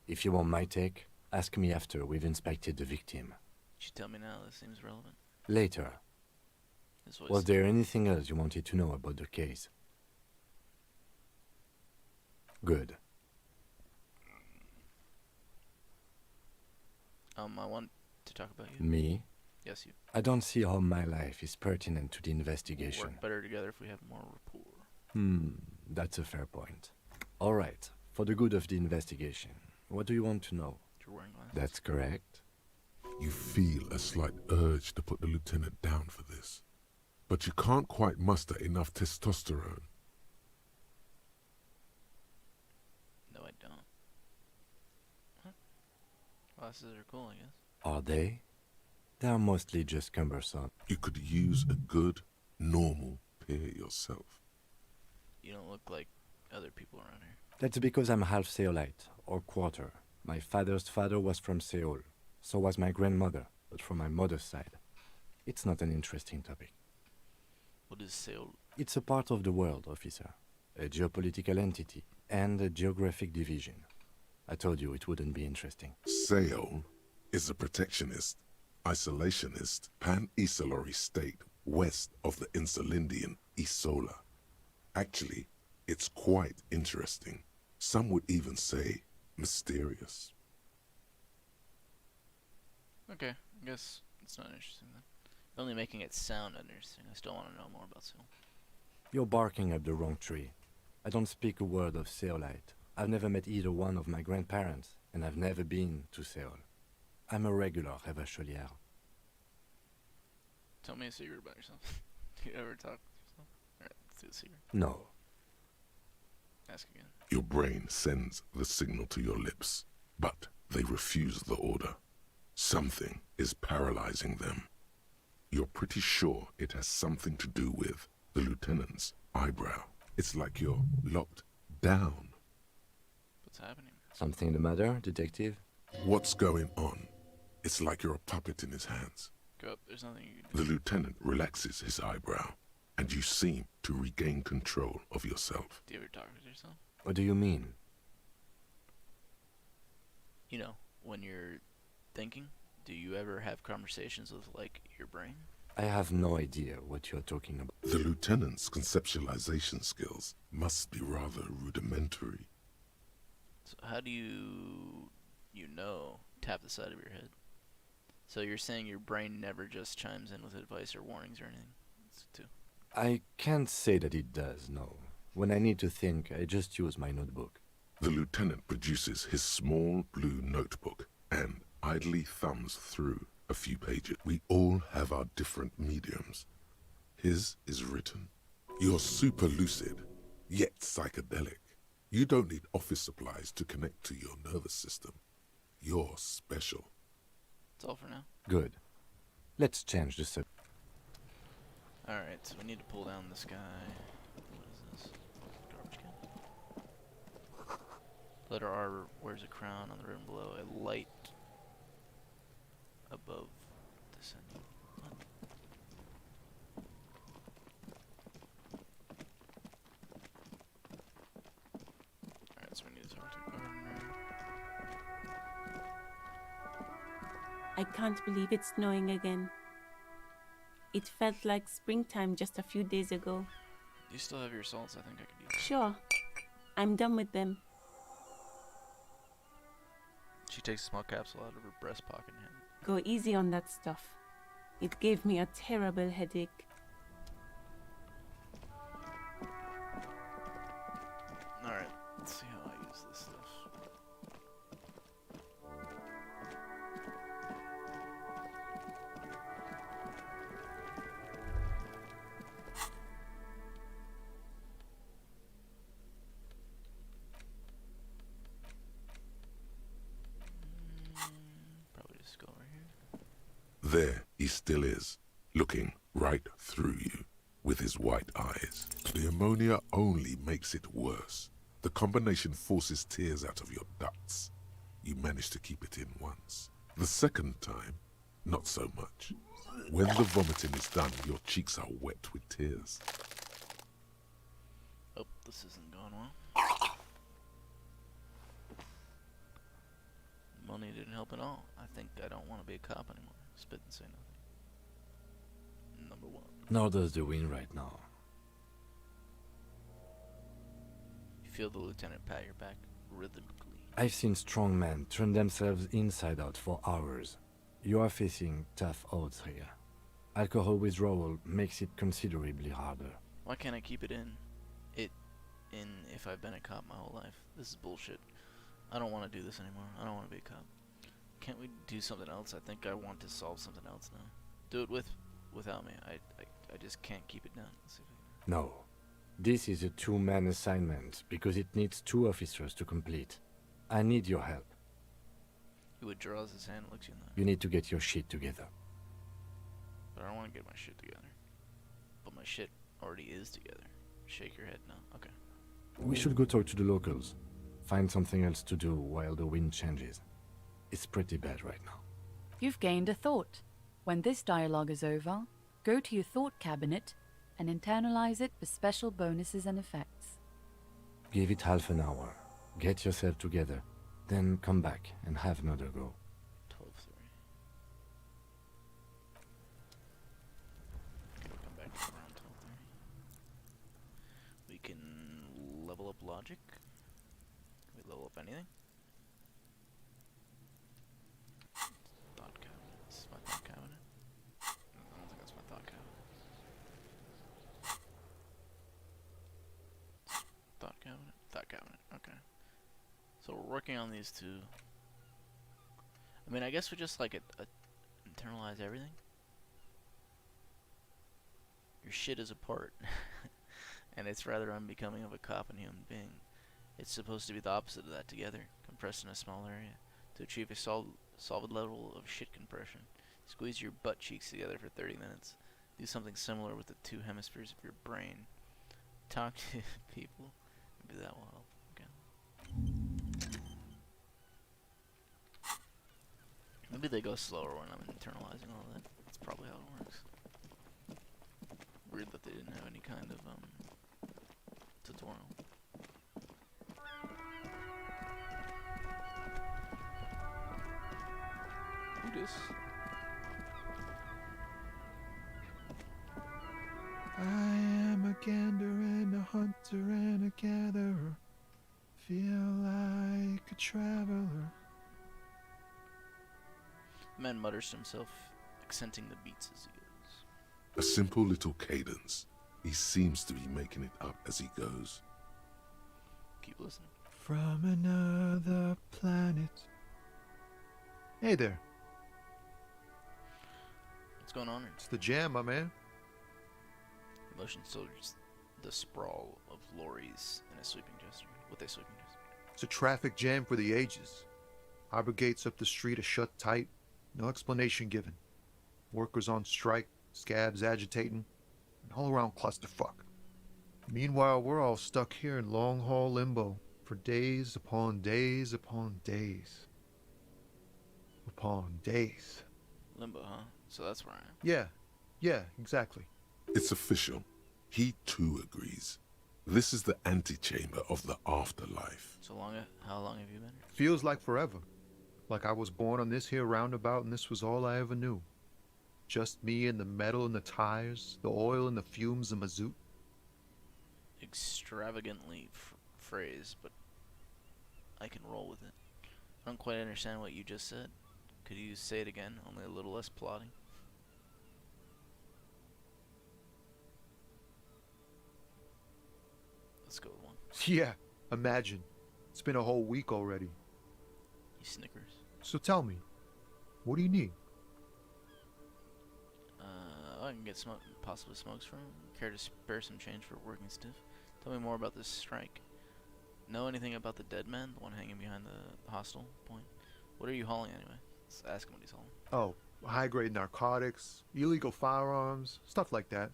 If you want my take, ask me after we've inspected the victim. You should tell me now. This seems relevant. Later. Was there anything else you wanted to know about the case? Good. I want to talk about you. Me? Yes, you. I don't see how my life is pertinent to the investigation. We'll work better together if we have more rapport. That's a fair point. All right, for the good of the investigation, what do you want to know? You're wearing glasses. That's correct. You feel a slight urge to put the lieutenant down for this, but you can't quite muster enough testosterone. No, I don't. Huh? Glasses are cool, I guess. Are they? They are mostly just cumbersome. You could use a good, normal pair yourself. You don't look like other people around here. That's because I'm half Seolite, or quarter. My father's father was from Seoul. So was my grandmother, but from my mother's side. It's not an interesting topic. What is Seoul? It's a part of the world, officer. A geopolitical entity and a geographic division. I told you it wouldn't be interesting. Seoul is a protectionist, isolationist, pan-Isolari state west of the Insulindian Isola. Actually, it's quite interesting. Some would even say mysterious. Okay, I guess it's not interesting then. You're only making it sound interesting. I still want to know more about Seoul. You're barking up the wrong tree. I don't speak a word of Seolite. I've never met either one of my grandparents, and I've never been to Seoul. I'm a regular Revacholier. Tell me a secret about yourself. Do you ever talk with yourself? Alright, let's do the secret. No. Ask again. Your brain sends the signal to your lips, but they refuse the order. Something is paralyzing them. You're pretty sure it has something to do with the lieutenant's eyebrow. It's like you're locked down. What's happening? Something the matter, detective? What's going on? It's like you're a puppet in his hands. Go up. There's nothing you can do. The lieutenant relaxes his eyebrow, and you seem to regain control of yourself. Do you ever talk with yourself? What do you mean? You know, when you're thinking, do you ever have conversations with, like, your brain? I have no idea what you're talking about. The lieutenant's conceptualization skills must be rather rudimentary. So how do you tap the side of your head? So you're saying your brain never just chimes in with advice or warnings or anything? I can't say that it does, no. When I need to think, I just use my notebook. The lieutenant produces his small blue notebook and idly thumbs through a few pages. We all have our different mediums. His is written. You're super lucid, yet psychedelic. You don't need office supplies to connect to your nervous system. You're special. That's all for now. Good. Let's change the subject. Alright, so we need to pull down this guy. What is this? Garbage can. Letter R wears a crown on the ribbon below. A light above descending. Alright, so we need to talk to Gardner. I can't believe it's snowing again. It felt like springtime just a few days ago. Do you still have your salts? I think I could use them. Sure. I'm done with them. She takes a small capsule out of her breast pocket and hands it. Go easy on that stuff. It gave me a terrible headache. Alright, let's see how I use this stuff. Probably just go over here. There he still is, looking right through you with his white eyes. The ammonia only makes it worse. The combination forces tears out of your ducts. You manage to keep it in once. The second time, not so much. When the vomiting is done, your cheeks are wet with tears. Oh, this isn't going well. Money didn't help at all. I think I don't want to be a cop anymore. Spit and say nothing. Number one. Nor does the wind right now. You feel the lieutenant pat your back rhythmically. I've seen strong men turn themselves inside out for hours. You are facing tough odds here. Alcohol withdrawal makes it considerably harder. Why can't I keep it in? If I've been a cop my whole life. This is bullshit. I don't want to do this anymore. I don't want to be a cop. Can't we do something else? I think I want to solve something else now. Do it without me. I just can't keep it down. Let's see if I can. No. This is a two-man assignment because it needs 2 officers to complete. I need your help. He withdraws his hand and looks you in the eye. You need to get your shit together. But I don't want to get my shit together. But my shit already is together. Shake your head no. Okay. We should go talk to the locals. Find something else to do while the wind changes. It's pretty bad right now. You've gained a thought. When this dialogue is over, go to your thought cabinet and internalize it for special bonuses and effects. Give it half an hour. Get yourself together. Then come back and have another go. 12-3. Okay, we'll come back to around 12-3. We can level up logic. Can we level up anything? Thought cabinet. This is my thought cabinet. I don't think that's my thought cabinet. Thought cabinet? Thought cabinet. Okay. So we're working on these two. I mean, I guess we just like internalize everything. Your shit is a part. And it's rather unbecoming of a cop and human being. It's supposed to be the opposite of that together, compressed in a small area. To achieve a solid level of shit compression, squeeze your butt cheeks together for 30 minutes. Do something similar with the 2 hemispheres of your brain. Talk to people. Maybe that will help. Okay. Maybe they go slower when I'm internalizing all that. That's probably how it works. Weird that they didn't have any kind of tutorial. Who this? I am a gander and a hunter and a gatherer. Feel like a traveler. The man mutters to himself, accenting the beats as he goes. A simple little cadence. He seems to be making it up as he goes. Keep listening. From another planet. Hey there. What's going on here? It's the jam, my man. Motion's still just the sprawl of lorries in a sweeping gesture. With a sweeping gesture. It's a traffic jam for the ages. Harbor gates up the street are shut tight. No explanation given. Workers on strike, scabs agitating, an all-around clusterfuck. Meanwhile, we're all stuck here in long-haul limbo for days upon days upon days. Upon days. Limbo, huh? So that's where I am. Yeah, exactly. It's official. He too agrees. This is the antechamber of the afterlife. So how long have you been? Feels like forever. Like I was born on this here roundabout and this was all I ever knew. Just me and the metal and the tires, the oil and the fumes of mazout. Extravagantly phrased, but I can roll with it. I don't quite understand what you just said. Could you say it again, only a little less plotting? Let's go with one. Yeah, imagine. It's been a whole week already. He snickers. So tell me, what do you need? I can get possibly smokes from him. Care to spare some change for working stiff? Tell me more about this strike. Know anything about the dead man, the one hanging behind the hostel point? What are you hauling anyway? Let's ask him what he's hauling. Oh, high-grade narcotics, illegal firearms, stuff like that.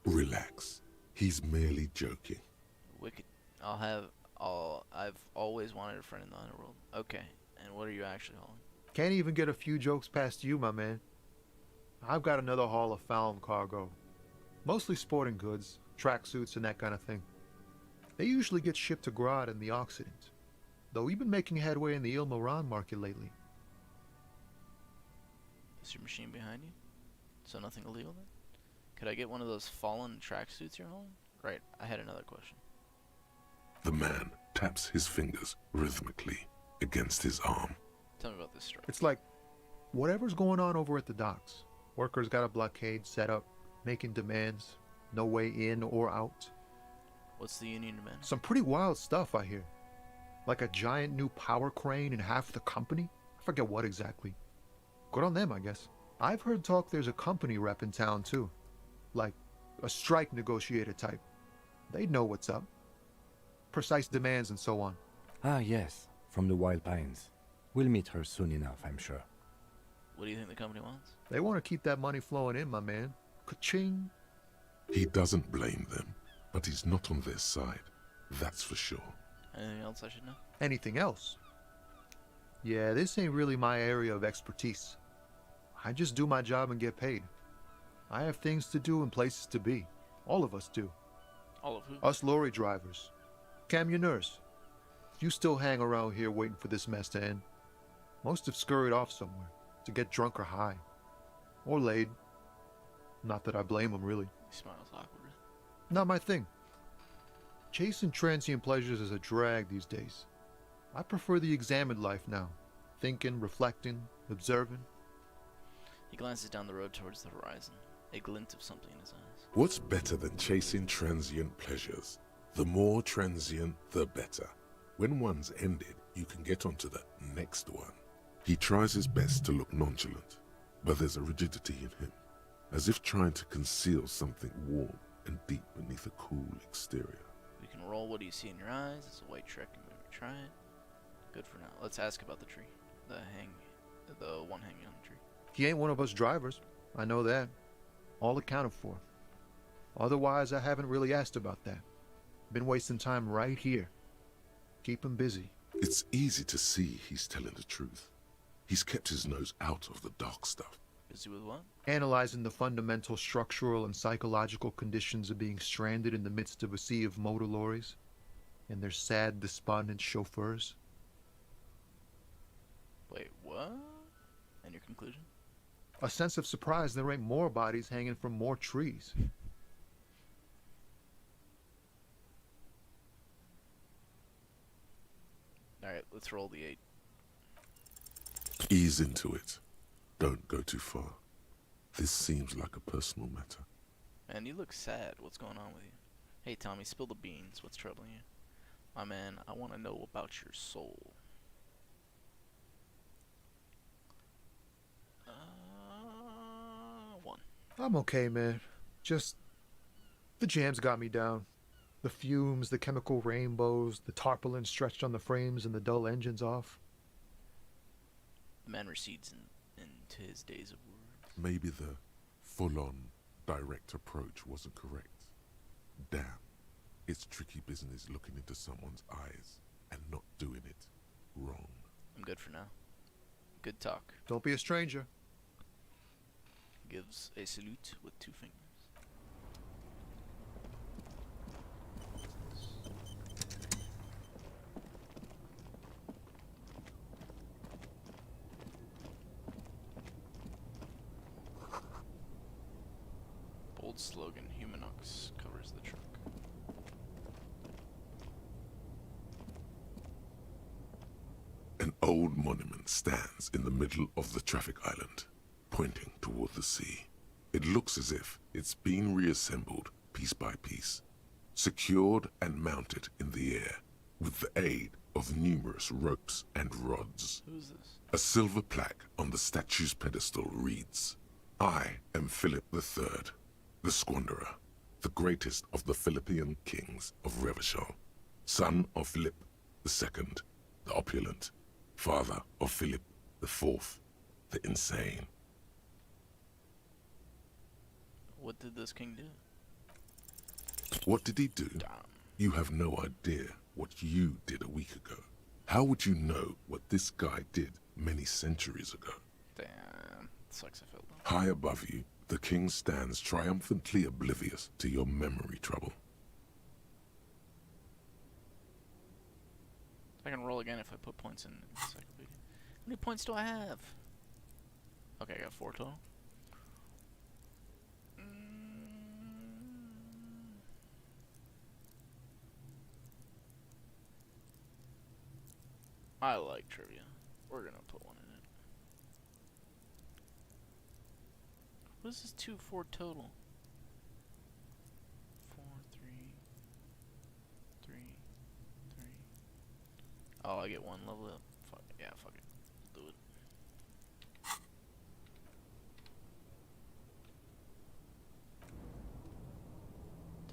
Relax. He's merely joking. Wicked. I've always wanted a friend in the underworld. Okay, and what are you actually hauling? Can't even get a few jokes past you, my man. I've got another haul of foul cargo. Mostly sporting goods, tracksuits and that kind of thing. They usually get shipped to Grad in the Occident, though we've been making headway in the Il Moran market lately. Is your machine behind you? So nothing illegal then? Could I get one of those fallen tracksuits you're hauling? Right, I had another question. The man taps his fingers rhythmically against his arm. Tell me about this strike. It's like whatever's going on over at the docks. Workers got a blockade set up, making demands, no way in or out. What's the union demand? Some pretty wild stuff, I hear. Like a giant new power crane in half the company? I forget what exactly. Good on them, I guess. I've heard talk there's a company rep in town, too. Like a strike negotiator type. They'd know what's up. Precise demands and so on. Ah, yes, from the Wild Pines. We'll meet her soon enough, I'm sure. What do you think the company wants? They want to keep that money flowing in, my man. Ka-ching. He doesn't blame them, but he's not on their side. That's for sure. Anything else I should know? Anything else? Yeah, this ain't really my area of expertise. I just do my job and get paid. I have things to do and places to be. All of us do. All of who? Us lorry drivers. Camionneurs. You still hang around here waiting for this mess to end. Most have scurried off somewhere to get drunk or high. Or laid. Not that I blame them, really. He smiles awkwardly. Not my thing. Chasing transient pleasures is a drag these days. I prefer the examined life now. Thinking, reflecting, observing. He glances down the road towards the horizon, a glint of something in his eyes. What's better than chasing transient pleasures? The more transient, the better. When one's ended, you can get onto the next one. He tries his best to look nonchalant, but there's a rigidity in him, as if trying to conceal something warm and deep beneath a cool exterior. We can roll. What do you see in your eyes? It's a white trek and maybe try it. Good for now. Let's ask about the tree. The one hanging on the tree. He ain't one of us drivers. I know that. All accounted for. Otherwise, I haven't really asked about that. Been wasting time right here. Keep him busy. It's easy to see he's telling the truth. He's kept his nose out of the dark stuff. Busy with what? Analyzing the fundamental structural and psychological conditions of being stranded in the midst of a sea of motor lorries and their sad, despondent chauffeurs. Wait, what? And your conclusion? A sense of surprise there ain't more bodies hanging from more trees. Alright, let's roll the 8. Ease into it. Don't go too far. This seems like a personal matter. Man, you look sad. What's going on with you? Hey, Tommy, spill the beans. What's troubling you? My man, I want to know about your soul. 1. I'm okay, man. Just The jams got me down. The fumes, the chemical rainbows, the tarpaulin stretched on the frames and the dull engines off. The man recedes into his days of words. Maybe the full-on, direct approach wasn't correct. Damn, it's tricky business looking into someone's eyes and not doing it wrong. I'm good for now. Good talk. Don't be a stranger. Gives a salute with 2 fingers. Bold slogan, Humanux covers the truck. An old monument stands in the middle of the traffic island, pointing toward the sea. It looks as if it's been reassembled piece by piece, secured and mounted in the air with the aid of numerous ropes and rods. Who's this? A silver plaque on the statue's pedestal reads, "I am Philip III, the Squanderer, the greatest of the Philippian kings of Revachol, son of Philip II, the opulent, father of Philip IV, the insane." What did this king do? What did he do? You have no idea what you did a week ago. How would you know what this guy did many centuries ago? Damn, sucks I felt that. High above you, the king stands triumphantly oblivious to your memory trouble. I can roll again if I put points in encyclopedia. How many points do I have? Okay, I got 4 total. I like trivia. We're gonna put 1 in it. What is this 2, 4 total? 4, 3, 3, 3. Oh, I get 1 level up. Fuck it. Yeah, fuck it. Do it.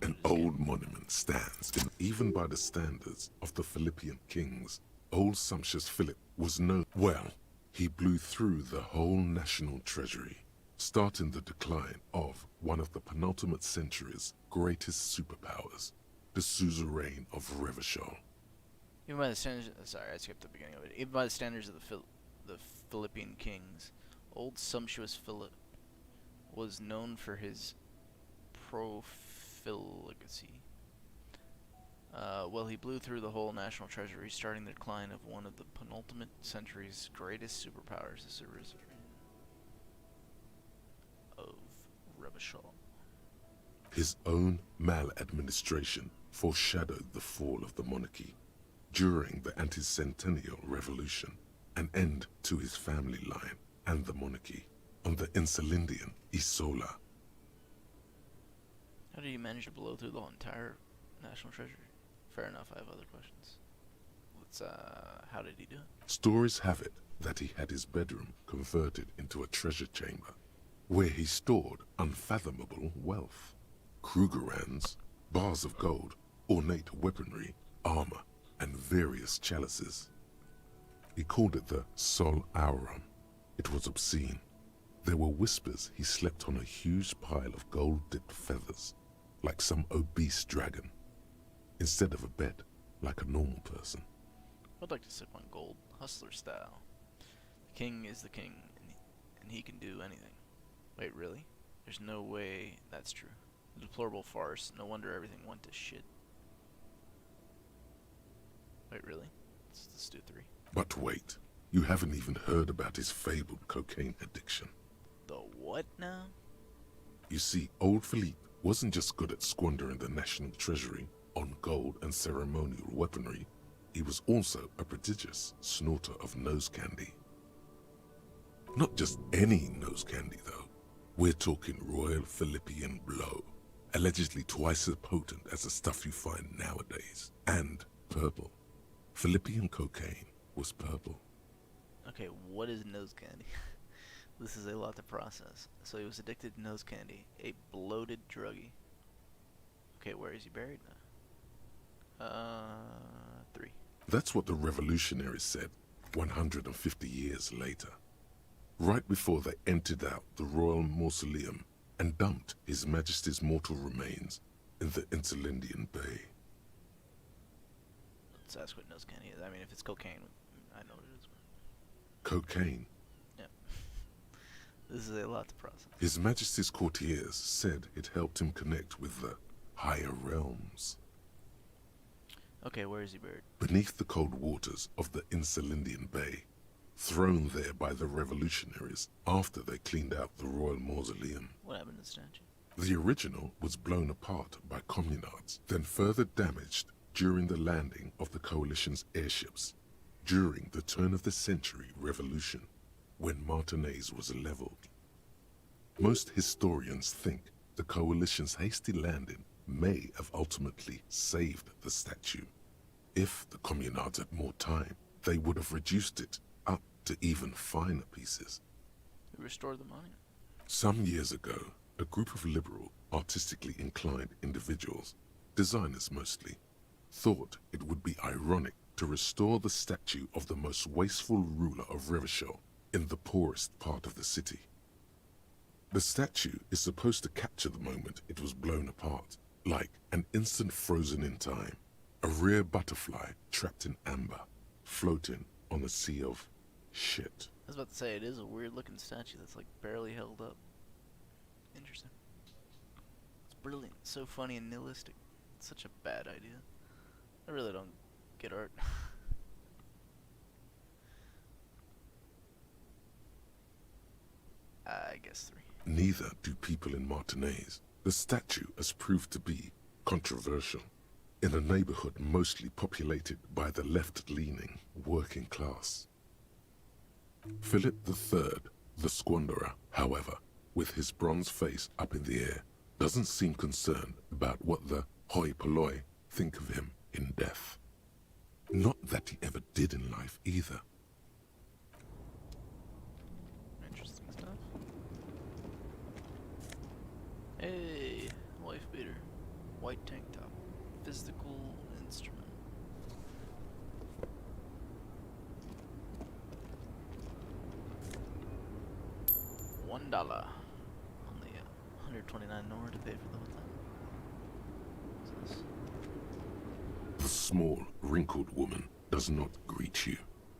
An old monument stands, and even by the standards of the Philippian kings, old sumptuous Philip was known well. He blew through the whole national treasury, starting the decline of one of the penultimate century's greatest superpowers, the suzerain of Revachol. Even by the standards, sorry, I skipped the beginning of it. Even by the standards of the Philippian kings, old sumptuous Philip was known for his profligacy. Well, he blew through the whole national treasury, starting the decline of one of the penultimate century's greatest superpowers, the suzerain of Revachol. His own maladministration foreshadowed the fall of the monarchy. During the anti-centennial revolution, an end to his family line and the monarchy on the Insulindian Isola. How did he manage to blow through the entire national treasury? Fair enough, I have other questions. How did he do it? Stories have it that he had his bedroom converted into a treasure chamber, where he stored unfathomable wealth. Krugerrands, bars of gold, ornate weaponry, armor, and various chalices. He called it the Sol Auron. It was obscene. There were whispers he slept on a huge pile of gold-dipped feathers, like some obese dragon, instead of a bed, like a normal person. I'd like to sip on gold, hustler style. The king is the king, and he can do anything. Wait, really? There's no way that's true. A deplorable farce. No wonder everything went to shit. Wait, really? Let's do 3. But wait, you haven't even heard about his fabled cocaine addiction. The what now? You see, old Philippe wasn't just good at squandering the national treasury on gold and ceremonial weaponry, he was also a prodigious snorter of nose candy. Not just any nose candy, though. We're talking Royal Philippian Blow, allegedly twice as potent as the stuff you find nowadays, and purple. Philippian cocaine was purple. Okay, what is nose candy? This is a lot to process. So he was addicted to nose candy, a bloated druggie. Okay, where is he buried now? 3. That's what the revolutionaries said 150 years later, right before they emptied out the royal mausoleum and dumped His Majesty's mortal remains in the Interlindian Bay. Let's ask what knows Kenny is. I mean, if it's cocaine, I know what it is. Cocaine. Yeah. This is a lot to process. His Majesty's courtiers said it helped him connect with the higher realms. Okay, where is he buried? Beneath the cold waters of the Interlindian Bay, thrown there by the revolutionaries after they cleaned out the royal mausoleum. What happened to the statue? The original was blown apart by communards, then further damaged during the landing of the coalition's airships during the turn-of-the-century revolution, when Martinez was leveled. Most historians think the coalition's hasty landing may have ultimately saved the statue. If the communards had more time, they would have reduced it up to even finer pieces. Who restored the monument? Some years ago, a group of liberal, artistically inclined individuals, designers mostly, thought it would be ironic to restore the statue of the most wasteful ruler of Revachol in the poorest part of the city. The statue is supposed to capture the moment it was blown apart, like an instant frozen in time, a rare butterfly trapped in amber, floating on a sea of shit. I was about to say, it is a weird looking statue that's like barely held up. Interesting. It's brilliant. So funny and nihilistic. It's such a bad idea. I really don't get art. I guess 3. Neither do people in Martinez. The statue has proved to be controversial in a neighborhood mostly populated by the left-leaning working class. Philip III, the squanderer, however, with his bronze face up in the air, doesn't seem concerned about what the hoi polloi think of him in death. Not that he ever did in life either. Interesting stuff. Hey, wife beater. White tank top. Physical instrument. $1. Only 129 nor to pay for the whole time. What's this? The small, wrinkled woman does not greet you.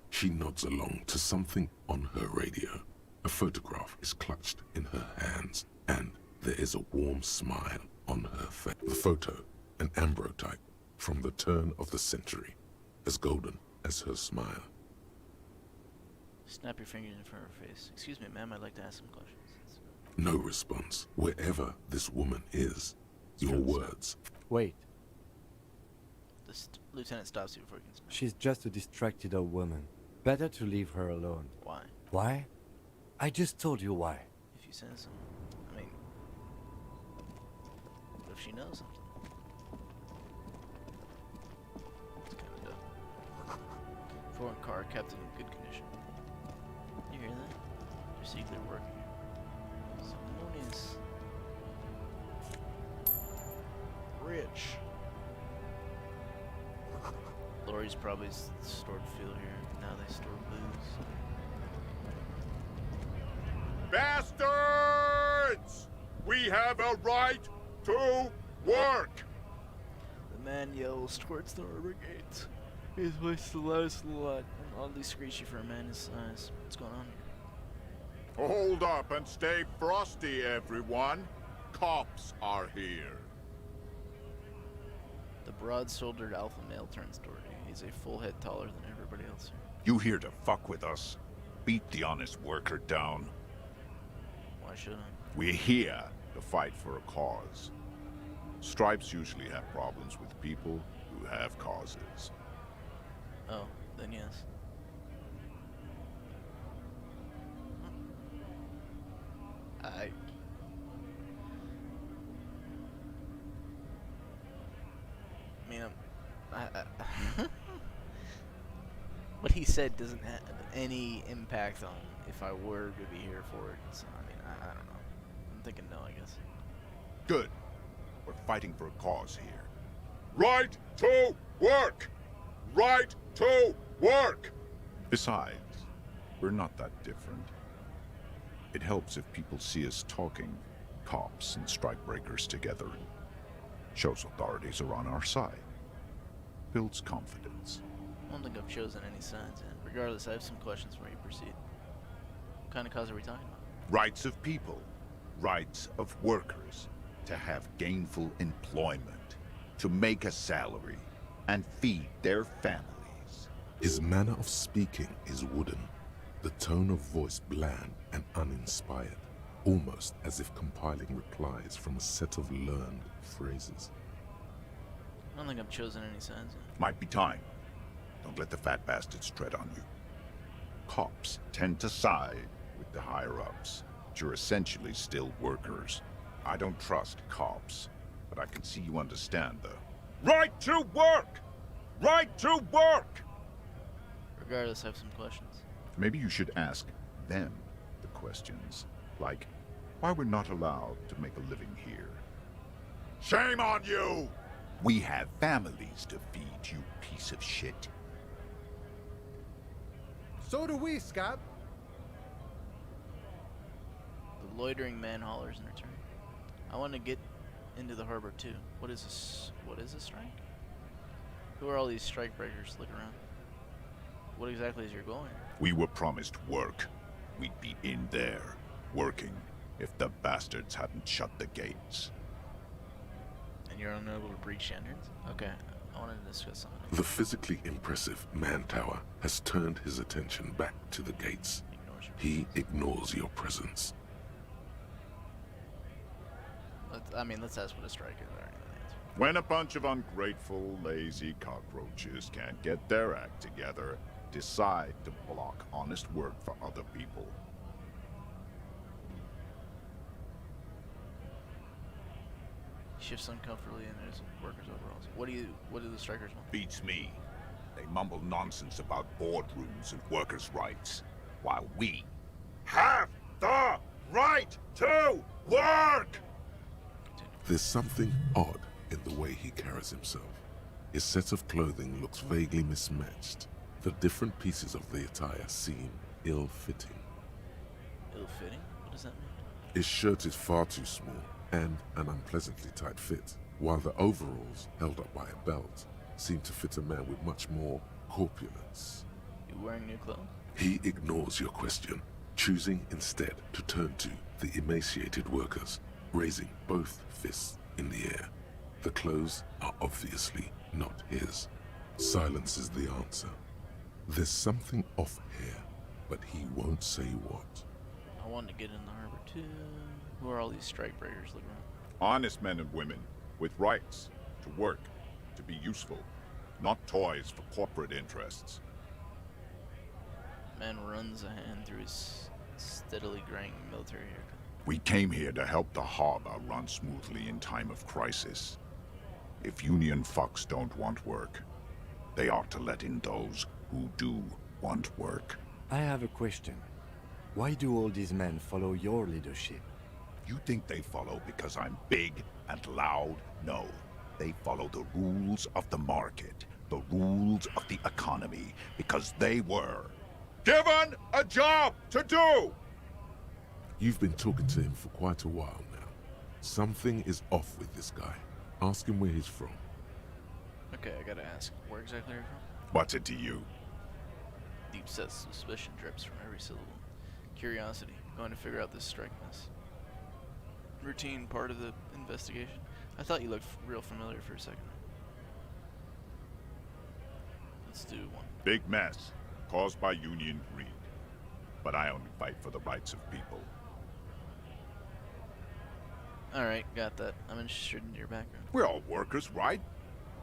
She nods along to something on her radio. A photograph is clutched in her hands, and there is a warm smile on her face. The photo, an ambrotype from the turn of the century, as golden as her smile. Snap your fingers in front of her face. Excuse me, ma'am, I'd like to ask some questions. No response. Wherever this woman is, your words. Wait, The lieutenant stops you before you can snap. she's just a distracted old woman. Better to leave her alone. Why? Why? I just told you why. If you send some... I mean... What if she knows something? It's kind of dumb. Foreign car kept in good condition. You hear that? You're secretly working here. Simonius. Rich. Lori's probably stored fuel here. Now they store booze. Bastards! We have a right to work! The man yells towards the harbor gates. His voice is the loudest in the lot, and oddly screechy for a man his size. What's going on here? Hold up and stay frosty, everyone. Cops are here. The broad-shouldered alpha male turns toward you. He's a full head taller than everybody else here. You here to fuck with us? Beat the honest worker down. Why should I? We're here to fight for a cause. Stripes usually have problems with people who have causes. Oh, then yes. I mean, what he said doesn't have any impact on if I were to be here for it. So, I mean, I don't know. I'm thinking no, I guess. Good. We're fighting for a cause here. Right to work! Right to work! Besides, we're not that different. It helps if people see us talking, cops and strikebreakers together. Shows authorities are on our side. Builds confidence. I don't think I've chosen any sides yet. Regardless, I have some questions before you proceed. What kind of cause are we talking about? Rights of people. Rights of workers. To have gainful employment. To make a salary. And feed their families. His manner of speaking is wooden. The tone of voice bland and uninspired. Almost as if compiling replies from a set of learned phrases. I don't think I've chosen any sides yet. Might be time. Don't let the fat bastards tread on you. Cops tend to side with the higher-ups, but you're essentially still workers. I don't trust cops, but I can see you understand the right to work! Right to work! Regardless, I have some questions. Maybe you should ask them the questions, like why we're not allowed to make a living here. Shame on you! We have families to feed, you piece of shit. So do we, Scott. The loitering man hollers in return. I want to get into the harbor too. What is this? What is a strike? Who are all these strike breakers? Look around. What exactly is your goal here? We were promised work. We'd be in there, working, if the bastards hadn't shut the gates. And you're unable to breach the entrance? Okay, I wanted to discuss something. The physically impressive man tower has turned his attention back to the gates. He ignores your presence. Let's ask what a strike is. All right. When a bunch of ungrateful, lazy cockroaches can't get their act together, decide to block honest work for other people. Shifts uncomfortably in his workers' overalls. What do the strikers want? Beats me. They mumble nonsense about boardrooms and workers' rights, while we have the right to work! There's something odd in the way he carries himself. His set of clothing looks vaguely mismatched. The different pieces of the attire seem ill-fitting. Ill-fitting? What does that mean? His shirt is far too small and an unpleasantly tight fit, while the overalls, held up by a belt, seem to fit a man with much more corpulence. You wearing new clothes? He ignores your question, choosing instead to turn to the emaciated workers, raising both fists in the air. The clothes are obviously not his. Silence is the answer. There's something off here, but he won't say what. I want to get in the harbor too. Who are all these strike breakers? Look around. Honest men and women with rights to work, to be useful, not toys for corporate interests. Man runs a hand through his steadily graying military haircut. We came here to help the harbor run smoothly in time of crisis. If union fucks don't want work, they ought to let in those who do want work. I have a question. Why do all these men follow your leadership? You think they follow because I'm big and loud? No. They follow the rules of the market, the rules of the economy, because they were given a job to do! You've been talking to him for quite a while now. Something is off with this guy. Ask him where he's from. Okay, I gotta ask, where exactly are you from? What's it to you? Deep set suspicion drips from every syllable. Curiosity, going to figure out this strike mess. Routine part of the investigation. I thought you looked real familiar for a second. Let's do one. Big mess, caused by union greed. But I only fight for the rights of people. Alright, got that. I'm interested in your background. We're all workers, right?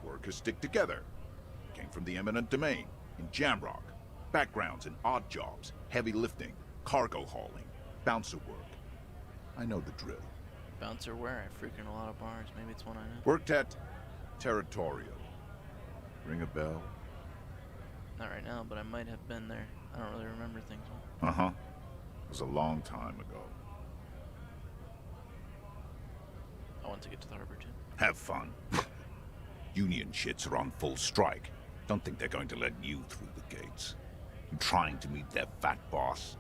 Workers stick together. Came from the eminent domain, in Jamrock. Backgrounds in odd jobs, heavy lifting, cargo hauling, bouncer work. I know the drill. Bouncer where? I frequent a lot of bars. Maybe it's one I know. Worked at Territorial. Ring a bell? Not right now, but I might have been there. I don't really remember things well. Uh-huh. It was a long time ago. I want to get to the harbor too. Have fun. Union shits are on full strike. Don't think they're going to let you through the gates. I'm trying to meet their fat boss.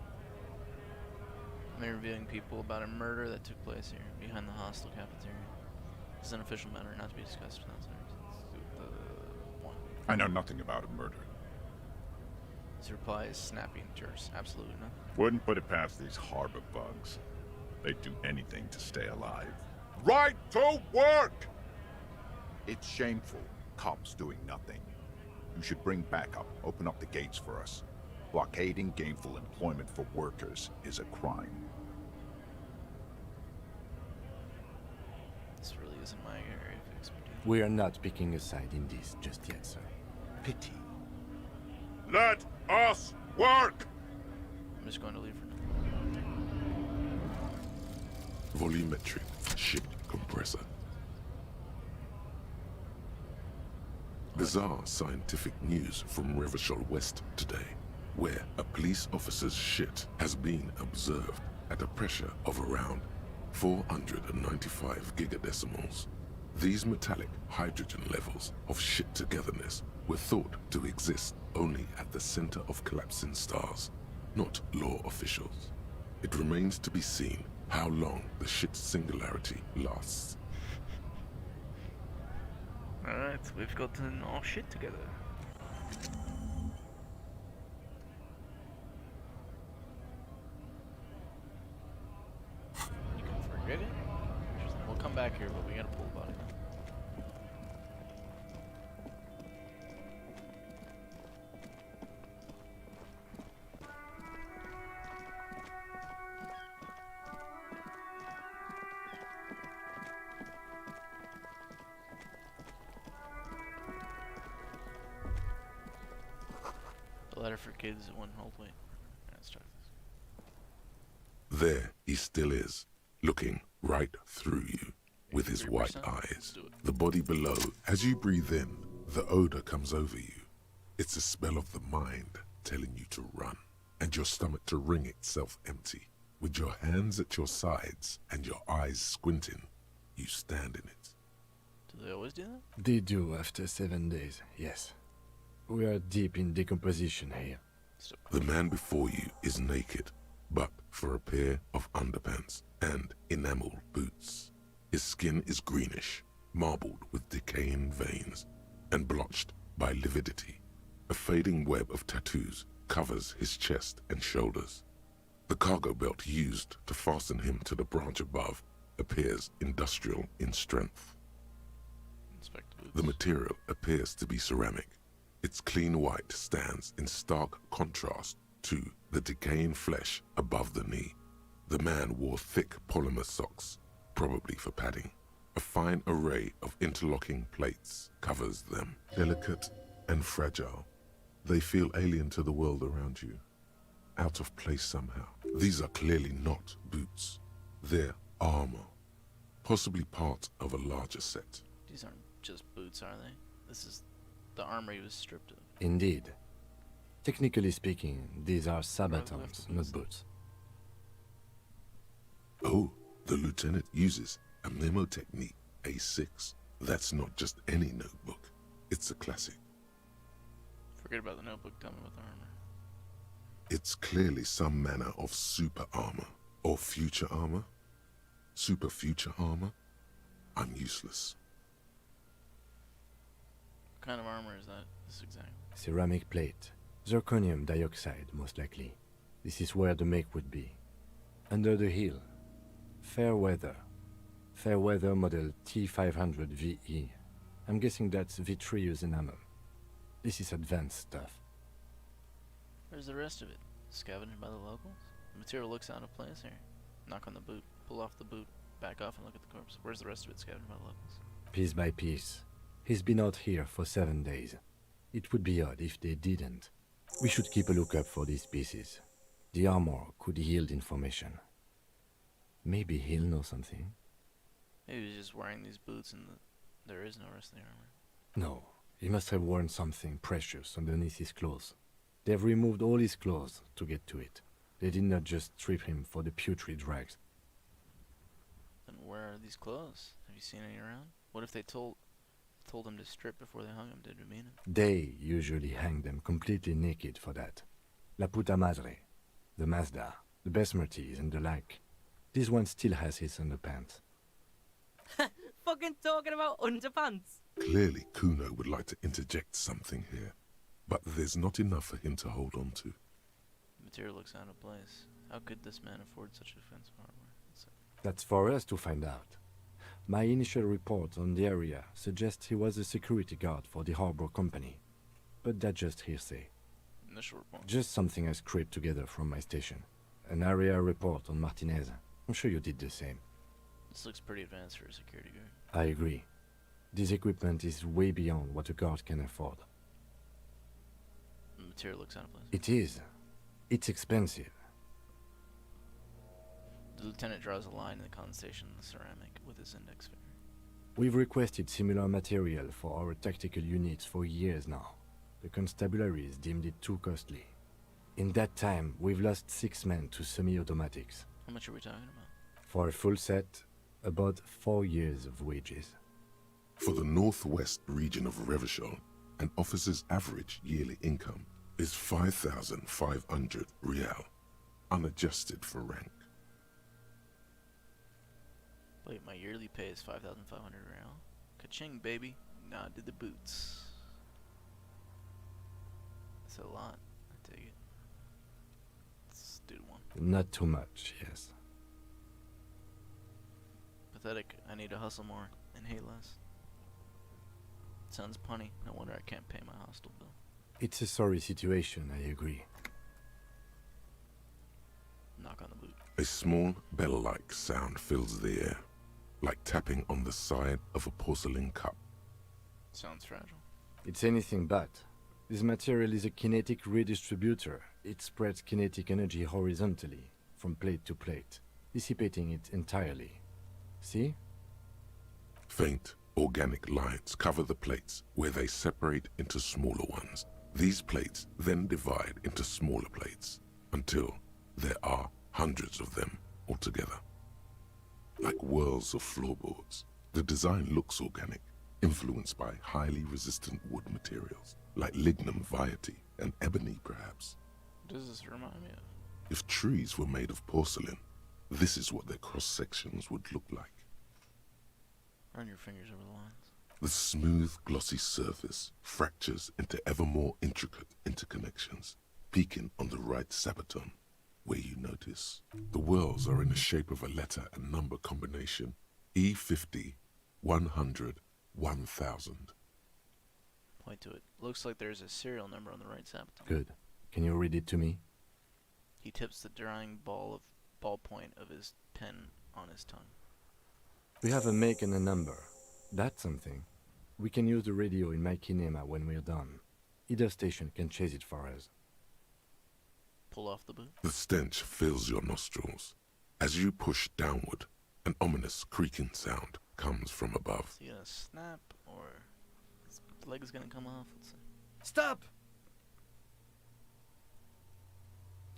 I'm interviewing people about a murder that took place here, behind the hostel cafeteria. This is an official matter, not to be discussed without I know nothing about a murder. His reply is snappy and terse. Absolutely nothing. Wouldn't put it past these harbor bugs. They'd do anything to stay alive. Right to work! It's shameful. Cops doing nothing. You should bring backup. Open up the gates for us. Blockading gainful employment for workers is a crime. This really isn't my area of expertise. We are not picking a side in this just yet, sir. Pity. Let us work! I'm just going to leave for now. Volumetric ship compressor. Bizarre scientific news from Revachol West today, where a police officer's shit has been observed at a pressure of around 495 gigadecimals. These metallic hydrogen levels of shit togetherness were thought to exist only at the center of collapsing stars, not law officials. It remains to be seen how long the shit singularity lasts. Alright, we've gotten our shit together. You can forget it? We'll come back here, but we gotta pull about it. A letter for kids that wouldn't hold weight. Let's try this. There he still is, looking right through you with his white 3%? eyes. The body below, as you breathe in, the odor comes over you. It's a smell of the mind telling you to run, and your stomach to wring itself empty. With your hands at your sides and your eyes squinting, you stand in it. Do they always do that? They do after 7 days, yes. We are deep in decomposition here. The man before you is naked, but for a pair of underpants and enameled boots. His skin is greenish, marbled with decaying veins, and blotched by lividity. A fading web of tattoos covers his chest and shoulders. The cargo belt used to fasten him to the branch above appears industrial in strength. The material appears to be ceramic. Its clean white stands in stark contrast to the decaying flesh above the knee. The man wore thick polymer socks, probably for padding. A fine array of interlocking plates covers them. Delicate and fragile, they feel alien to the world around you, out of place somehow. These are clearly not boots. They're armor, possibly part of a larger set. These aren't just boots, are they? This is the armor he was stripped of. Indeed. Technically speaking, these are sabatons, not boots. Oh, the lieutenant uses a memo technique, A6. That's not just any notebook. It's a classic. Forget about the notebook, tell me about the armor. It's clearly some manner of super armor, or future armor. Super future armor? I'm useless. What kind of armor is that? This exactly. Ceramic plate. Zirconium dioxide, most likely. This is where the make would be. Under the heel. Fair weather. Fair weather model T500 VE. I'm guessing that's vitreous enamel. This is advanced stuff. Where's the rest of it? Scavenged by the locals? The material looks out of place here. Knock on the boot, pull off the boot, back off and look at the corpse. Where's the rest of it scavenged by the locals? Piece by piece. He's been out here for 7 days. It would be odd if they didn't. We should keep a lookout for these pieces. The armor could yield information. Maybe he'll know something. Maybe he's just wearing these boots and there is no rest of the armor. No, he must have worn something precious underneath his clothes. They've removed all his clothes to get to it. They did not just strip him for the putrid rags. Then where are these clothes? Have you seen any around? What if they told him to strip before they hung him? Did we mean it? They usually hang them completely naked for that. La puta madre, the Mazda, the Besmerties and the like. This one still has his underpants. Fucking talking about underpants. Clearly, Kuno would like to interject something here, but there's not enough for him to hold on to. The material looks out of place. How could this man afford such expensive hardware? That's for us to find out. My initial report on the area suggests he was a security guard for the harbor company. But that's just hearsay. Initial report? Just something I scraped together from my station. An area report on Martinez. I'm sure you did the same. This looks pretty advanced for a security guard. I agree. This equipment is way beyond what a guard can afford. The material looks out of place. It is. It's expensive. The lieutenant draws a line in the condensation in the ceramic with his index finger. We've requested similar material for our tactical units for years now. The constabularies deemed it too costly. In that time, we've lost 6 men to semi-automatics. How much are we talking about? For a full set, about 4 years of wages. For the northwest region of Revachol, an officer's average yearly income is 5,500 real, unadjusted for rank. Wait, my yearly pay is 5,500 real. Ka-ching, baby. Nod to the boots. That's a lot. I take it. Let's do one. Not too much, yes. Pathetic. I need to hustle more and hate less. Sounds punny. No wonder I can't pay my hostel bill. It's a sorry situation, I agree. Knock on the boot. A small bell-like sound fills the air, like tapping on the side of a porcelain cup. Sounds fragile. It's anything but. This material is a kinetic redistributor. It spreads kinetic energy horizontally, from plate to plate, dissipating it entirely. See? Faint, organic lines cover the plates where they separate into smaller ones. These plates then divide into smaller plates until there are hundreds of them altogether. Like whirls of floorboards, the design looks organic, influenced by highly resistant wood materials, like lignum vitae and ebony perhaps. What does this remind me of? If trees were made of porcelain, this is what their cross-sections would look like. Run your fingers over the lines. The smooth, glossy surface fractures into ever more intricate interconnections, peaking on the right sabaton, where you notice the whirls are in the shape of a letter and number combination: E50, 100, 1000. Point to it. Looks like there's a serial number on the right sabaton. Good. Can you read it to me? He tips the drying ballpoint of his pen on his tongue. We have a make and a number. That's something. We can use the radio in my kinema when we're done. Either station can chase it for us. Pull off the boot. The stench fills your nostrils. As you push downward, an ominous creaking sound comes from above. Is he gonna snap or his leg is gonna come off? Let's see. Stop!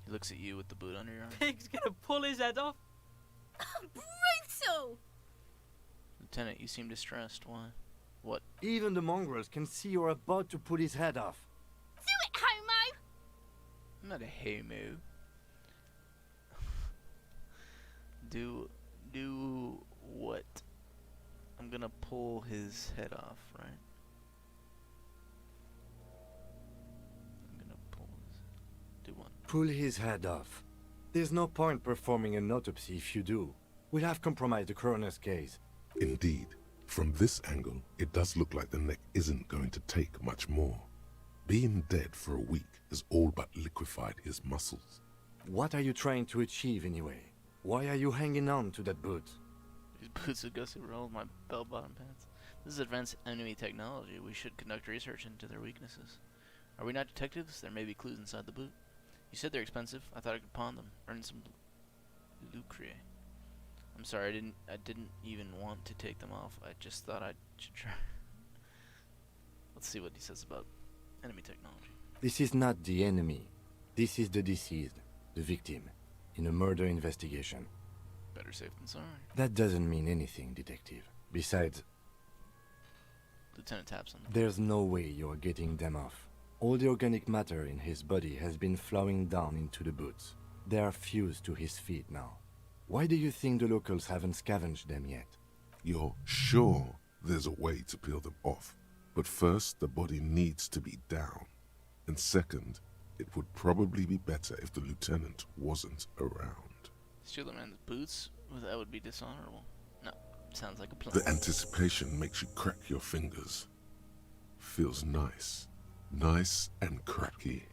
He looks at you with the boot under your arm. Pig's gonna pull his head off. Brutal! Lieutenant, you seem distressed. Why? What? Even the mongrels can see you're about to pull his head off. Do it, homo! I'm not a homo. Do what? I'm gonna pull his head off, right? I'm gonna pull his... Do what? Pull his head off. There's no point performing an autopsy if you do. We'll have compromised the coroner's case. Indeed, from this angle, it does look like the neck isn't going to take much more. Being dead for a week has all but liquefied his muscles. What are you trying to achieve anyway? Why are you hanging on to that boot? These boots would go super well with my bell-bottom pants. This is advanced enemy technology. We should conduct research into their weaknesses. Are we not detectives? There may be clues inside the boot. You said they're expensive. I thought I could pawn them, earn some lucre. I'm sorry, I didn't even want to take them off. I just thought I should try. Let's see what he says about enemy technology. This is not the enemy. This is the deceased, the victim, in a murder investigation. Better safe than sorry. That doesn't mean anything, Detective. Besides, Lieutenant taps on them. there's no way you're getting them off. All the organic matter in his body has been flowing down into the boots. They are fused to his feet now. Why do you think the locals haven't scavenged them yet? You're sure there's a way to peel them off, but first the body needs to be down. And second, it would probably be better if the lieutenant wasn't around. Steal the man's boots? Well, that would be dishonorable. No, sounds like a plan. The anticipation makes you crack your fingers. Feels nice. Nice and cracky.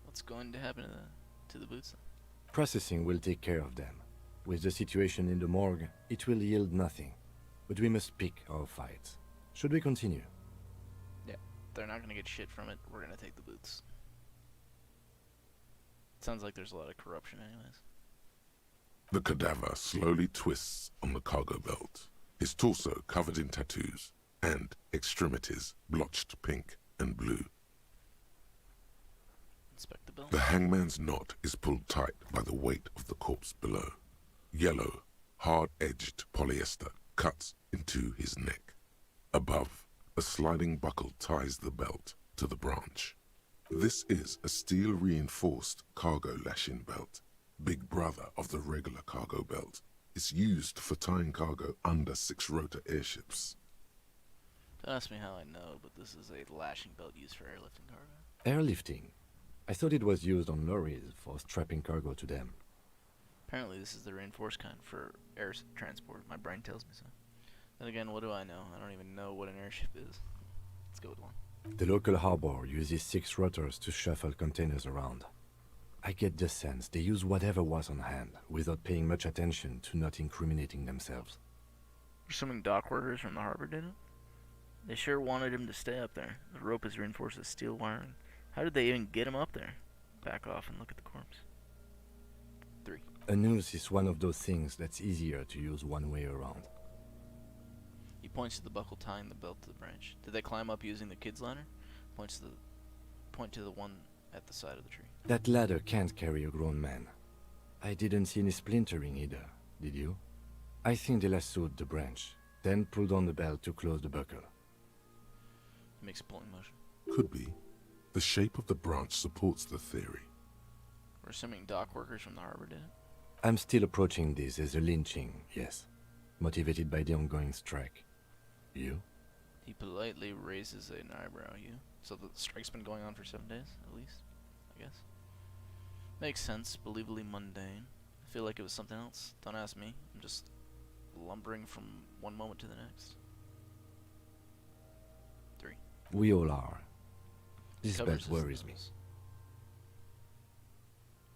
What's going to happen to the boots then? Processing will take care of them. With the situation in the morgue, it will yield nothing. But we must pick our fights. Should we continue? Yeah, they're not gonna get shit from it. We're gonna take the boots. Sounds like there's a lot of corruption anyways. The cadaver slowly twists on the cargo belt, his torso covered in tattoos, and extremities blotched pink and blue. Inspect the belt. The hangman's knot is pulled tight by the weight of the corpse below. Yellow, hard-edged polyester cuts into his neck. Above, a sliding buckle ties the belt to the branch. This is a steel-reinforced cargo lashing belt, big brother of the regular cargo belt. It's used for tying cargo under 6-rotor airships. Don't ask me how I know, but this is a lashing belt used for airlifting cargo. Airlifting? I thought it was used on lorries for strapping cargo to them. Apparently this is the reinforced kind for air transport. My brain tells me so. Then again, what do I know? I don't even know what an airship is. Let's go with one. The local harbor uses 6 rotors to shuffle containers around. I get the sense they use whatever was on hand, without paying much attention to not incriminating themselves. Assuming dock workers from the harbor did it? They sure wanted him to stay up there. The rope is reinforced with steel wiring. How did they even get him up there? Back off and look at the corpse. 3. A noose is one of those things that's easier to use one way around. He points to the buckle tying the belt to the branch. Did they climb up using the kid's ladder? Point to the one at the side of the tree. That ladder can't carry a grown man. I didn't see any splintering either, did you? I think they lassoed the branch, then pulled on the belt to close the buckle. He makes a pulling motion. Could be. The shape of the branch supports the theory. We're assuming dock workers from the harbor did it? I'm still approaching this as a lynching, yes. Motivated by the ongoing strike. You? He politely raises an eyebrow. You? So the strike's been going on for 7 days, at least? I guess. Makes sense. Believably mundane. I feel like it was something else. Don't ask me. I'm just lumbering from one moment to the next. 3. We all are. This Covers belt his worries me. nose.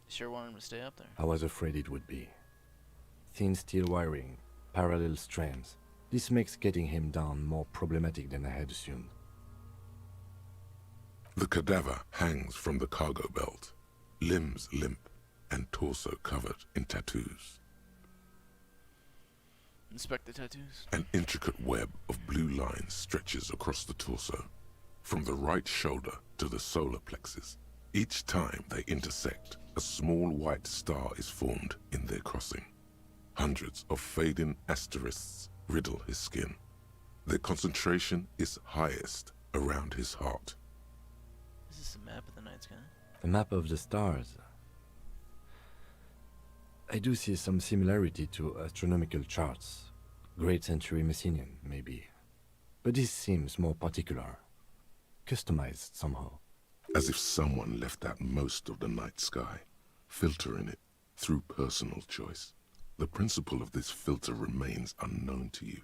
You sure wanted him to stay up there? I was afraid it would be. Thin steel wiring, parallel strands. This makes getting him down more problematic than I had assumed. The cadaver hangs from the cargo belt, limbs limp and torso covered in tattoos. Inspect the tattoos. An intricate web of blue lines stretches across the torso, from the right shoulder to the solar plexus. Each time they intersect, a small white star is formed in their crossing. Hundreds of fading asterisks riddle his skin. Their concentration is highest around his heart. Is this a map of the night sky? A map of the stars. I do see some similarity to astronomical charts. Great Century Messinian, maybe. But this seems more particular. Customized somehow. As if someone left out most of the night sky, filtering it through personal choice. The principle of this filter remains unknown to you.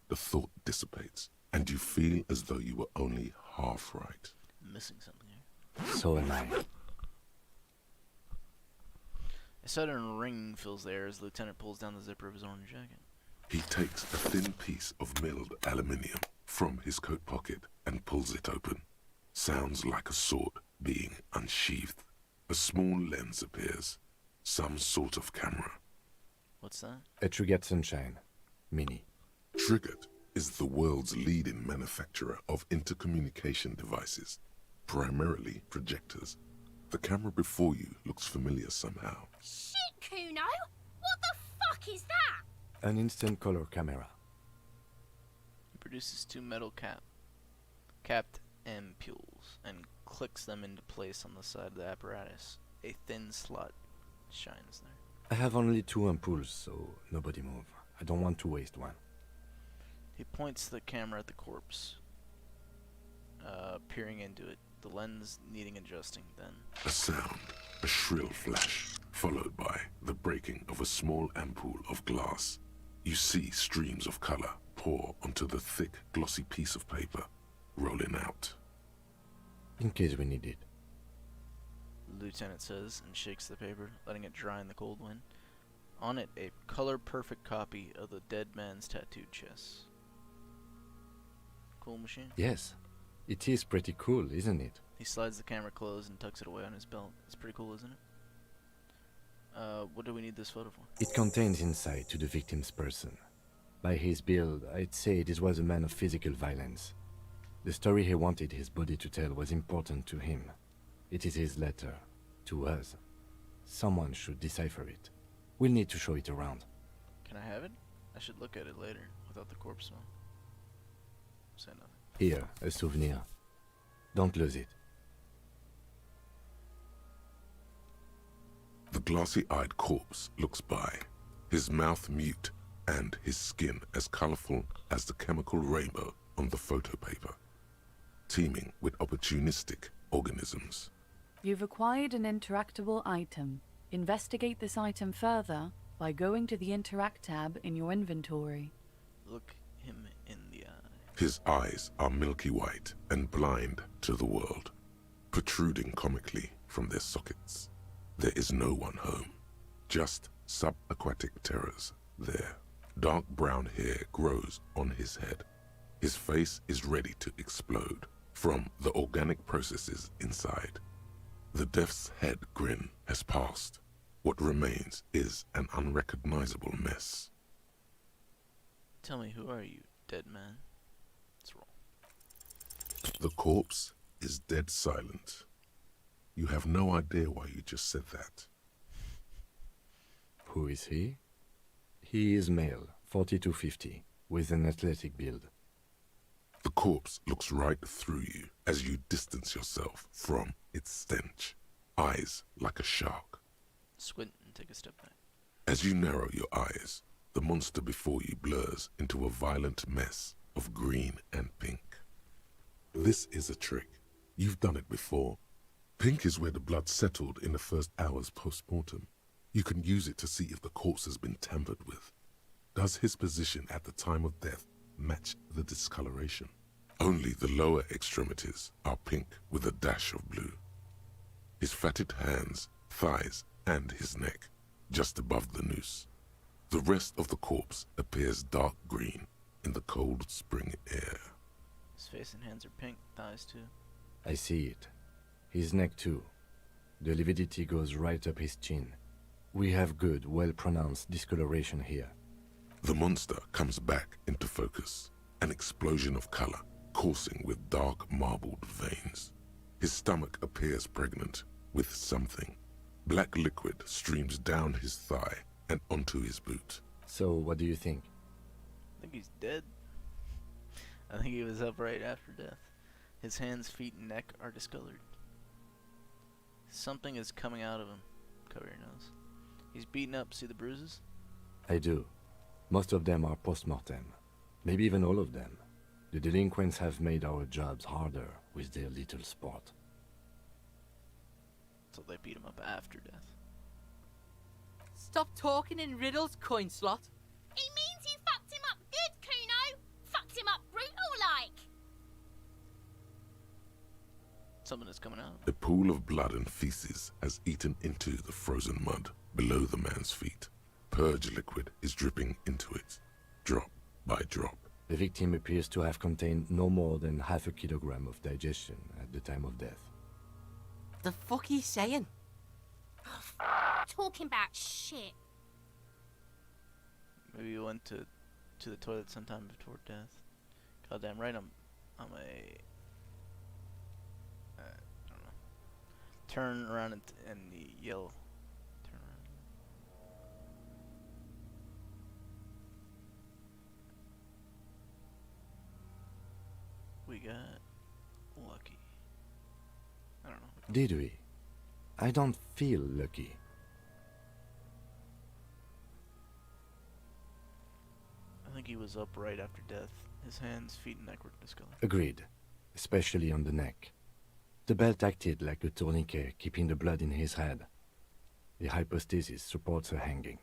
The thought dissipates, and you feel as though you were only half right. I'm missing something here. So am I. A sudden ring fills the air as the lieutenant pulls down the zipper of his orange jacket. He takes a thin piece of milled aluminium from his coat pocket and pulls it open. Sounds like a sword being unsheathed. A small lens appears. Some sort of camera. What's that? A Trigat Sunshine. Mini. Trigat is the world's leading manufacturer of intercommunication devices, primarily projectors. The camera before you looks familiar somehow. Shit, Kuno! What the fuck fuck is that? An instant color camera. He produces two metal capped ampules and clicks them into place on the side of the apparatus. A thin slot shines there. I have only 2 ampoules, so nobody move. I don't want to waste one. He points the camera at the corpse, peering into it, the lens needing adjusting then. A sound, a shrill flash, followed by the breaking of a small ampoule of glass. You see streams of color pour onto the thick, glossy piece of paper, rolling out. In case we need it. The lieutenant says and shakes the paper, letting it dry in the cold wind. On it, a color-perfect copy of the dead man's tattooed chest. Cool machine? Yes. It is pretty cool, isn't it? He slides the camera closed and tucks it away on his belt. It's pretty cool, isn't it? What do we need this photo for? It contains insight to the victim's person. By his build, I'd say this was a man of physical violence. The story he wanted his body to tell was important to him. It is his letter to us. Someone should decipher it. We'll need to show it around. Can I have it? I should look at it later, without the corpse smell. Say nothing. Here, a souvenir. Don't lose it. The glassy-eyed corpse looks by, his mouth mute and his skin as colorful as the chemical rainbow on the photo paper, teeming with opportunistic organisms. You've acquired an interactable item. Investigate this item further by going to the Interact tab in your inventory. Look him in the eye. His eyes are milky white and blind to the world, protruding comically from their sockets. There is no one home, just subaquatic terrors there. Dark brown hair grows on his head. His face is ready to explode from the organic processes inside. The death's head grin has passed. What remains is an unrecognizable mess. Tell me, who are you, dead man? Let's roll. The corpse is dead silent. You have no idea why you just said that. Who is he? He is male, 4250, with an athletic build. The corpse looks right through you as you distance yourself from its stench, eyes like a shark. Squint and take a step back. As you narrow your eyes, the monster before you blurs into a violent mess of green and pink. This is a trick. You've done it before. Pink is where the blood settled in the first hours post-mortem. You can use it to see if the corpse has been tampered with. Does his position at the time of death match the discoloration? Only the lower extremities are pink with a dash of blue. His fatted hands, thighs, and his neck, just above the noose. The rest of the corpse appears dark green in the cold spring air. His face and hands are pink, thighs too. I see it. His neck too. The lividity goes right up his chin. We have good, well-pronounced discoloration here. The monster comes back into focus, an explosion of color, coursing with dark marbled veins. His stomach appears pregnant with something. Black liquid streams down his thigh and onto his boot. So, what do you think? I think he's dead. I think he was up right after death. His hands, feet, and neck are discolored. Something is coming out of him. Cover your nose. He's beaten up. See the bruises? I do. Most of them are post-mortem. Maybe even all of them. The delinquents have made our jobs harder with their little sport. So they beat him up after death. Stop talking in riddles, coin slot. He means you fucked him up good, Kuno. Fucked him up brutal like. Something is coming out. A pool of blood and feces has eaten into the frozen mud below the man's feet. Purge liquid is dripping into it, drop by drop. The victim appears to have contained no more than half a kilogram of digestion at the time of death. The fuck he's saying? Talking about shit. Maybe he went to the toilet sometime before death. Goddamn right, I'm a I don't know. Turn around and yell. Turn got lucky. I don't know. Did we? I don't feel lucky. I think he was up right after death. His hands, feet, and neck were discolored. Agreed, especially on the neck. The belt acted like a tourniquet, keeping the blood in his head. The hypostasis supports a hanging.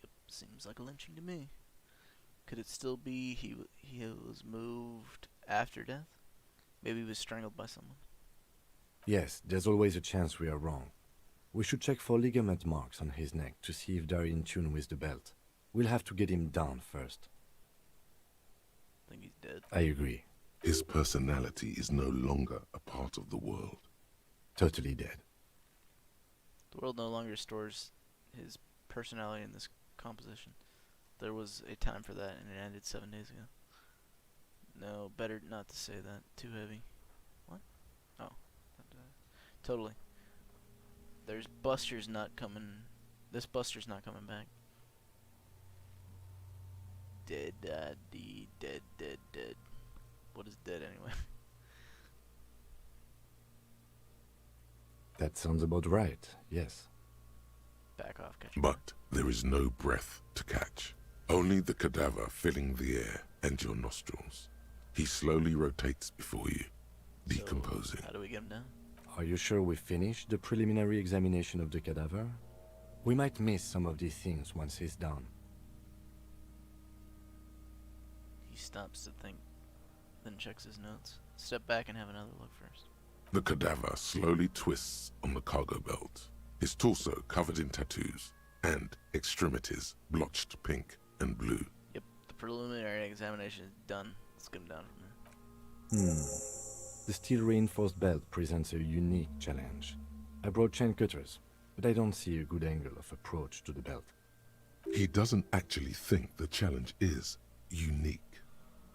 Yep, seems like a lynching to me. Could it still be he was moved after death? Maybe he was strangled by someone. Yes, there's always a chance we are wrong. We should check for ligament marks on his neck to see if they're in tune with the belt. We'll have to get him down first. I think he's dead. I agree. His personality is no longer a part of the world. Totally dead. The world no longer stores his personality in this composition. There was a time for that, and it ended 7 days ago. No, better not to say that. Too heavy. What? Oh. Totally. There's Buster's not coming. This Buster's not coming back. Dead, dead. What is dead anyway? That sounds about right, yes. Back off, catch. But there is no breath to catch. Only the cadaver filling the air and your nostrils. He slowly rotates before you, decomposing. So, how do we get him down? Are you sure we finished the preliminary examination of the cadaver? We might miss some of these things once he's done. He stops to think, then checks his notes. Step back and have another look first. The cadaver slowly twists on the cargo belt, his torso covered in tattoos, and extremities blotched pink and blue. Yep, the preliminary examination is done. Let's get him down from there. The steel-reinforced belt presents a unique challenge. I brought chain cutters, but I don't see a good angle of approach to the belt. He doesn't actually think the challenge is unique.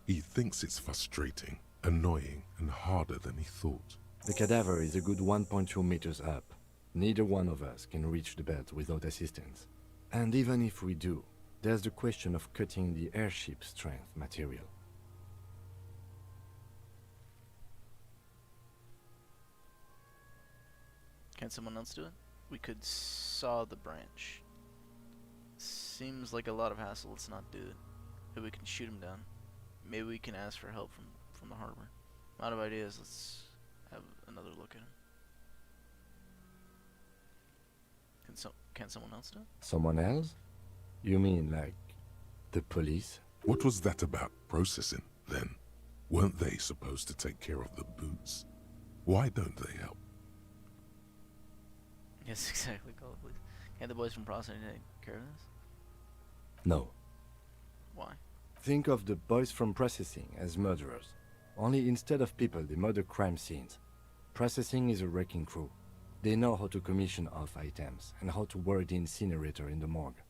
He thinks it's frustrating, annoying, and harder than he thought. The cadaver is a good 1.2 meters up. Neither one of us can reach the belt without assistance. And even if we do, there's the question of cutting the airship strength material. Can someone else do it? We could saw the branch. Seems like a lot of hassle. Let's not do it. Maybe we can shoot him down. Maybe we can ask for help from the harbor. I'm out of ideas. Let's have another look at him. Can someone else do it? Someone else? You mean like the police? What was that about processing, then? Weren't they supposed to take care of the boots? Why don't they help? Yes, exactly. Call the police. Can't the boys from processing take care of this? No. Why? Think of the boys from processing as murderers. Only instead of people, they murder crime scenes. Processing is a wrecking crew. They know how to commission off items and how to work the incinerator in the morgue.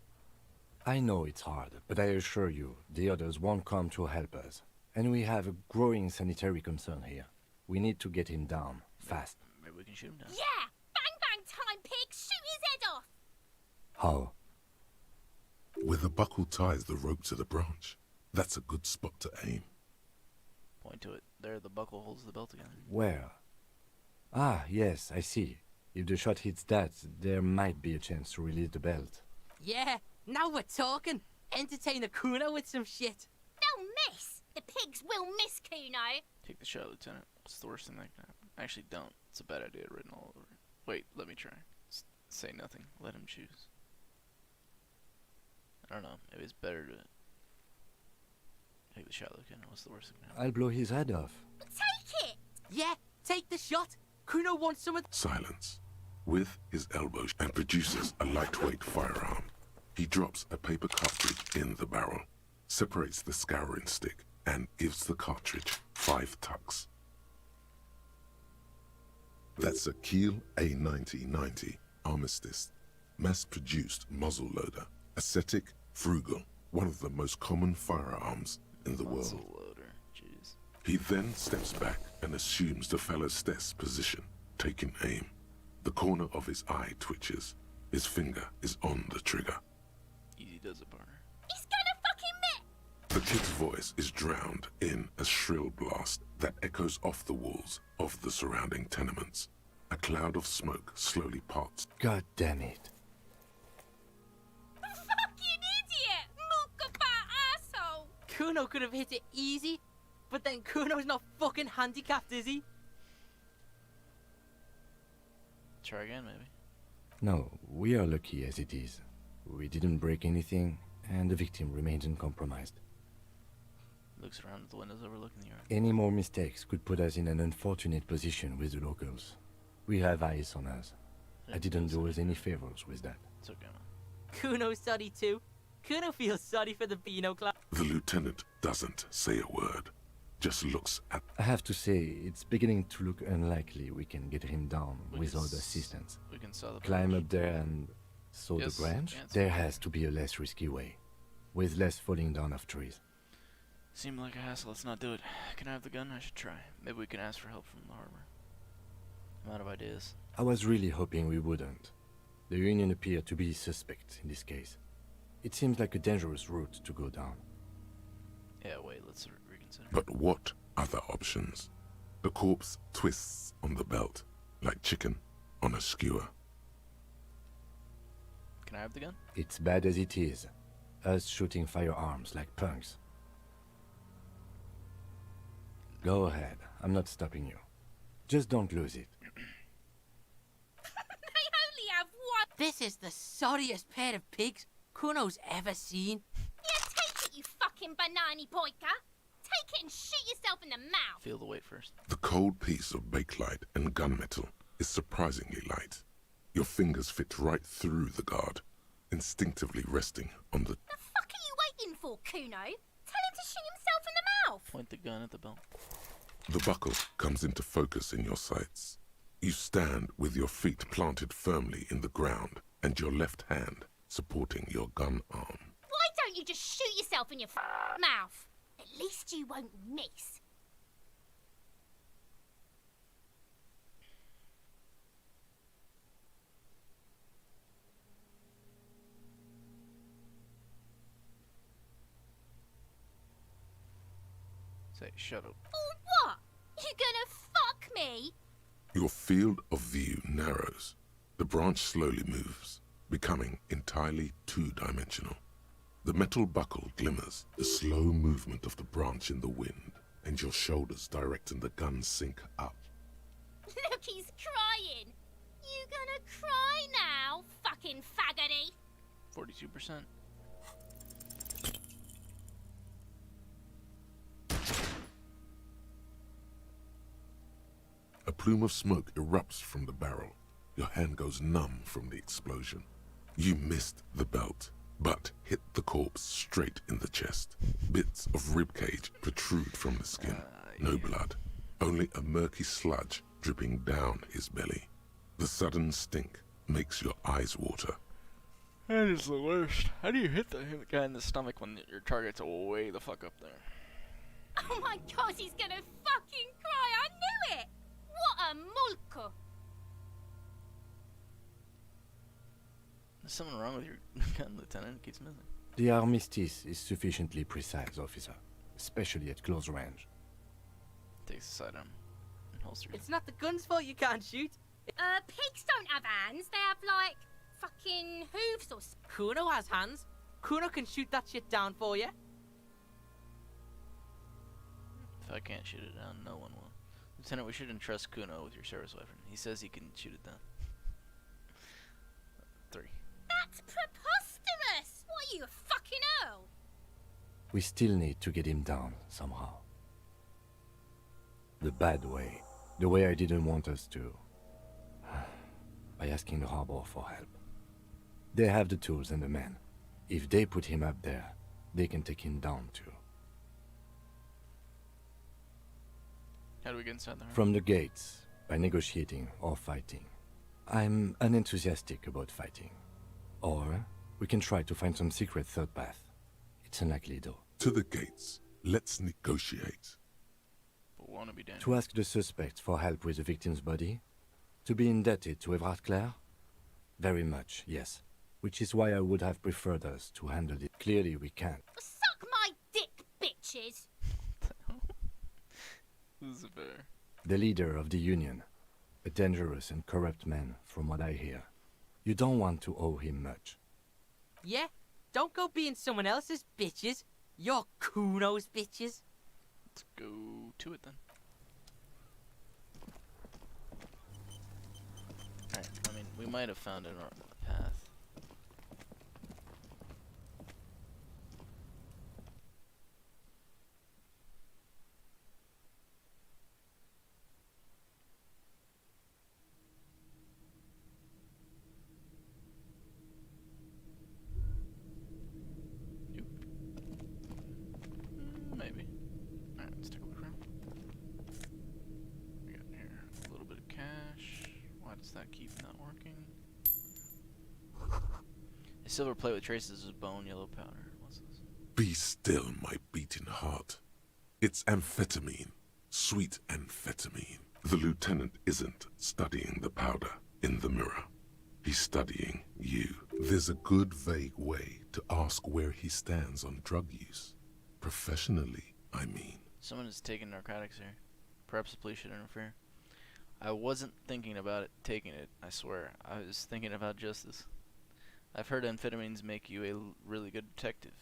I know it's hard, but I assure you, the others won't come to help us. And we have a growing sanitary concern here. We need to get him down, fast. Maybe we can shoot him down. Yeah! Bang bang time, pig! Shoot his head off! How? Where the buckle ties the rope to the branch. That's a good spot to aim. Point to it. There, the buckle holds the belt together. Where? Ah, yes, I see. If the shot hits that, there might be a chance to release the belt. Yeah, now we're talking. Entertain the Kuno with some shit. They'll miss! The pigs will miss Kuno! Take the shot, Lieutenant. What's the worst thing that can happen? Actually, don't. It's a bad idea written all over it. Wait, let me try. Say nothing. Let him choose. I don't know. Maybe it's better to take the shot, Lieutenant. What's the worst thing that can happen? I'll blow his head off. Take it! Yeah, take the shot. Kuno wants some of... Silence. With his elbow and produces a lightweight firearm. He drops a paper cartridge in the barrel, separates the scouring stick, and gives the cartridge 5 tucks. That's a Kiel A9090 Armistice, mass-produced muzzle loader, ascetic, frugal, one of the most common firearms in the world. Muzzle loader, jeez. He then steps back and assumes the fellow's death position, taking aim. The corner of his eye twitches. His finger is on the trigger. Easy does it, partner. He's gonna fucking miss! The kid's voice is drowned in a shrill blast that echoes off the walls of the surrounding tenements. A cloud of smoke slowly parts. God damn it. Fucking idiot! Mookaba asshole! Kuno could have hit it easy, but then Kuno's not fucking handicapped, is he? Try again, maybe. No, we are lucky as it is. We didn't break anything, and the victim remains uncompromised. Looks around at the windows overlooking the yard. Any more mistakes could put us in an unfortunate position with the locals. We have eyes on us. I didn't do us any favors with that. It's okay, man. Kuno's sorry too. Kuno feels sorry for the Beano class. The lieutenant doesn't say a word, just looks at. I have to say, it's beginning to look unlikely we can get him down without assistance. We can saw the Climb branch. up there and saw Yes, the branch? yeah, it's There fine. has to be a less risky way, with less falling down of trees. Seemed like a hassle. Let's not do it. Can I have the gun? I should try. Maybe we can ask for help from the harbor. I'm out of ideas. I was really hoping we wouldn't. The Union appeared to be suspect in this case. It seems like a dangerous route to go down. Yeah, wait. Let's reconsider. But what other options? The corpse twists on the belt, like chicken on a skewer. Can I have the gun? It's bad as it is. Us shooting firearms like punks. Go ahead. I'm not stopping you. Just don't lose it. They only have one. This is the sorriest pair of pigs Kuno's ever seen. Yeah, take it, you fucking banani boyka. Take it and shoot yourself in the mouth. Feel the weight first. The cold piece of bakelite and gunmetal is surprisingly light. Your fingers fit right through the guard, instinctively resting on the. The fuck are you waiting for, Kuno? Tell him to shoot himself in the mouth. Point the gun at the belt. The buckle comes into focus in your sights. You stand with your feet planted firmly in the ground and your left hand supporting your gun arm. Why don't you just shoot yourself in your mouth? At least you won't miss. Say, shut up. Or what? You gonna fuck me? Your field of view narrows. The branch slowly moves, becoming entirely two-dimensional. The metal buckle glimmers, the slow movement of the branch in the wind, and your shoulders directing the gun sink up. Look, he's crying. You gonna cry now, fucking faggoty? 42%. A plume of smoke erupts from the barrel. Your hand goes numb from the explosion. You missed the belt, but hit the corpse straight in the chest. Bits of ribcage protrude from the skin. No blood, only a murky sludge dripping down his belly. The sudden stink makes your eyes water. That is the worst. How do you hit the guy in the stomach when your target's way the fuck up there? Oh my god, he's gonna fucking cry. I knew it. What a mulko. There's something wrong with your gun, Lieutenant. It keeps missing. The armistice is sufficiently precise, officer, especially at close range. Takes the sidearm and holsters. It's not the gun's fault you can't shoot. Pigs don't have hands. They have, like, fucking hooves or something. Kuno has hands. Kuno can shoot that shit down for you. If I can't shoot it down, no one will. Lieutenant, we should entrust Kuno with your service weapon. He says he can shoot it down. 3. That's preposterous. What are you, a fucking earl? We still need to get him down somehow. The bad way. The way I didn't want us to. By asking the harbor for help. They have the tools and the men. If they put him up there, they can take him down too. How do we get inside the harbor? From the gates, by negotiating or fighting. I'm unenthusiastic about fighting. Or we can try to find some secret third path. It's unlikely though. To the gates. Let's negotiate. But won't it be dangerous? To ask the suspect for help with the victim's body? To be indebted to Everard Clare? Very much, yes. Which is why I would have preferred us to handle it. Clearly we can't. Suck my dick, bitches. Lucifer. The leader of the Union. A dangerous and corrupt man, from what I hear. You don't want to owe him much. Yeah? Don't go being someone else's bitches. You're Kuno's bitches. Let's go to it then. Alright, I mean, we might have found an path. Maybe. Alright, let's take a look around. We got here a little bit of cash. Why does that keep not working? A silver plate with traces of bone, yellow powder. What's this? Be still, my beating heart. It's amphetamine. Sweet amphetamine. The lieutenant isn't studying the powder in the mirror. He's studying you. There's a good, vague way to ask where he stands on drug use. Professionally, I mean. Someone is taking narcotics here. Perhaps the police should interfere. I wasn't thinking about it taking it, I swear. I was thinking about justice. I've heard amphetamines make you a really good detective.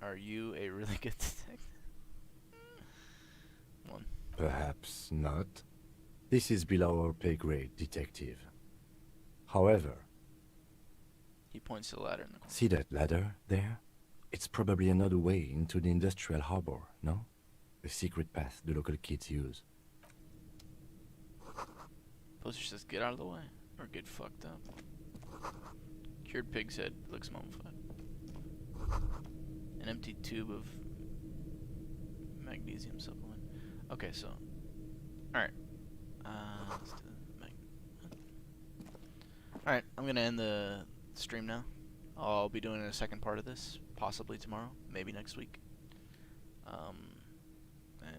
Are you a really good detective? One. Perhaps not. This is below our pay grade, detective. However... He points to the ladder in the corner. See that ladder there? It's probably another way into the industrial harbor, no? A secret path the local kids use. Poster says get out of the way, or get fucked up. Cured pig's head looks mummified. An empty tube of magnesium supplement. Okay, so... Alright. Let's do Alright, I'm gonna end the stream now. I'll be doing a second part of this, possibly tomorrow, maybe next week.